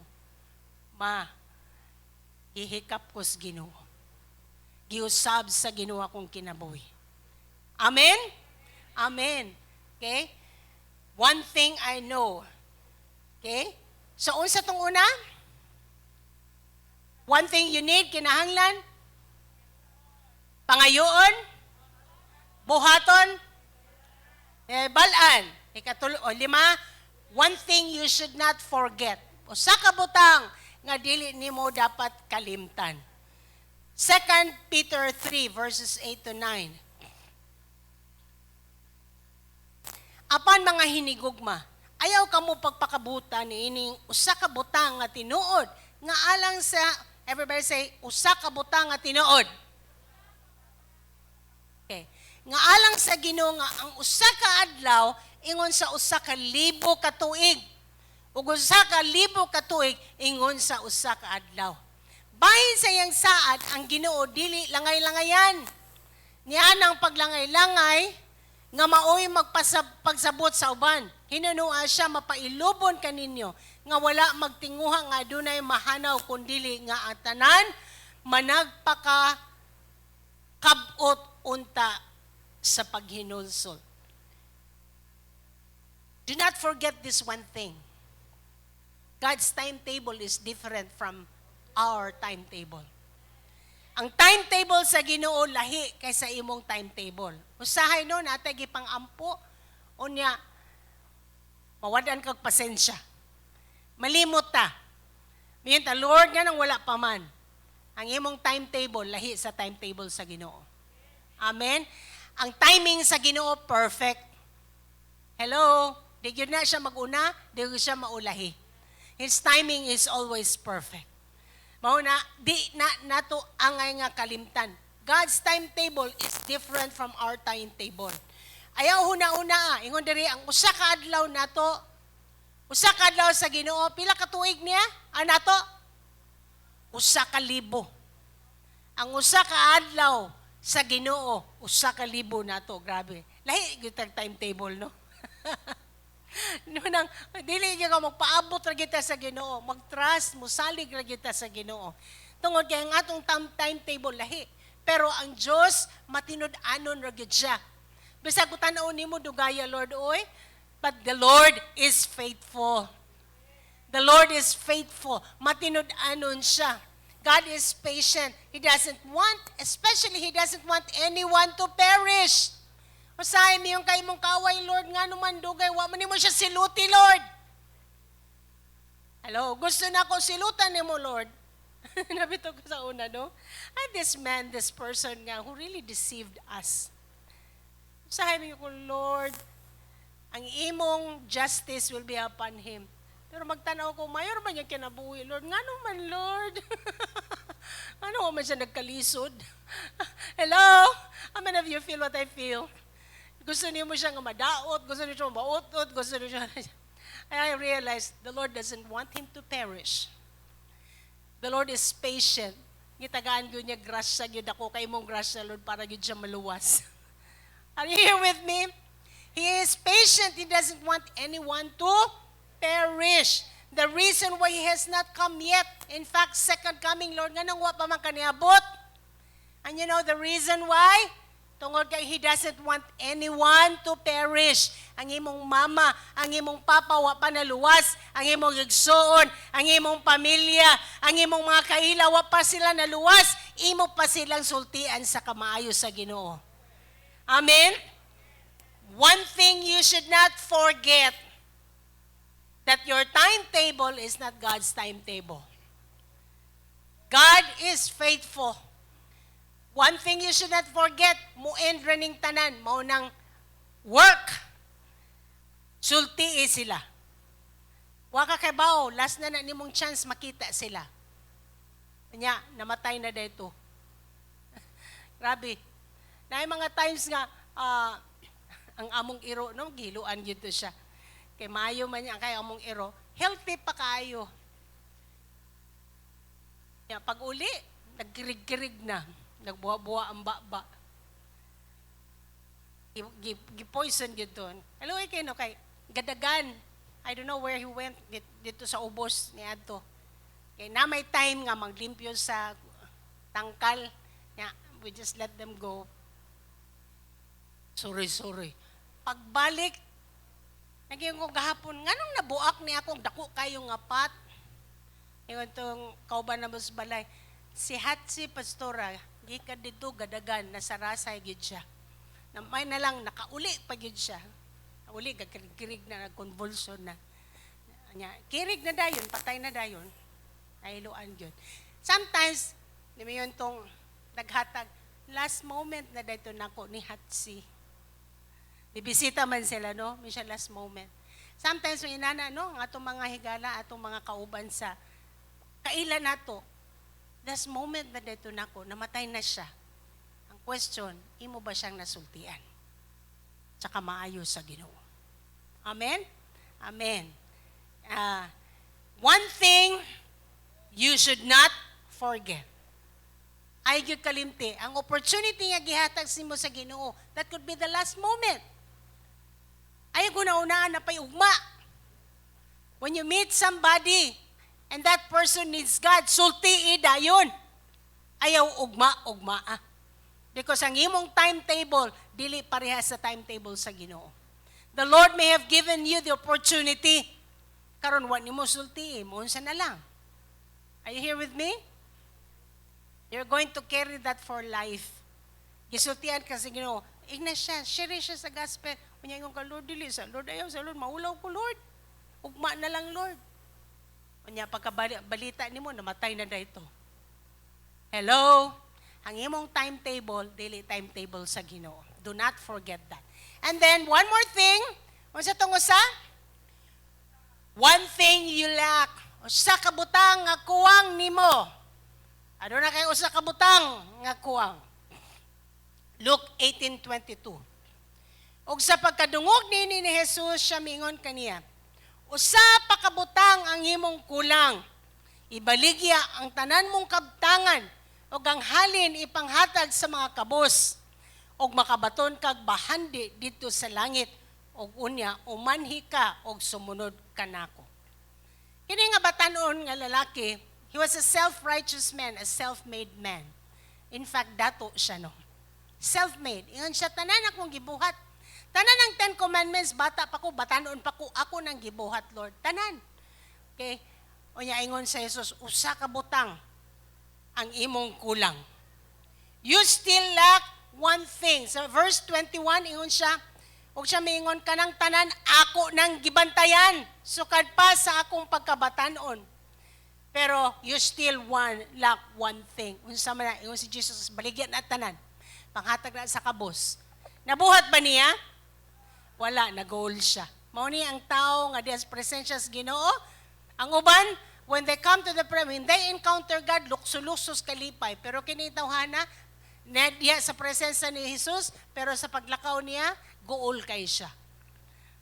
ma, gihikap ko sa Ginoo. Giusab sa Ginoo akong kinabuhi. Amen? Amen. Okay? One thing I know. Okay? So, unsa tong una? One thing you need, kinahanglan? Pangayoon? Buhaton? Balaan? Lima, one thing you should not forget. Usa ka butang nga dili nimo dapat kalimtan. 2 Peter 3 verses 8 to 9. Apan mga hinigugma, ayaw kamo pagpakabutan ni ining usa ka butang nga tinuod nga alang sa, everybody say, usa ka butang nga tinuod. Okay. Nga alang sa Ginoo nga ang usa ka adlaw ingon sa usa ka libo ka tuig. Ug usa ka libo ka tuig ingon sa usa ka adlaw. Bahin sa iyang saad ang Ginoo dili langay-langayan. Niya nang paglangay-langay nga maoy pagsabot sa uban. Hinanua siya mapailubon kaninyo nga wala magtinguha nga adunay mahanaw kundili nga atanan managpaka kabot unta sa paghinulsol. Do not forget this one thing. God's timetable is different from our timetable. Ang timetable sa Ginoo lahi kaysa imong timetable. Usahay no natay gipang ampo unya mawadan kag pasensya. Malimot ta. Miyon ta Lord nga nang wala pa man. Ang imong timetable lahi sa timetable sa Ginoo. Amen. Ang timing sa Ginoo perfect. Hello, di gyud na siya maguna, di gyud siya maulahi. His timing is always perfect. Mao na di na nato angay nga kalimtan. God's timetable is different from our timetable. Ayaw huna-una ingon diri ang usa ka adlaw nato, usa ka adlaw sa Ginoo, pila ka tuig niya? Nato? Usa ka libo. Ang usa ka adlaw sa Ginoo, usa ka libo nato. Grabe. Lahi gyud tag timetable, no? Nunang dili gyud ka magpaabot ra kita sa Ginoo, mag-trust mo salig ra kita sa Ginoo. Tungod kay ang atong timetable lahi. Pero ang Dios matinud-anon ra gyud siya. Bisag ko tan-aw nimo dugaya Lord oy, but the Lord is faithful. The Lord is faithful. Matinud-anon siya. God is patient. He doesn't want, especially He doesn't want anyone to perish. Usahay mo yung kay mong kaway, Lord, nga naman dugay, wa man mo siya siluti, Lord. Hello, gusto na ako silutan ni mo, Lord. Nabito ko sa una, no? And this man, this person nga, who really deceived us. Usahay mo ko, Lord, ang imong justice will be upon him. Pero magtanaw ko, mayor ba niya kinabuhi, Lord? Nga naman, Lord. Ano man siya nagkalisod? Hello? How many of you feel what I feel? Gusto niyo mo siya nga madaot, gusto niyo siya mautot, gusto niyo siya. And I realized the Lord doesn't want him to perish. The Lord is patient. Gitagaan ko niya grasya, gyud ako kay mong grasya, Lord, para gyud siya maluwas. Are you here with me? He is patient. He doesn't want anyone to perish. The reason why He has not come yet, in fact, second coming, Lord, nga nang wa pa man kaniabot. And you know the reason why? Tungod kay He doesn't want anyone to perish. Ang imong mama, ang imong papa, wa pa naluwas. Ang imong igsoon, ang imong pamilya, ang imong mga kaila, wa pa sila naluwas. Imo pa silang sultian sa kamaayo sa Ginoo. Amen? One thing you should not forget, that your timetable is not God's timetable. God is faithful. One thing you should not forget, muend raning tanan, maunang work. Sulti sila. Waka kay bao, last na nimong chance makita sila. Kanya, namatay na dito. Grabe. Na mga times nga, ang among iro, no, giluan gito siya. Kay maayo man niya, kay among iro, healthy pa kayo. Pag uli, nagkirig-kirig na. Nagbuha-buha ang baba. Gipoison yun doon. Hello, kayo, no, kay Gadagan. I don't know where he went dito sa ubos ni Adto. Kaya na may time nga maglimpyo sa tangkal. Yeah, we just let them go. Sorry. Pagbalik, naging ko gahapon, nga nung nabuak ni akong dako kayong apat. Yung itong kauban na mas balay. Si Hatsi Pastora, gikan dito Gadagan, nasa Rasay gid siya. May na lang, nakauli pa gid siya. Uli, kirig na, nag-convulsion na. Kirig na dayon, patay na dayon. Nahiluan yun. Sometimes, di mo yun itong naghatag, last moment na dito nako ni Hatsi. Bibisita man sila, no? May siya last moment. Sometimes, may inana, no? Ang atong mga higala, atong mga kauban sa kaila nato. Last moment na dito nako, namatay na siya. Ang question, imo ba siyang nasultian? Tsaka maayo sa Ginoo. Amen? Amen. One thing you should not forget. Ay gyud kalimti, ang opportunity nga gihatag simo sa Ginoo, that could be the last moment. Ay guna-unaan na pay ugma. When you meet somebody and that person needs God, sultii dayon. Ayaw ugma. Because ang imong timetable, dili parehas sa timetable sa Ginoo. The Lord may have given you the opportunity. Karon wa nimo sulti, mo unsa na lang. Are you here with me? You're going to carry that for life. Gisultian ka sa Ginoo. Igna siya, share siya sa gospel. Unya ingon ka, Lord, dili sa Lord, ayaw sa Lord, maulaw ko, Lord. Ugma na lang, Lord. Unya pagkabalita nimo, namatay na dayto. Hello? Ang imong timetable, daily timetable sa Ginoo. Do not forget that. And then, one more thing. Unsa tong usa? One thing you lack. Usa ka butang nga kuwang nimo. Ano na kay usa ka butang nga kuwang? Luke 18:22. Og sa pagkadungog ni Jesus, siya mingon kaniya, usa pa ka butang ang imong kulang. Ibaligya ang tanan mong kabtangan og ang halin ipanghatag sa mga kabos, og makabaton kag bahandi dito sa langit, og unya umanhi ka og sumunod kanako. Kini nga batanon nga lalaki, he was a self-righteous man, a self-made man. In fact, dato siya no. Self-made. Ingon siya, tanan akong gibuhat. Tanan ang 10 Commandments, bata pa ko, batanon pa ko, ako nang gibuhat, Lord. Tanan. Okay? Unya ingon sa Jesus, usa ka butang ang imong kulang. You still lack one thing. Sa verse 21, ingon siya, og siya miingon ka ng tanan, ako nang gibantayan, sukad pa sa akong pagkabatanon. Pero you still lack one thing. Unsa man na, ingon si Jesus, baligyan na tanan, panghatag na sa kabos. Nabuhat ba niya? Wala, nag-goal siya. Mao ni ang tao nga dias presensya sa Ginoo. Ang uban, when they come to the prayer, when they encounter God, lukso-luksos kalipay. Pero kini tawhana, diya sa presensya ni Jesus, pero sa paglakaw niya, gool kay siya.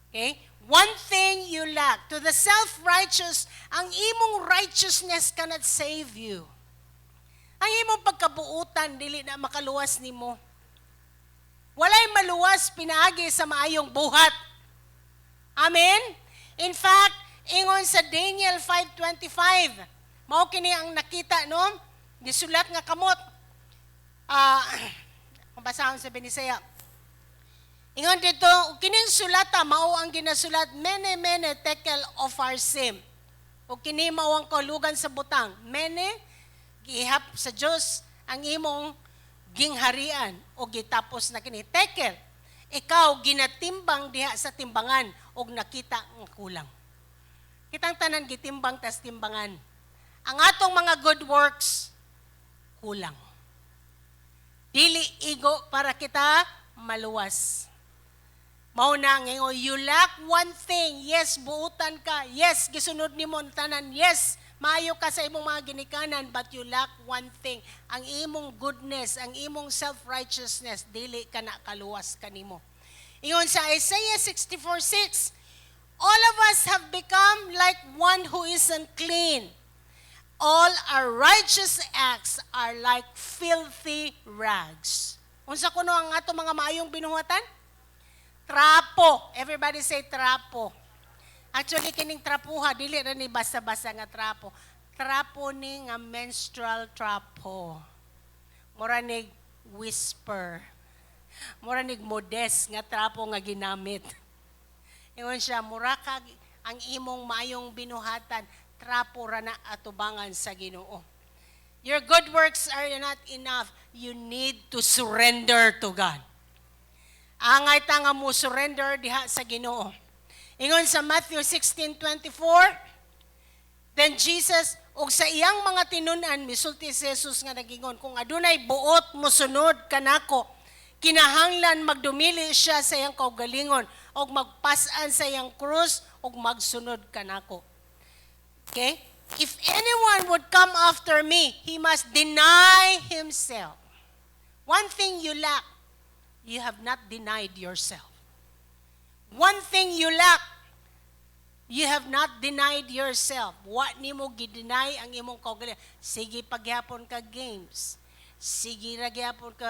Okay? One thing you lack. To the self-righteous, ang imong righteousness cannot save you. Ang imong pagkabuutan, dili na makaluwas nimo. Walay maluwas pinaagi sa maayong buhat. Amen? In fact, ingon sa Daniel 5:25, mao kini ang nakita, no? Gisulat nga kamot. Kung basahon sa Binisaya. Ingon dito, kining sulata mao ang ginasulat, mene tekel ofarsim. O kini mao ang kalugan sa butang. Mene gihap sa Dios ang imong gingharian o gitapos na kini. Tekel, ikaw ginatimbang diha sa timbangan og nakita ang kulang. Kitang tanan gitimbang tas timbangan. Ang atong mga good works kulang. Dili igo para kita maluwas. Mao na ngayon, you lack one thing. Yes, buutan ka. Yes, gisunod nimo ang tanan. Yes, maayo ka sa imong mga ginikanan, but you lack one thing. Ang imong goodness, ang imong self-righteousness, dili ka na kaluwas kanimo. Ingon sa Isaiah 64:6, all of us have become like one who is unclean. All our righteous acts are like filthy rags. Unsa kuno ang ato mga maayong binuhatan? Trapo. Everybody say trapo. Actually, kining trapuha, dili rin ni basa-basa nga trapo. Trapo ni nga menstrual trapo. Mura nig whisper. Mura nig modest nga trapo nga ginamit. Ingon siya, mura kag ang imong maayong binuhatan, trapo ra na atubangan sa Ginoo. Your good works are not enough. You need to surrender to God. Angay ta nga mo surrender diha sa Ginoo. Ingon sa Matthew 16:24, then Jesus, og sa iyang mga tinunan, misulti si Jesus nga nagingon, kung adunay buot mo sunod kanako, kinahanglan magdumili siya sa iyang kaugalingon, og magpasan sa iyang krus, og magsunod kanako. Okay? If anyone would come after me, he must deny himself. One thing you lack, you have not denied yourself. One thing you lack, you have not denied yourself. What nimo gideny ang imong kaugalingon? Sige pagyapon kag games. Sige ra gyapon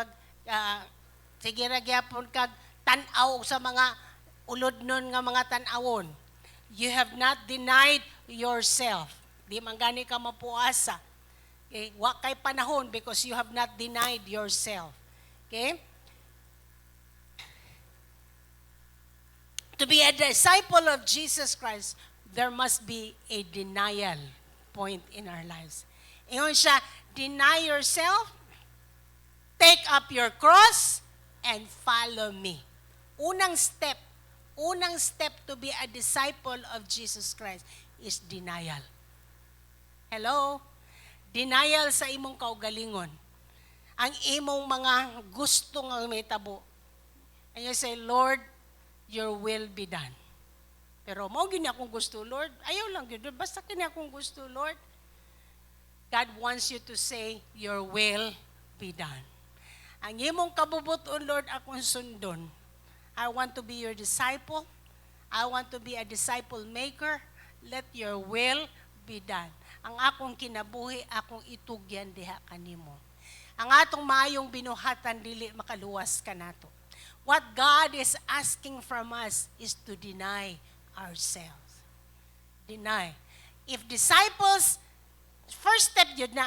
kag tan-aw sa mga ulodnon nga mga tan-awon. You have not denied yourself. Di man gani ka mapuasa. Okay? Wa kay panahon because you have not denied yourself. Okay? To be a disciple of Jesus Christ, there must be a denial point in our lives. Ingon siya, deny yourself, take up your cross, and follow me. Unang step to be a disciple of Jesus Christ is denial. Hello? Denial sa imong kaugalingon. Ang imong mga gusto nga mahitabo. And you say, Lord, your will be done. Pero mao gini akong gusto, Lord. Ayaw lang gyud. Basta kini akong gusto, Lord. God wants you to say, your will be done. Ang imong kabubuton, Lord, akong sundon. I want to be your disciple. I want to be a disciple maker. Let your will be done. Ang akong kinabuhi, akong itugyan diha kanimo. Ang atong maayong binuhatan dili makaluwas kanato. What God is asking from us is to deny ourselves. Deny. If disciples, first step yun na.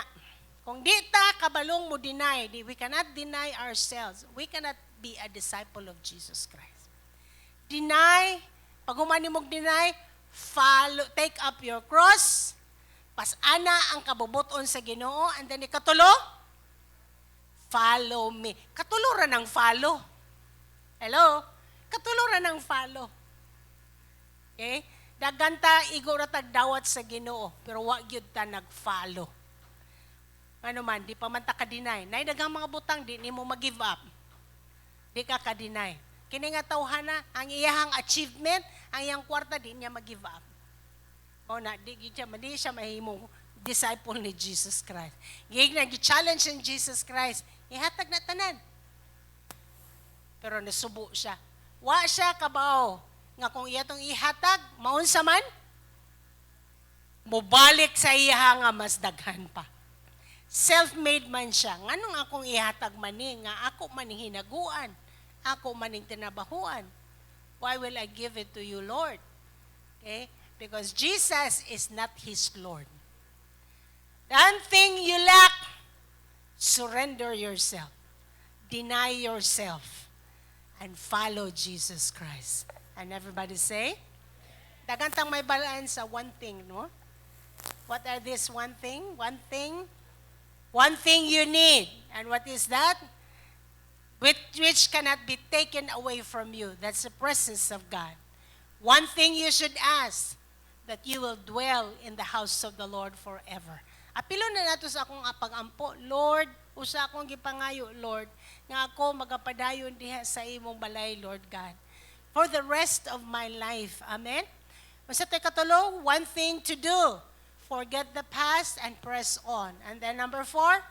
Kung di ta kabalong mo deny, we cannot deny ourselves. We cannot be a disciple of Jesus Christ. Deny, pag humani mong deny, follow, take up your cross, pasana ang kabubuton sa Ginoo, and then ikatulo, follow me. Katulo ra ng follow. Hello? Katuluran ng follow. Okay? Daganta igura tag dawat sa Ginoo, pero wa gyud ta nag-follow. Ano man, di pa man ta ka-deny. Nay daghang mga butang di nimo mag-give up. Di ka ka-deny. Kini nga tawhana, ang iyahang achievement, ang iyang kwarta di niya mag-give up. O na, di siya mahimong disciple ni Jesus Christ. Gi-challenge ni Jesus Christ, ihatag na tanan. Pero nasubo siya. Wa siya kabaw nga kung iyatong ihatag, maunsa man, mubalik sa iya nga mas daghan pa. Self-made man siya. Nganong akong ihatag maning nga ako maning hinaguan, ako maning tinabahuan. Why will I give it to you, Lord? Okay? Because Jesus is not his Lord. The one thing you lack, surrender yourself. deny yourself and follow Jesus Christ. And everybody say, dagantang may balaan sa one thing, no? What are this one thing? One thing you need. And what is that? Which cannot be taken away from you. That's the presence of God. One thing you should ask, that you will dwell in the house of the Lord forever. Apilo na nato sa akong pag-ampo, Lord, usa akong gipangayo, Lord, nga ako magapadayon diha sa imong balay, Lord God, for the rest of my life. Amen? Unsa tay katulo? One thing to do. Forget the past and press on. And then number 4,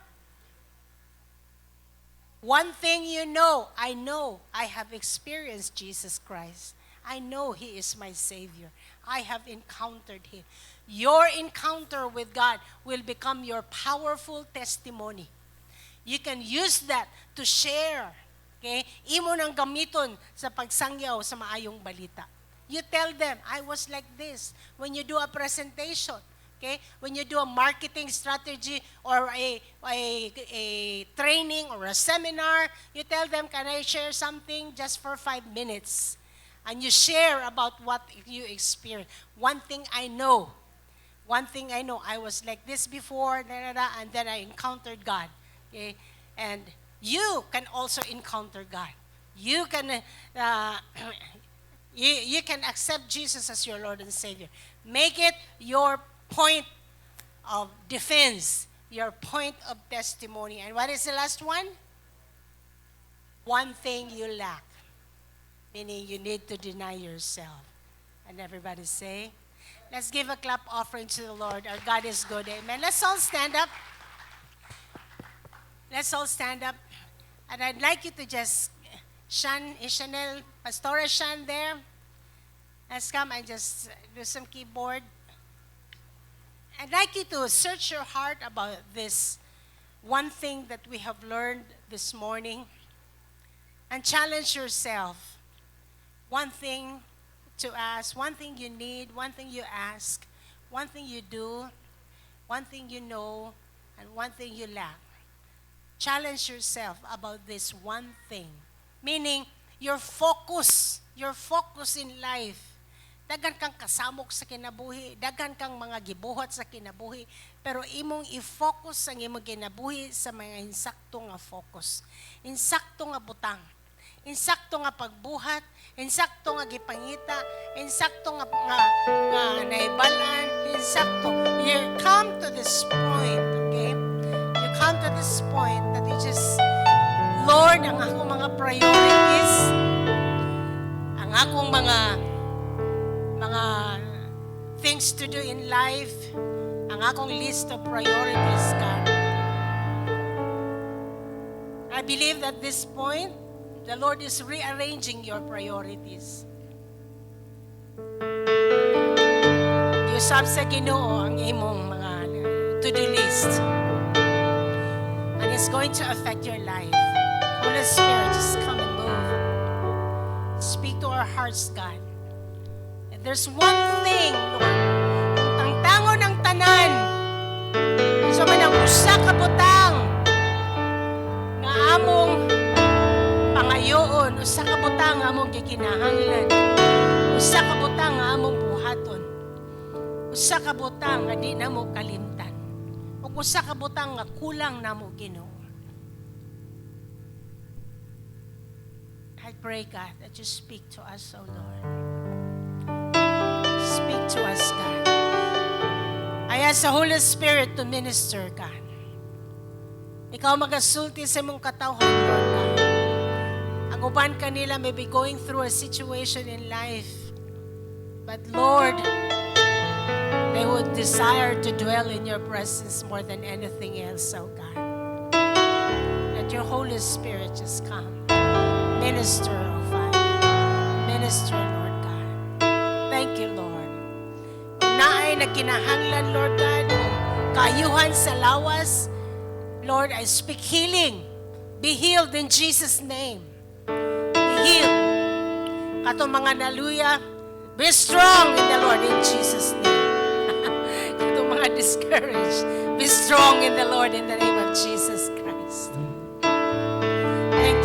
one thing you know, I have experienced Jesus Christ. I know He is my Savior. I have encountered Him. Your encounter with God will become your powerful testimony. You can use that to share. Okay? Imo nang gamiton sa pagsangyaw sa maayong balita. You tell them, I was like this. When you do a presentation, okay? When you do a marketing strategy or a training or a seminar, you tell them, can I share something just for 5 minutes? And you share about what you experienced. One thing I know, I was like this before, and then I encountered God. Okay? And you can also encounter God. You can you can accept Jesus as your Lord and Savior. Make it your point of defense, your point of testimony. And what is the last one? One thing you lack, meaning you need to deny yourself. And everybody say, let's give a clap offering to the Lord. Our God is good. Amen. Let's all stand up. Let's all stand up. And I'd like you to just, Chanel, Pastora Shan there. Let's come and just do some keyboard. I'd like you to search your heart about this one thing that we have learned this morning and challenge yourself. One thing to ask, one thing you need, one thing you ask, one thing you do, one thing you know, and one thing you lack. Challenge yourself about this one thing. Meaning, your focus in life. Dagan kang kasamok sa kinabuhi, dagan kang mga gibuhat sa kinabuhi, pero imong i-focus ang imong kinabuhi sa mga insakto nga focus. Insakto nga butang. Insakto nga pagbuhat, insakto nga gipangita, insakto nga naibalan, insakto. You come to this point, okay? You come to this point that you just, Lord, ang akong mga priorities, ang akong mga things to do in life, ang akong list of priorities, God. I believe that this point, the Lord is rearranging your priorities. Usab sa Ginoo ang imong mga to-do list. And it's going to affect your life. Holy Spirit, just come and move. Speak to our hearts, God. And there's one thing, Lord, ang tango ng tanan, so man ang usa ka butang nga among pangayoon, usa ka butang nga among gikinahanglan, usa ka butang nga among buhaton, usa ka butang nga di namo kalimtan, ug usa ka butang nga kulang namo Ginoo. I pray, God, that you speak to us, O Lord. Speak to us, God. I ask the Holy Spirit to minister, God. Ikaw magasulti sa mong katawhan, Lord God. Ang uban kanila may be going through a situation in life. But Lord, they would desire to dwell in your presence more than anything else, oh God. Let your Holy Spirit just come. Minister, oh Father. Minister, Lord God. Thank you, Lord. Naay nagkinahanglan, Lord God, kayuhan sa lawas, Lord, I speak healing. Be healed in Jesus' name. Be healed. Katong mga naluya, be strong in the Lord in Jesus' name. Katong mga discouraged, be strong in the Lord in the name of Jesus Christ. Thank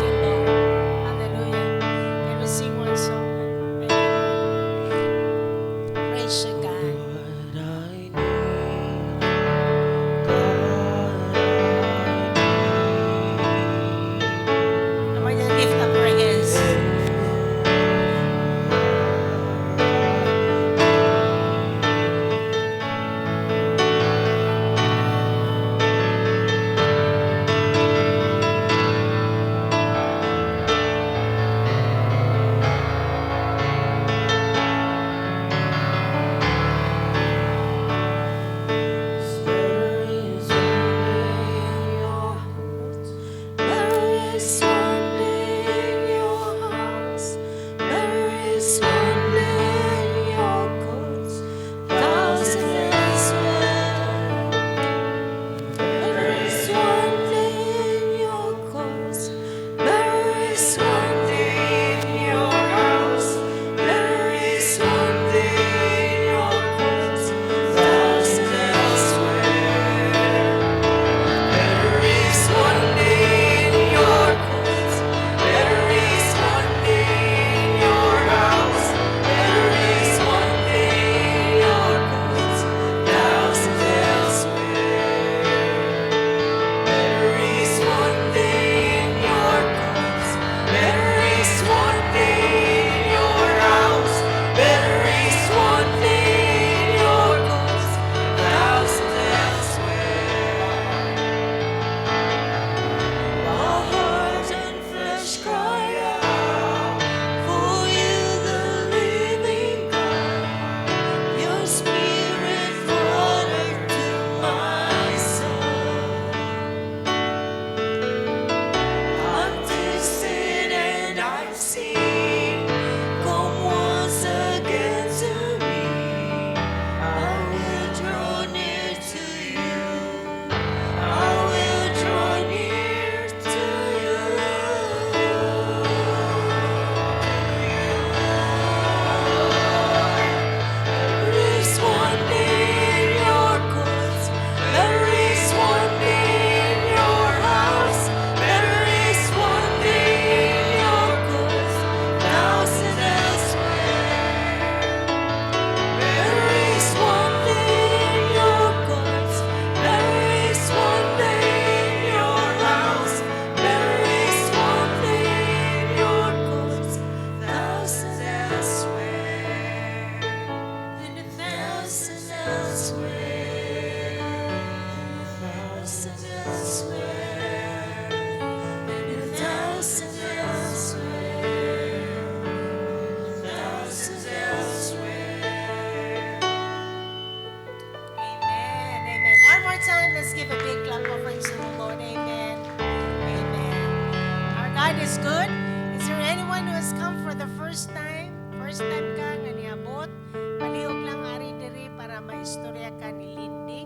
is good. Is there anyone who has come for the first time? First time ka nga niabot? Palihog lang ari diri para maistorya ka ni Lindy.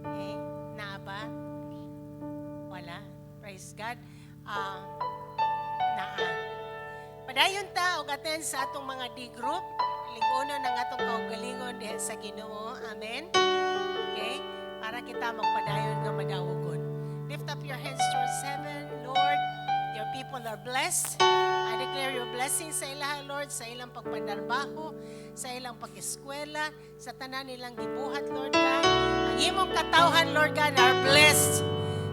Okay, naa ba? Wala. Praise God. Naa. Padayon ta og attend sa atong mga D-group. Ligonon ang atong kaugalingon diha sa Ginoo. Amen. Okay? Para kita magpadayon nga madawogon. Lift up your hands towards heaven. Lord, your people are blessed. I declare your blessings sa ilaha, Lord, sa ilang pagpandarbaho, sa ilang pag-eskwela, sa tanan nilang gibuhat, Lord God. Ang imong katawhan, Lord God, are blessed.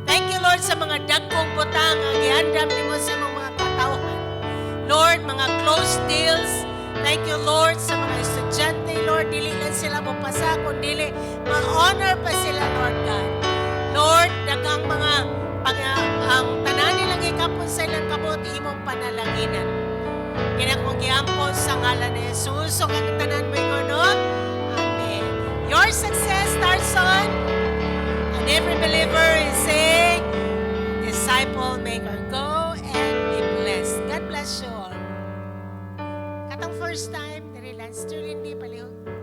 Thank you, Lord, sa mga dagkong butang ang gihandam nimo sa imong mga katawhan. Lord, mga closed deals. Thank you, Lord, sa mga estudyante, Lord, dili lang sila mapasa, kundi ma-honor pa sila, Lord God. Lord, daghang mga ang tanan nilang ikapon sa ilang kabot, imong panalanginan. Kinakong giampon sa ngalan ni Jesus, o ang tanan mo ingonon. Amen. Your success starts on, and every believer is a disciple maker. Go and be blessed. God bless you all. Katong first time, diri Lance Lindy, palihog.